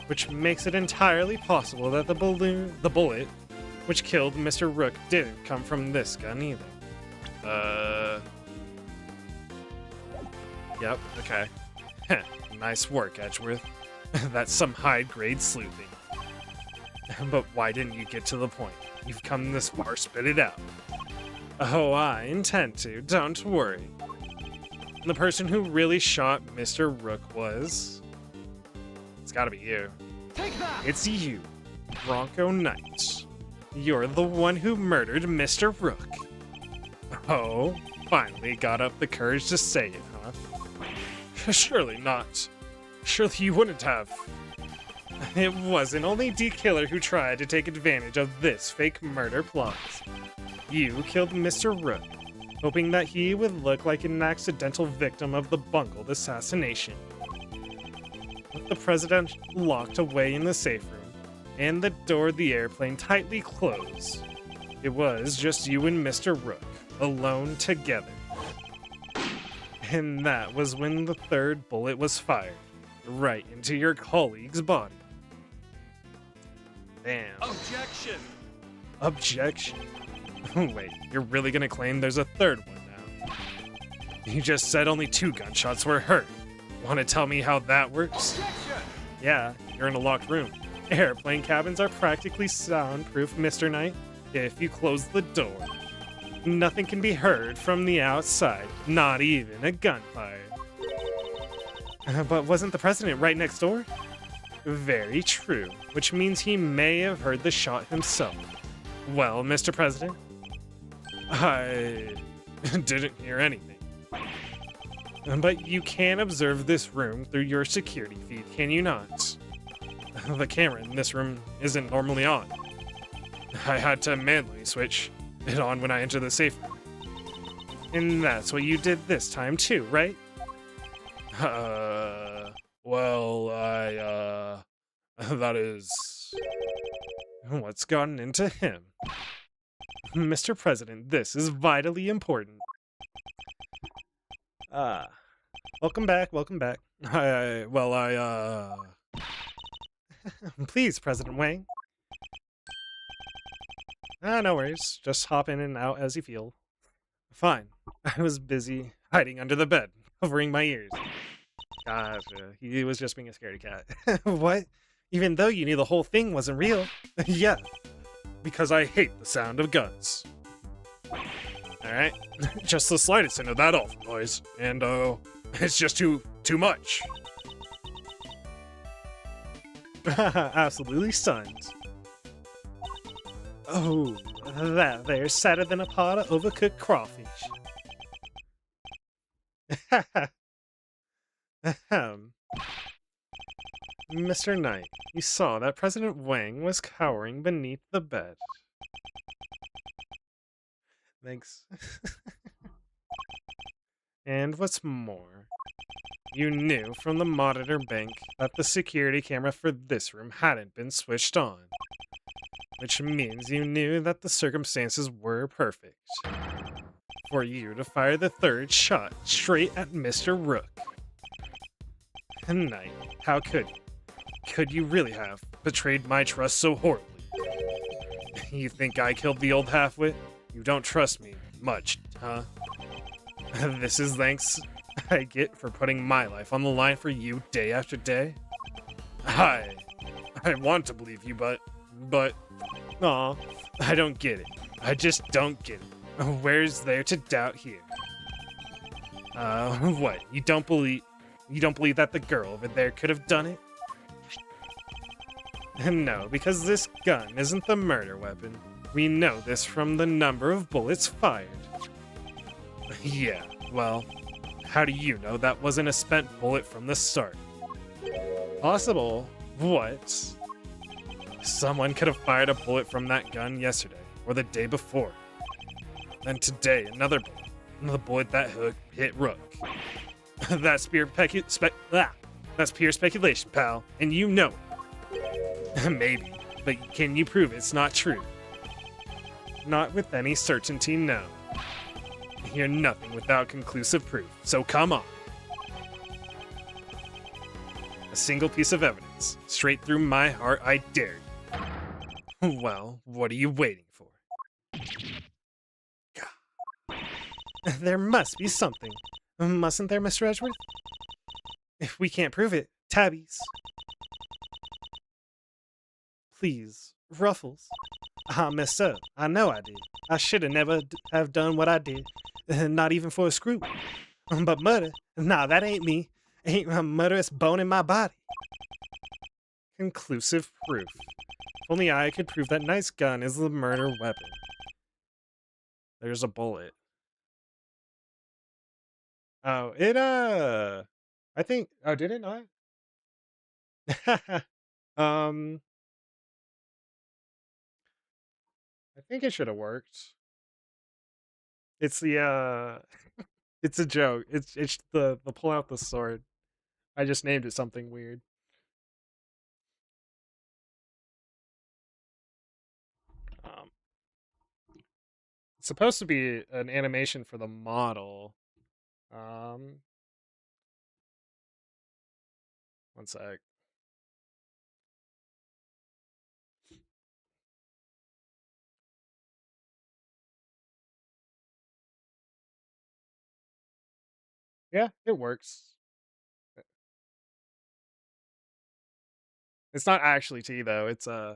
Which makes it entirely possible that the bullet which killed Mr. Rook didn't come from this gun either. Yep, okay. Nice work, Edgeworth. That's some high-grade sleuthing. But why didn't you get to the point? You've come this far, spit it out. Oh, I intend to, don't worry. The person who really shot Mr. Rook was... It's gotta be you. Take that! It's you, Bronco Knight. You're the one who murdered Mr. Rook. Oh, finally got up the courage to say it, huh? Surely not. Surely you wouldn't have. It wasn't only D. Killer who tried to take advantage of this fake murder plot. You killed Mr. Rook, hoping that he would look like an accidental victim of the bungled assassination. With the president locked away in the safe room and the door of the airplane tightly closed, it was just you and Mr. Rook, alone together. And that was when the third bullet was fired, right into your colleague's body. Damn. Objection! Objection. Wait, you're really gonna claim there's a third one now? You just said only 2 gunshots were heard. Wanna tell me how that works? Objection! Yeah, you're in a locked room. Airplane cabins are practically soundproof, Mr. Knight, if you close the door. Nothing can be heard from the outside, not even a gunfire. But wasn't the president right next door? Very true, which means he may have heard the shot himself. Well, Mr. President, I didn't hear anything. But you can observe this room through your security feed, can you not? The camera in this room isn't normally on. I had to manually switch it on when I entered the safe room. And that's what you did this time too, right? Well, that is... What's gotten into him? Mr. President, this is vitally important. Welcome back, welcome back. Please, President Wang. No worries. Just hop in and out as you feel. Fine. I was busy hiding under the bed, covering my ears. Gotcha. He was just being a scaredy cat. What? Even though you knew the whole thing wasn't real? Yeah. Because I hate the sound of guns. Alright? Just the slightest hint of that awful noise. And, it's just too much. Absolutely stunned. Oh, that there's sadder than a pot of overcooked crawfish. Ahem. Mr. Knight, you saw that President Wang was cowering beneath the bed. Thanks. And what's more, you knew from the monitor bank that the security camera for this room hadn't been switched on. Which means you knew that the circumstances were perfect for you to fire the third shot straight at Mr. Rook. Knight, how could you? Could you really have betrayed my trust so horribly? You think I killed the old halfwit? You don't trust me much, huh? This is thanks I get for putting my life on the line for you day after day? I want to believe you, but... Aw, I don't get it. I just don't get it. Where's there to doubt here? What? You don't believe that the girl over there could have done it? No, because this gun isn't the murder weapon. We know this from the number of bullets fired. Yeah, well, how do you know that wasn't a spent bullet from the start? Possible? What? Someone could have fired a bullet from that gun yesterday, or the day before. Then today, another bullet. The bullet that hit Rook. That's pure speculation, pal, and you know it. Maybe, but can you prove it's not true? Not with any certainty, no. You're nothing without conclusive proof, so come on. A single piece of evidence, straight through my heart, I dare you. Well, what are you waiting for? There must be something. Mustn't there, Mr. Edgeworth? If we can't prove it, tabbies. Please, Ruffles. I messed up. I know I did. I should have never have done what I did. Not even for a screw. But murder? Nah, that ain't me. Ain't a murderous bone in my body. Conclusive proof. If only I could prove that nice gun is the murder weapon. There's a bullet. Oh, I think, oh, did it not? I think it should have worked. It's the it's a joke. It's the pull out the sword. I just named it something weird. Um, it's supposed to be an animation for the model. One sec. Yeah, it works. It's not actually tea though. It's oh,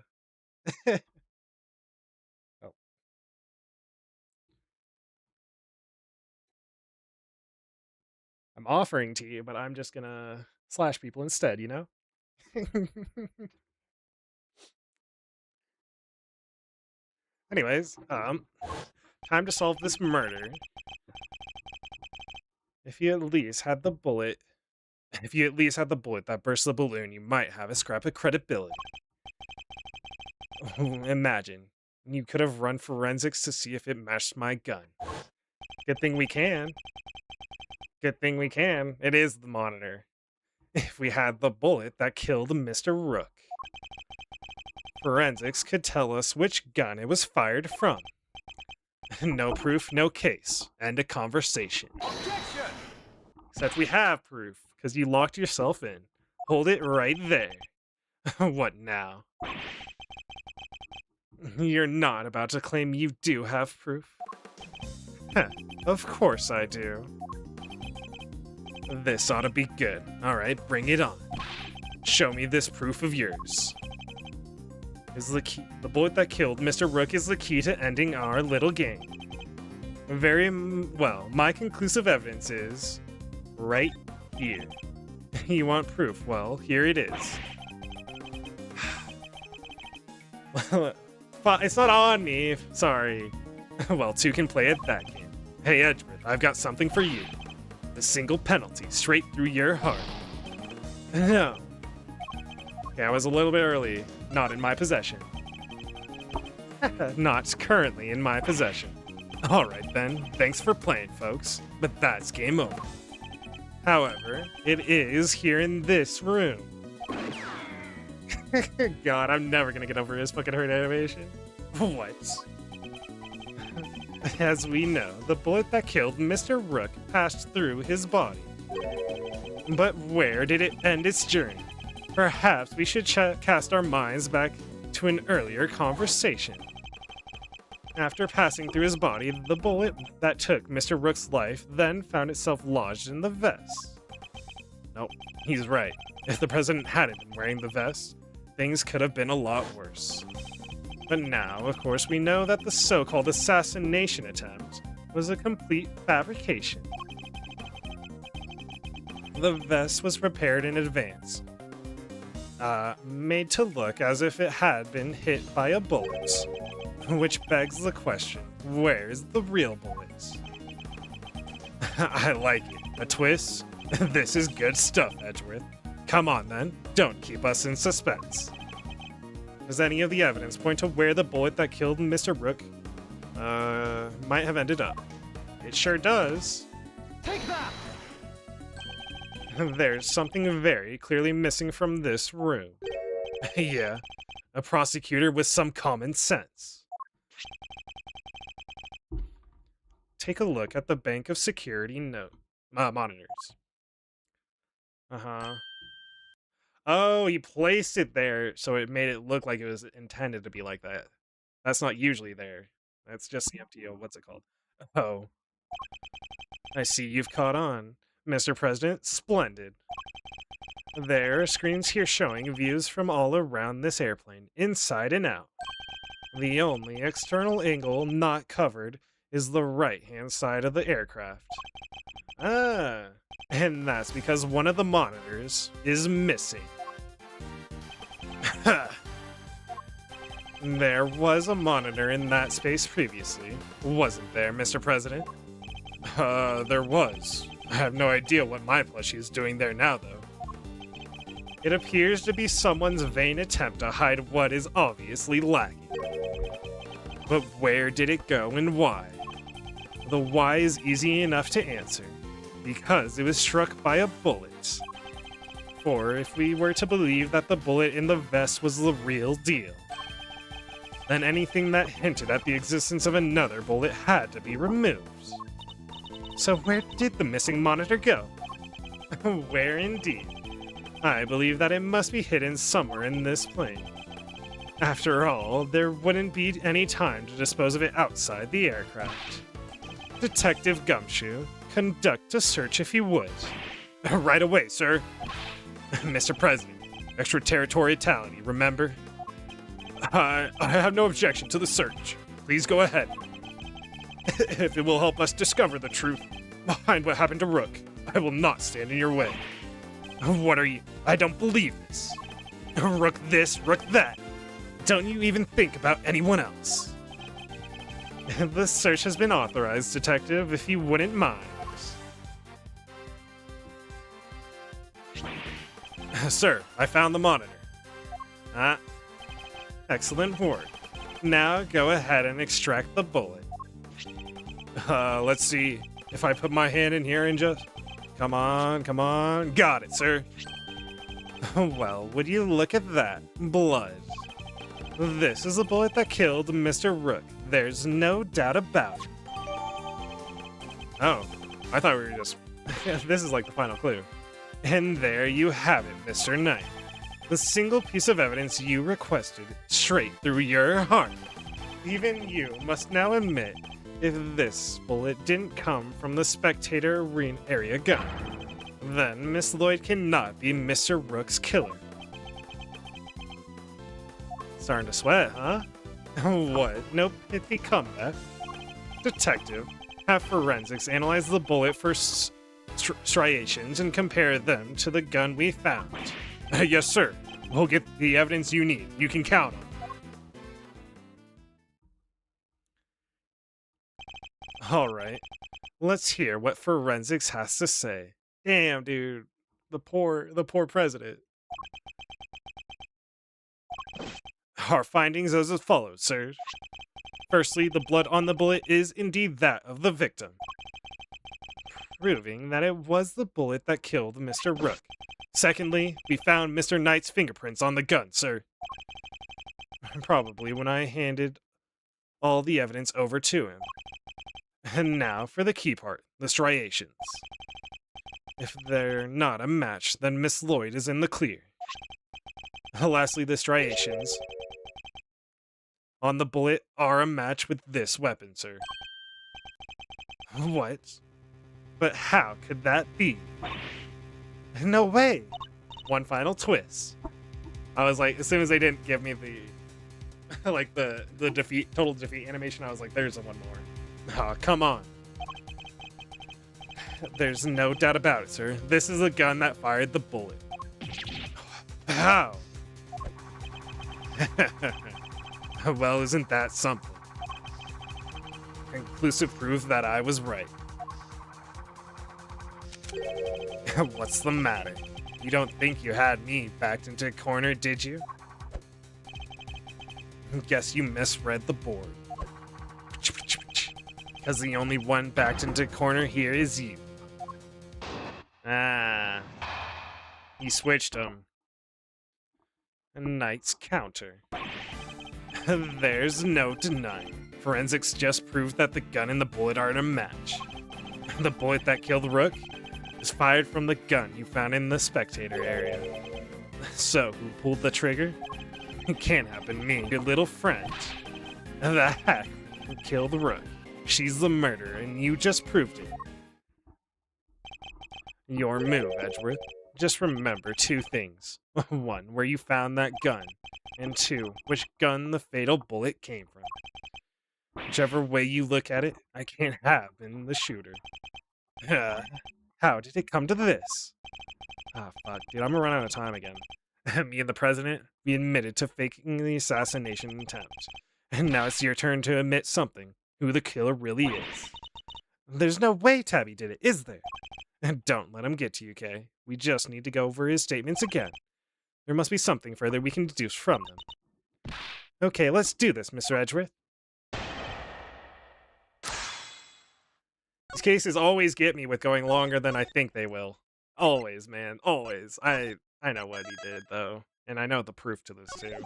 I'm offering tea, but I'm just gonna slash people instead. You know. Anyways, time to solve this murder. If you at least had the bullet, if you at least had the bullet that burst the balloon, you might have a scrap of credibility. Imagine. You could have run forensics to see if it matched my gun. Good thing we can. Good thing we can. It is the monitor. If we had the bullet that killed Mr. Rook. Forensics could tell us which gun it was fired from. No proof, no case. End of conversation. Objection! Except we have proof, because you locked yourself in. Hold it right there. What now? You're not about to claim you do have proof? Heh, of course I do. This ought to be good. Alright, bring it on. Show me this proof of yours. Is the key. The bullet that killed Mr. Rook is the key to ending our little game. Very well, my conclusive evidence is right here. You want proof? Well, here it is. It's not on me. Sorry. Well, two can play at that game. Hey, Edgeworth, I've got something for you. A single penalty straight through your heart. No. Okay, I was a little bit early. Not in my possession. Not currently in my possession. Alright then, thanks for playing, folks. But that's game over. However, it is here in this room. God, I'm never gonna get over his fucking hurt animation. What? As we know, the bullet that killed Mr. Rook passed through his body. But where did it end its journey? Perhaps we should cast our minds back to an earlier conversation. After passing through his body, the bullet that took Mr. Rook's life then found itself lodged in the vest. Nope, he's right. If the president hadn't been wearing the vest, things could have been a lot worse. But now, of course, we know that the so-called assassination attempt was a complete fabrication. The vest was prepared in advance, made to look as if it had been hit by a bullet. Which begs the question, where's the real bullet? I like it. A twist? This is good stuff, Edgeworth. Come on then, don't keep us in suspense. Does any of the evidence point to where the bullet that killed Mr. Rook might have ended up? It sure does. Take that! There's something very clearly missing from this room. Yeah, a prosecutor with some common sense. Take a look at the bank of security monitors. Uh-huh. Oh, he placed it there, so it made it look like it was intended to be like that. That's not usually there. That's just the MTO, what's it called? Oh. I see you've caught on. Mr. President, splendid. There are screens here showing views from all around this airplane, inside and out. The only external angle not covered is the right-hand side of the aircraft. Ah, and that's because one of the monitors is missing. There was a monitor in that space previously, wasn't there, Mr. President? There was. I have no idea what my plushie is doing there now, though. It appears to be someone's vain attempt to hide what is obviously lacking. But where did it go and why? The why is easy enough to answer, because it was struck by a bullet. For if we were to believe that the bullet in the vest was the real deal, then anything that hinted at the existence of another bullet had to be removed. So where did the missing monitor go? Where indeed? I believe that it must be hidden somewhere in this plane. After all, there wouldn't be any time to dispose of it outside the aircraft. Detective Gumshoe, conduct a search if you would. Right away, sir. Mr. President, extraterritoriality, remember? I have no objection to the search. Please go ahead. If it will help us discover the truth behind what happened to Rook, I will not stand in your way. What are you? I don't believe this. Rook this, Rook that. Don't you even think about anyone else. The search has been authorized, Detective, if you wouldn't mind. Sir, I found the monitor. Excellent work. Now go ahead and extract the bullet. Let's see. If I put my hand in here and just... Come on, come on. Got it, sir. Well, would you look at that? Blood. This is the bullet that killed Mr. Rook. There's no doubt about it. Oh, I thought we were just... This is like the final clue. And there you have it, Mr. Knight. The single piece of evidence you requested straight through your heart. Even you must now admit if this bullet didn't come from the spectator arena area gun, then Miss Lloyd cannot be Mr. Rook's killer. Starting to sweat, huh? What? No pithy comeback? Detective, have forensics analyze the bullet for striations and compare them to the gun we found. Yes, sir. We'll get the evidence you need. You can count on it. All right. Let's hear what forensics has to say. Damn, dude. The poor president. Our findings as follows, sir. Firstly, the blood on the bullet is indeed that of the victim, proving that it was the bullet that killed Mr. Rook. Secondly, we found Mr. Knight's fingerprints on the gun, sir. Probably when I handed all the evidence over to him. And now for the key part, the striations. If they're not a match, then Miss Lloyd is in the clear. Lastly, the striations on the bullet are a match with this weapon, sir. What? But how could that be? No way! One final twist. I was like, as soon as they didn't give me the like the defeat, total defeat animation, I was like, there's one more. Oh, come on. There's no doubt about it, sir. This is the gun that fired the bullet. How? Well, isn't that something? Conclusive proof that I was right. What's the matter? You don't think you had me backed into a corner, did you? Guess you misread the board. Because the only one backed into a corner here is you. Ah. You switched them. A knight's counter. There's no denying. Forensics just proved that the gun and the bullet are a match. The bullet that killed Rook was fired from the gun you found in the spectator area. So, who pulled the trigger? It can't happen me, your little friend. The hack who killed Rook. She's the murderer, and you just proved it. Your move, Edgeworth. Just remember two things. One, where you found that gun. And two, which gun the fatal bullet came from. Whichever way you look at it, I can't have been the shooter. How did it come to this? Ah, fuck, dude, I'm gonna run out of time again. Me and the president, we admitted to faking the assassination attempt. And now it's your turn to admit something. Who the killer really is. There's no way Tabby did it, is there? And don't let him get to you, Kay. We just need to go over his statements again. There must be something further we can deduce from them. Okay, let's do this, Mr. Edgeworth. These cases always get me with going longer than I think they will. Always, man. Always. I know what he did, though. And I know the proof to this, too.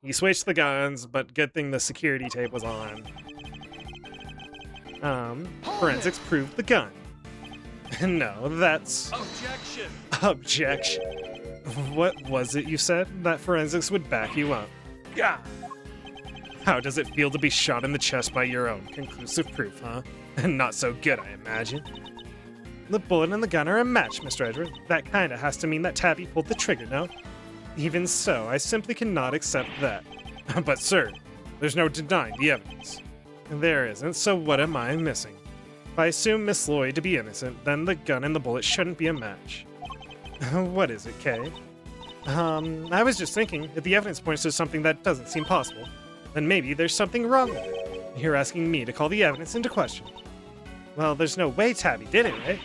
He switched the guns, but good thing the security tape was on. Forensics proved the gun. No, that's... Objection! Objection. What was it you said? That forensics would back you up. Yeah. How does it feel to be shot in the chest by your own conclusive proof, huh? Not so good, I imagine. The bullet and the gun are a match, Mr. Edgeworth. That kinda has to mean that Tabby pulled the trigger, no? Even so, I simply cannot accept that. But sir, there's no denying the evidence. There isn't, so what am I missing? If I assume Miss Lloyd to be innocent, then the gun and the bullet shouldn't be a match. What is it, Kay? I was just thinking, if the evidence points to something that doesn't seem possible, then maybe there's something wrong with it. You're asking me to call the evidence into question. Well, there's no way Tabby did it, right?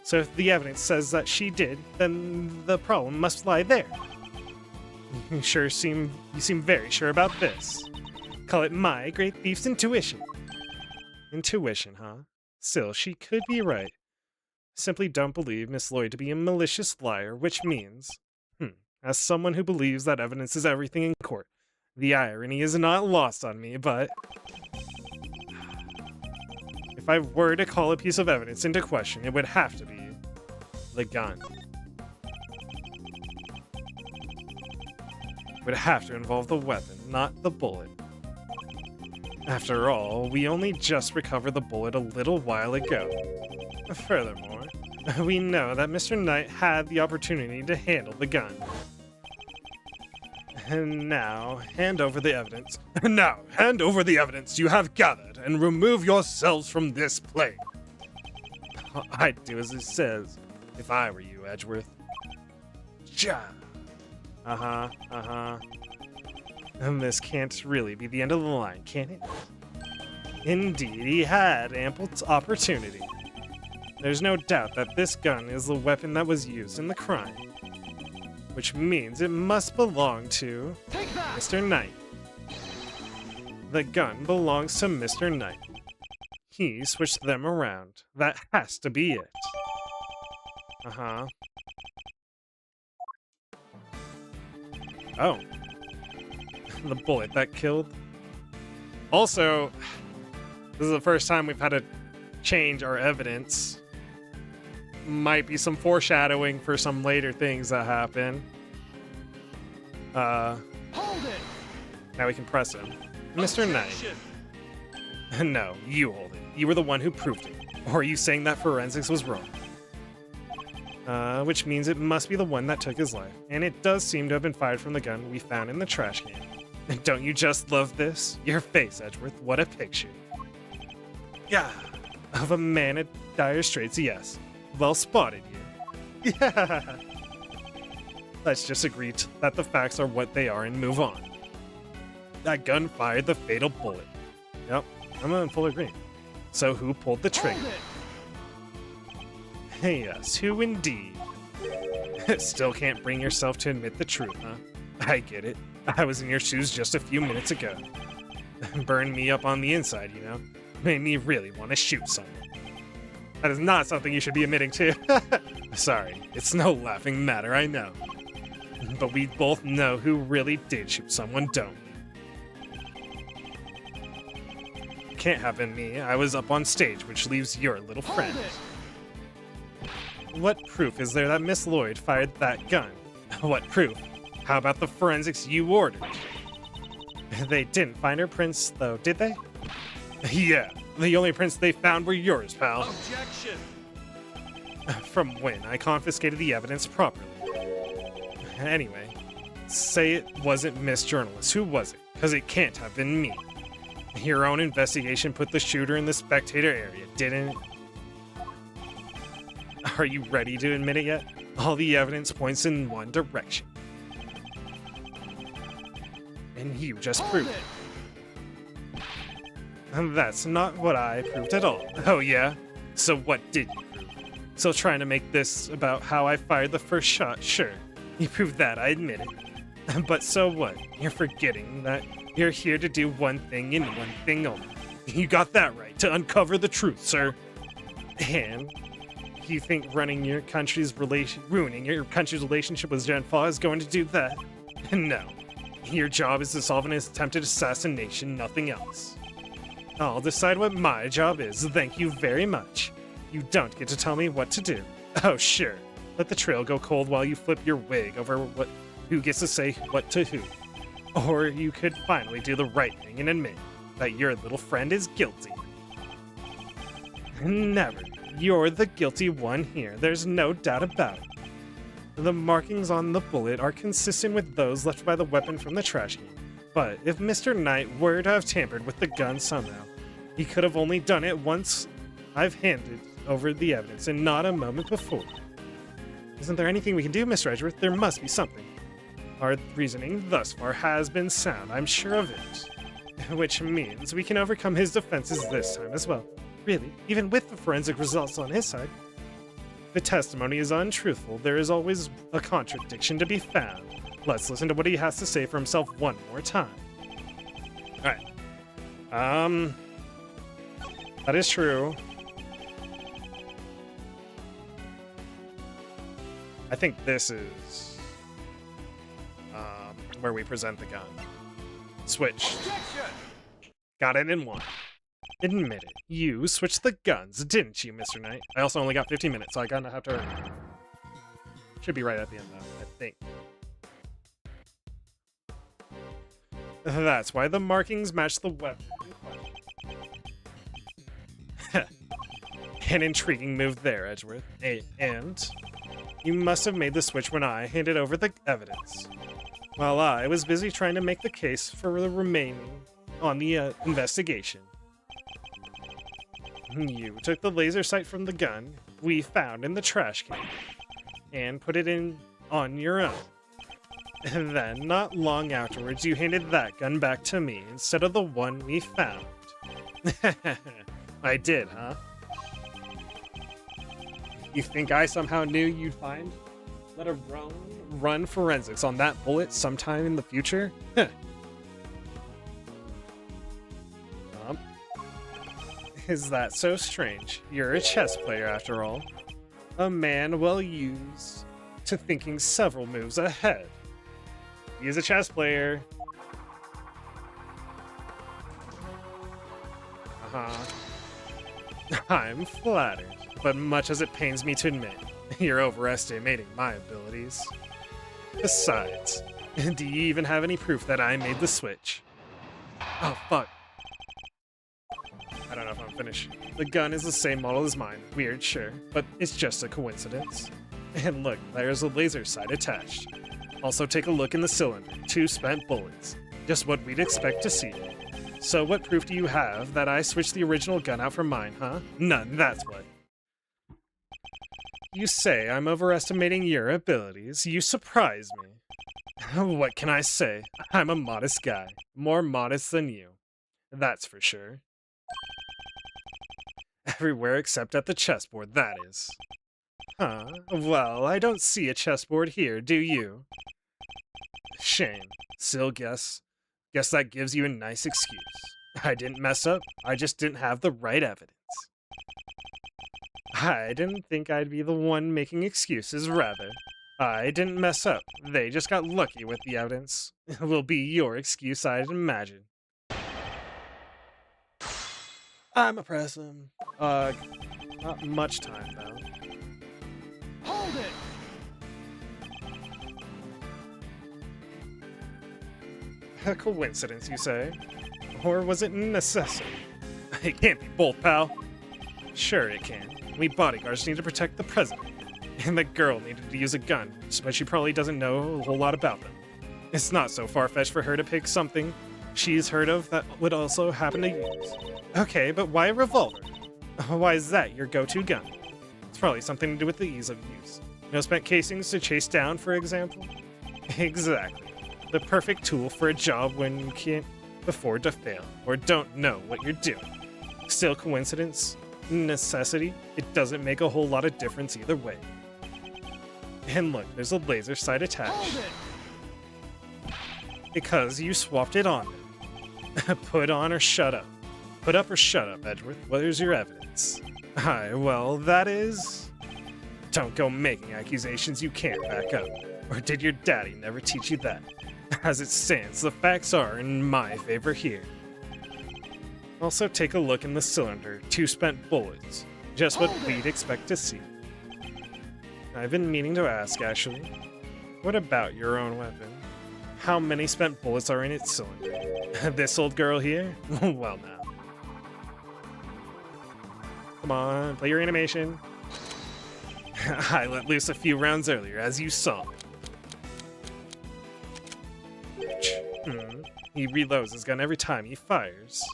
So if the evidence says that she did, then the problem must lie there. You seem very sure about this. Call it my great thief's intuition. Intuition, huh? Still, she could be right. Simply don't believe Miss Lloyd to be a malicious liar, which means, as someone who believes that evidence is everything in court, the irony is not lost on me, but if I were to call a piece of evidence into question, it would have to be the gun. It would have to involve the weapon, not the bullet. After all, we only just recovered the bullet a little while ago. Furthermore, we know that Mr. Knight had the opportunity to handle the gun. And now, hand over the evidence. Now, hand over the evidence you have gathered and remove yourselves from this plane. I'd do as it says, if I were you, Edgeworth. Ja. And this can't really be the end of the line, can it? Indeed, he had ample opportunity. There's no doubt that this gun is the weapon that was used in the crime. Which means it must belong to Mr. Knight. The gun belongs to Mr. Knight. He switched them around. That has to be it. Oh. The bullet that killed. Also, this is the first time we've had to change our evidence. Might be some foreshadowing for some later things that happen. Hold it. Now we can press him. Mr. Knight. No, you hold it. You were the one who proved it. Or are you saying that forensics was wrong? Which means it must be the one that took his life. And it does seem to have been fired from the gun we found in the trash can. And don't you just love this? Your face, Edgeworth, what a picture. Yeah, of a man in dire straits, yes. Well spotted, you. Yeah. Let's just agree that the facts are what they are and move on. That gun fired the fatal bullet. Yep, I'm in full agreement. So who pulled the trigger? Yes, who indeed? Still can't bring yourself to admit the truth, huh? I get it. I was in your shoes just a few minutes ago. Burned me up on the inside, you know? Made me really want to shoot someone. That is not something you should be admitting to. Sorry, it's no laughing matter, I know. But we both know who really did shoot someone, don't we? Can't have been me. I was up on stage, which leaves your little friend. What proof is there that Miss Lloyd fired that gun? What proof? How about the forensics you ordered? They didn't find her prints, though, did they? Yeah, the only prints they found were yours, pal. Objection! From when I confiscated the evidence properly. Anyway, say it wasn't Miss Journalist. Who was it? Because it can't have been me. Your own investigation put the shooter in the spectator area, didn't it? Are you ready to admit it yet? All the evidence points in one direction. And you just proved it. And that's not what I proved at all. Oh yeah? So what did you prove? Still trying to make this about how I fired the first shot, sure. You proved that, I admit it. But so what? You're forgetting that you're here to do one thing and one thing only. You got that right, to uncover the truth, sir. And you think ruining your country's relationship with Genfa is going to do that? No. Your job is to solve an attempted assassination, nothing else. I'll decide what my job is, thank you very much. You don't get to tell me what to do. Oh, sure. Let the trail go cold while you flip your wig over who gets to say what to who. Or you could finally do the right thing and admit that your little friend is guilty. Never. You're the guilty one here, there's no doubt about it. The markings on the bullet are consistent with those left by the weapon from the trash can, but if Mr. Knight were to have tampered with the gun somehow, he could have only done it once I've handed over the evidence and not a moment before. Isn't there anything we can do, Mr. Edgeworth? There must be something. Our reasoning thus far has been sound, I'm sure of it. Which means we can overcome his defenses this time as well. Really, even with the forensic results on his side. The testimony is untruthful, there is always a contradiction to be found. Let's listen to what he has to say for himself one more time. Alright. That is true. I think this is where we present the gun. Switch. Got it in one. Admit it. You switched the guns, didn't you, Mr. Knight? I also only got 15 minutes, so I kinda have to... Should be right at the end, though, I think. That's why the markings match the weapon. An intriguing move there, Edgeworth. And you must have made the switch when I handed over the evidence. While I was busy trying to make the case for the remaining on the investigation. You took the laser sight from the gun we found in the trash can and put it in on your own. And then, not long afterwards, you handed that gun back to me instead of the one we found. I did, huh? You think I somehow knew you'd let a run forensics on that bullet sometime in the future? Is that so strange? You're a chess player after all. A man well used to thinking several moves ahead. He is a chess player. I'm flattered, but much as it pains me to admit, you're overestimating my abilities. Besides, do you even have any proof that I made the switch? Oh, fuck. I don't know if I'm finished. The gun is the same model as mine. Weird, sure, but it's just a coincidence. And look, there's a laser sight attached. Also, take a look in the cylinder. 2 spent bullets. Just what we'd expect to see. So what proof do you have that I switched the original gun out for mine, huh? None, that's what. You say I'm overestimating your abilities. You surprise me. What can I say? I'm a modest guy. More modest than you. That's for sure. Everywhere except at the chessboard, that is. Huh? Well, I don't see a chessboard here, do you? Shame. Still guess that gives you a nice excuse. I didn't mess up, I just didn't have the right evidence. I didn't think I'd be the one making excuses, rather. I didn't mess up, they just got lucky with the evidence. It will be your excuse, I'd imagine. I'ma press him. Not much time, though. Hold it! A coincidence, you say? Or was it necessity? It can't be both, pal. Sure it can. We bodyguards need to protect the president. And the girl needed to use a gun, but she probably doesn't know a whole lot about them. It's not so far-fetched for her to pick something she's heard of that would also happen to use. Okay, but why a revolver? Why is that your go-to gun? It's probably something to do with the ease of use. No spent casings to chase down, for example? Exactly. The perfect tool for a job when you can't afford to fail, or don't know what you're doing. Still coincidence? Necessity? It doesn't make a whole lot of difference either way. And look, there's a laser sight attached. Because you swapped it on them. Put on or shut up. Put up or shut up, Edgeworth. Where's your evidence? Aye, well, that is... Don't go making accusations you can't back up. Or did your daddy never teach you that? As it stands, the facts are in my favor here. Also, take a look in the cylinder. 2 spent bullets. Just what we'd expect to see. I've been meaning to ask, actually. What about your own weapon? How many spent bullets are in its cylinder? This old girl here? Well, now. Come on, play your animation. I let loose a few rounds earlier, as you saw. He reloads his gun every time he fires.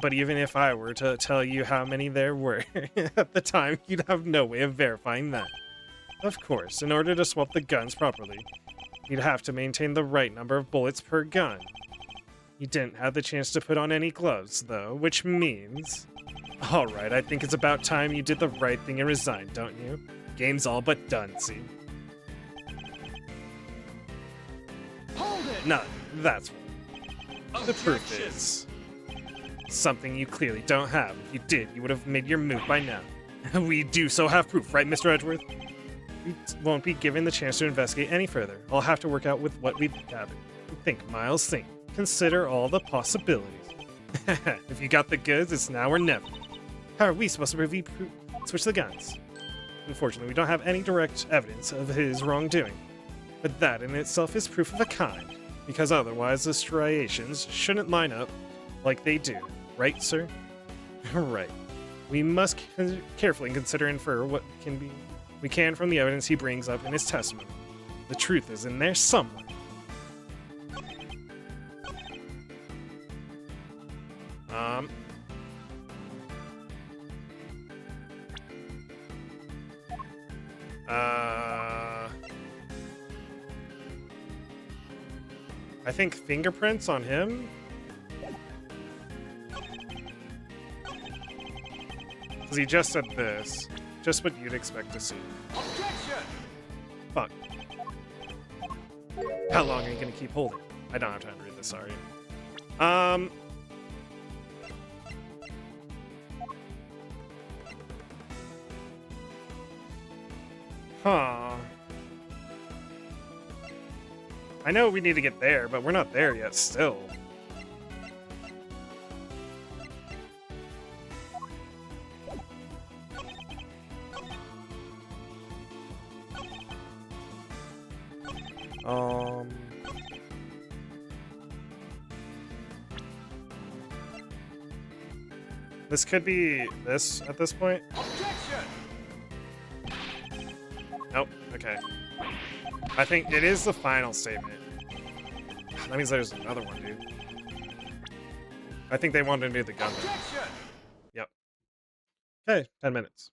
But even if I were to tell you how many there were at the time, you'd have no way of verifying that. Of course, in order to swap the guns properly, you'd have to maintain the right number of bullets per gun. You didn't have the chance to put on any gloves, though, which means... Alright, I think it's about time you did the right thing and resigned, don't you? Game's all but done, see? Hold it! None. That's right. The proof is... something you clearly don't have. If you did, you would have made your move by now. We do so have proof, right, Mr. Edgeworth? We won't be given the chance to investigate any further. I'll have to work out with what we've gathered. Think, Miles, think. Consider all the possibilities. If you got the goods, it's now or never. How are we supposed to switch the guns? Unfortunately, we don't have any direct evidence of his wrongdoing. But that in itself is proof of a kind, because otherwise the striations shouldn't line up like they do. Right, sir? Right. We must carefully consider and infer what we can from the evidence he brings up in his testimony. The truth is in there somewhere. I think fingerprints on him? Because he just said this. Just what you'd expect to see. Objection! Fuck. How long are you gonna keep holding? I don't have time to read this, sorry. Huh. I know we need to get there, but we're not there yet still. This could be this at this point. Objection! Nope. Okay. I think it is the final statement. That means there's another one, dude. I think they wanted to do the gun. Objection! Yep. Okay, 10 minutes.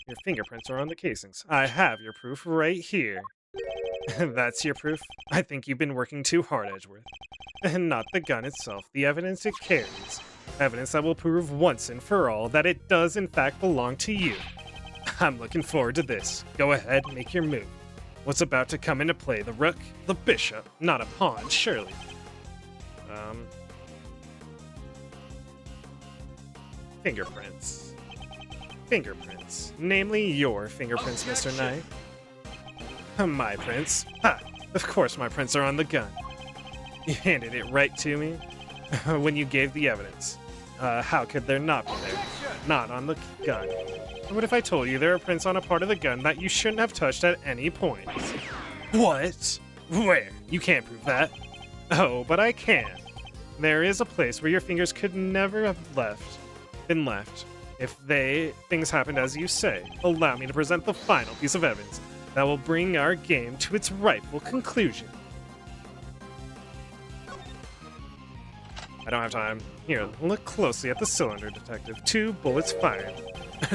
Your fingerprints are on the casings. I have your proof right here. That's your proof? I think you've been working too hard, Edgeworth. And not the gun itself, the evidence it carries. Evidence that will prove once and for all that it does in fact belong to you. I'm looking forward to this. Go ahead, make your move. What's about to come into play? The rook? The bishop? Not a pawn, surely. Fingerprints. Fingerprints. Namely your fingerprints, Mr. Knight. My prints? Ha! Of course my prints are on the gun. You handed it right to me when you gave the evidence. How could there not be there? Not on the gun. What if I told you there are prints on a part of the gun that you shouldn't have touched at any point? What? Where? You can't prove that. Oh, but I can. There is a place where your fingers could never have been left. If things happened as you say, allow me to present the final piece of evidence that will bring our game to its rightful conclusion. I don't have time. Here, look closely at the cylinder, detective. 2 bullets fired.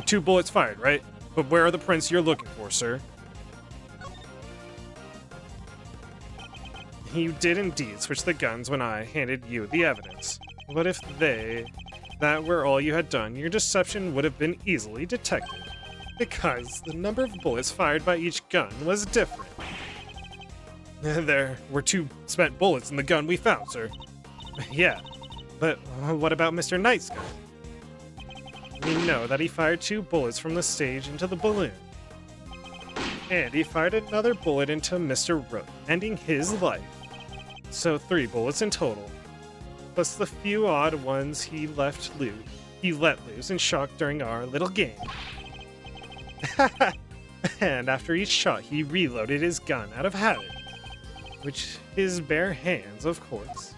2 bullets fired, right? But where are the prints you're looking for, sir? You did indeed switch the guns when I handed you the evidence. But if that were all you had done, your deception would have been easily detected. Because the number of bullets fired by each gun was different. There were 2 spent bullets in the gun we found, sir. Yeah, but what about Mr. Knight's gun? We know that he fired 2 bullets from the stage into the balloon. And he fired another bullet into Mr. Rook, ending his life. So 3 bullets in total. Plus the few odd ones he let loose in shock during our little game. And after each shot, he reloaded his gun out of habit. Which his bare hands, of course.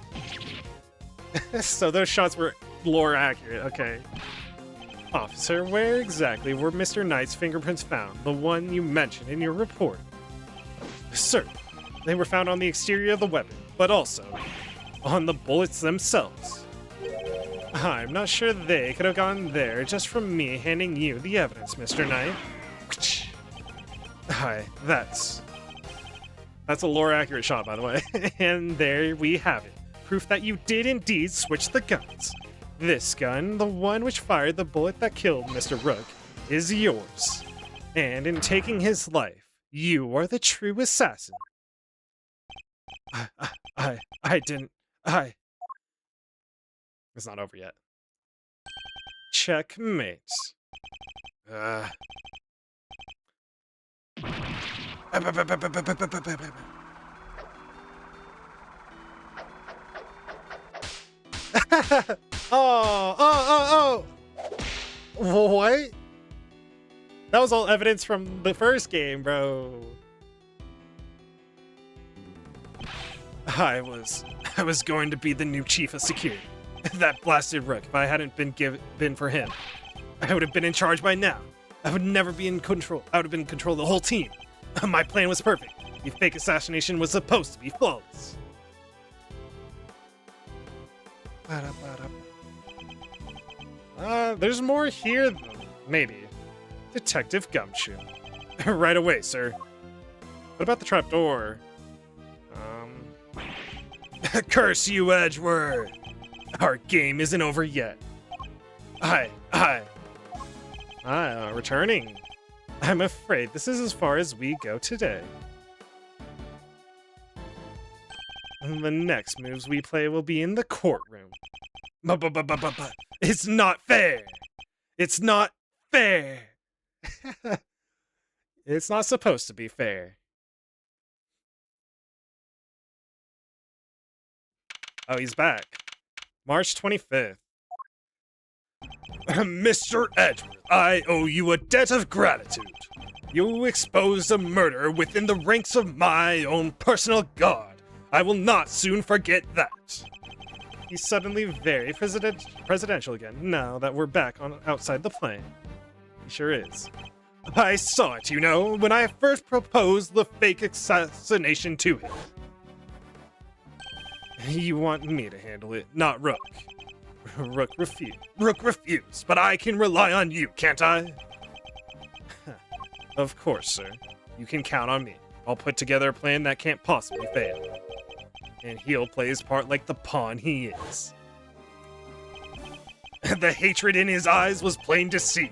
So those shots were lore accurate, okay. Officer, where exactly were Mr. Knight's fingerprints found? The one you mentioned in your report. Sir, they were found on the exterior of the weapon, but also on the bullets themselves. I'm not sure they could have gone there just from me handing you the evidence, Mr. Knight. Hi, that's a lore accurate shot, by the way. And there we have it. Proof that you did indeed switch the guns. This gun, the one which fired the bullet that killed Mr. Rook, is yours. And in taking his life, you are the true assassin. I didn't. It's not over yet. Checkmate. Oh! What? That was all evidence from the first game, bro. I was going to be the new chief of security. That blasted Rook. If I hadn't been for him, I would have been in charge by now. I would never be in control. I would have been in control of the whole team. My plan was perfect. The fake assassination was supposed to be flawless. There's more here, though. Maybe. Detective Gumshoe. Right away, sir. What about the trapdoor? Curse you, Edgeworth! Our game isn't over yet. Returning. I'm afraid this is as far as we go today. The next moves we play will be in the courtroom. It's not fair! It's not fair! It's not supposed to be fair. Oh, he's back. March 25th. Mr. Edgeworth, I owe you a debt of gratitude. You exposed a murder within the ranks of my own personal guard. I will not soon forget that. He's suddenly very presidential again, now that we're back outside the plane. He sure is. I saw it, you know, when I first proposed the fake assassination to him. You want me to handle it, not Rook. Rook refused, but I can rely on you, can't I? Of course, sir. You can count on me. I'll put together a plan that can't possibly fail. And he'll play his part like the pawn he is. The hatred in his eyes was plain to see.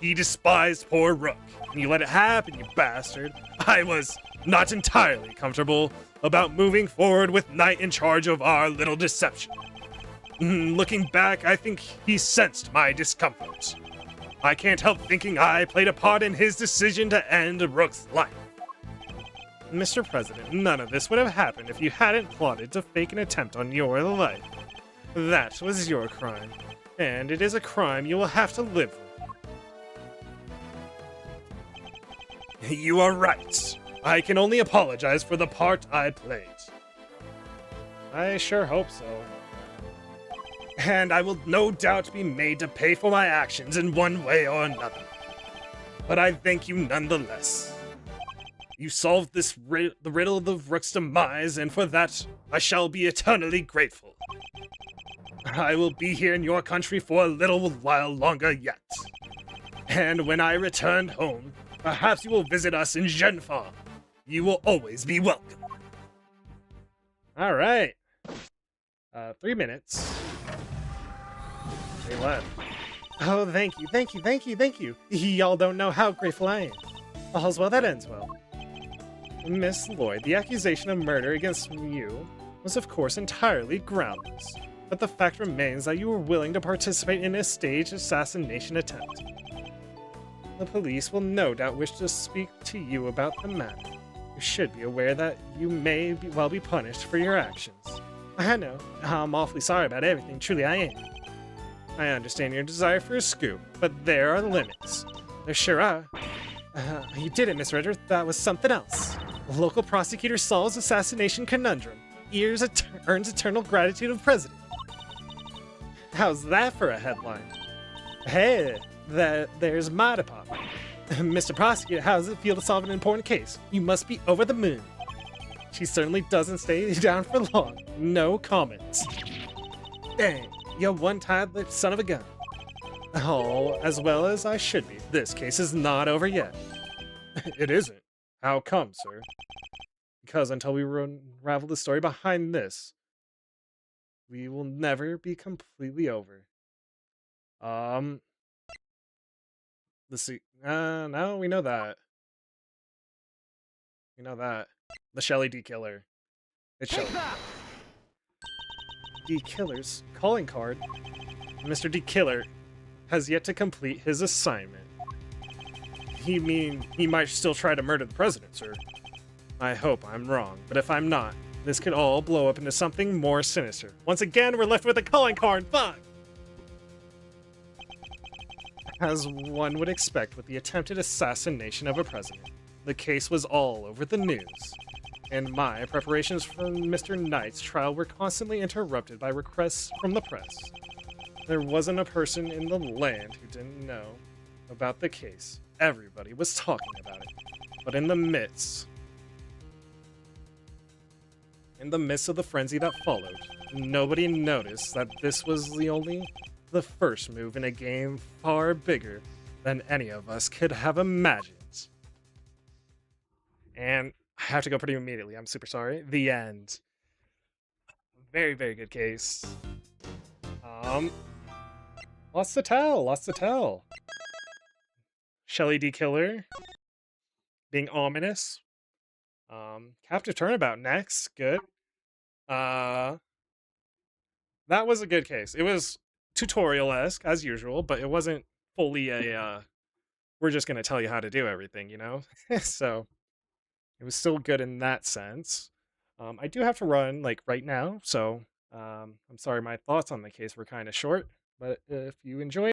He despised poor Rook, and you let it happen, you bastard. I was not entirely comfortable about moving forward with Knight in charge of our little deception. Looking back, I think he sensed my discomfort. I can't help thinking I played a part in his decision to end Rook's life. Mr. President, none of this would have happened if you hadn't plotted to fake an attempt on your life. That was your crime, and it is a crime you will have to live with. You are right. I can only apologize for the part I played. I sure hope so. And I will no doubt be made to pay for my actions in one way or another. But I thank you nonetheless. You solved the riddle of the Rook's demise, and for that, I shall be eternally grateful. I will be here in your country for a little while longer yet. And when I return home, perhaps you will visit us in Genfar. You will always be welcome. All right. 3 minutes. They left. Oh, thank you. Y'all don't know how grateful I am. All's well that ends well. Miss Lloyd, the accusation of murder against you was of course entirely groundless. but the fact remains that you were willing to participate in a staged assassination attempt. The police will no doubt wish to speak to you about the matter. You should be aware that you may well be punished for your actions. I know, I'm awfully sorry about everything, truly I am. I understand your desire for a scoop, but there are limits. There sure are. You did it, Miss Ritter. That was something else. The local prosecutor solves assassination conundrum. Earns eternal gratitude of president. How's that for a headline? Hey, there's my department. Mr. Prosecutor, how does it feel to solve an important case? You must be over the moon. She certainly doesn't stay down for long. No comments. Dang, you one tight-lipped son of a gun. Oh, as well as I should be. This case is not over yet. It isn't. How come, sir? Because until we unravel the story behind this, we will never be completely over. Let's see. No, we know that. We know that. The Shelly D Killer. It's Shelly. D Killer's calling card. Mr. D Killer has yet to complete his assignment. He might still try to murder the president, sir. I hope I'm wrong, but if I'm not, this could all blow up into something more sinister. Once again, we're left with a calling card. Fuck! As one would expect with the attempted assassination of a president, the case was all over the news, and my preparations for Mr. Knight's trial were constantly interrupted by requests from the press. There wasn't a person in the land who didn't know about the case. Everybody was talking about it. But in the midst of the frenzy that followed, nobody noticed that this was the first move in a game far bigger than any of us could have imagined. And I have to go pretty immediately. I'm super sorry. The end. Very, very good case. Lots to tell. Shelly D Killer being ominous. Captive Turnabout next. Good. That was a good case. It was tutorial-esque, as usual, but it wasn't fully a, we're just gonna tell you how to do everything, you know? So, it was still good in that sense. I do have to run, like, right now, so, I'm sorry my thoughts on the case were kind of short, but if you enjoyed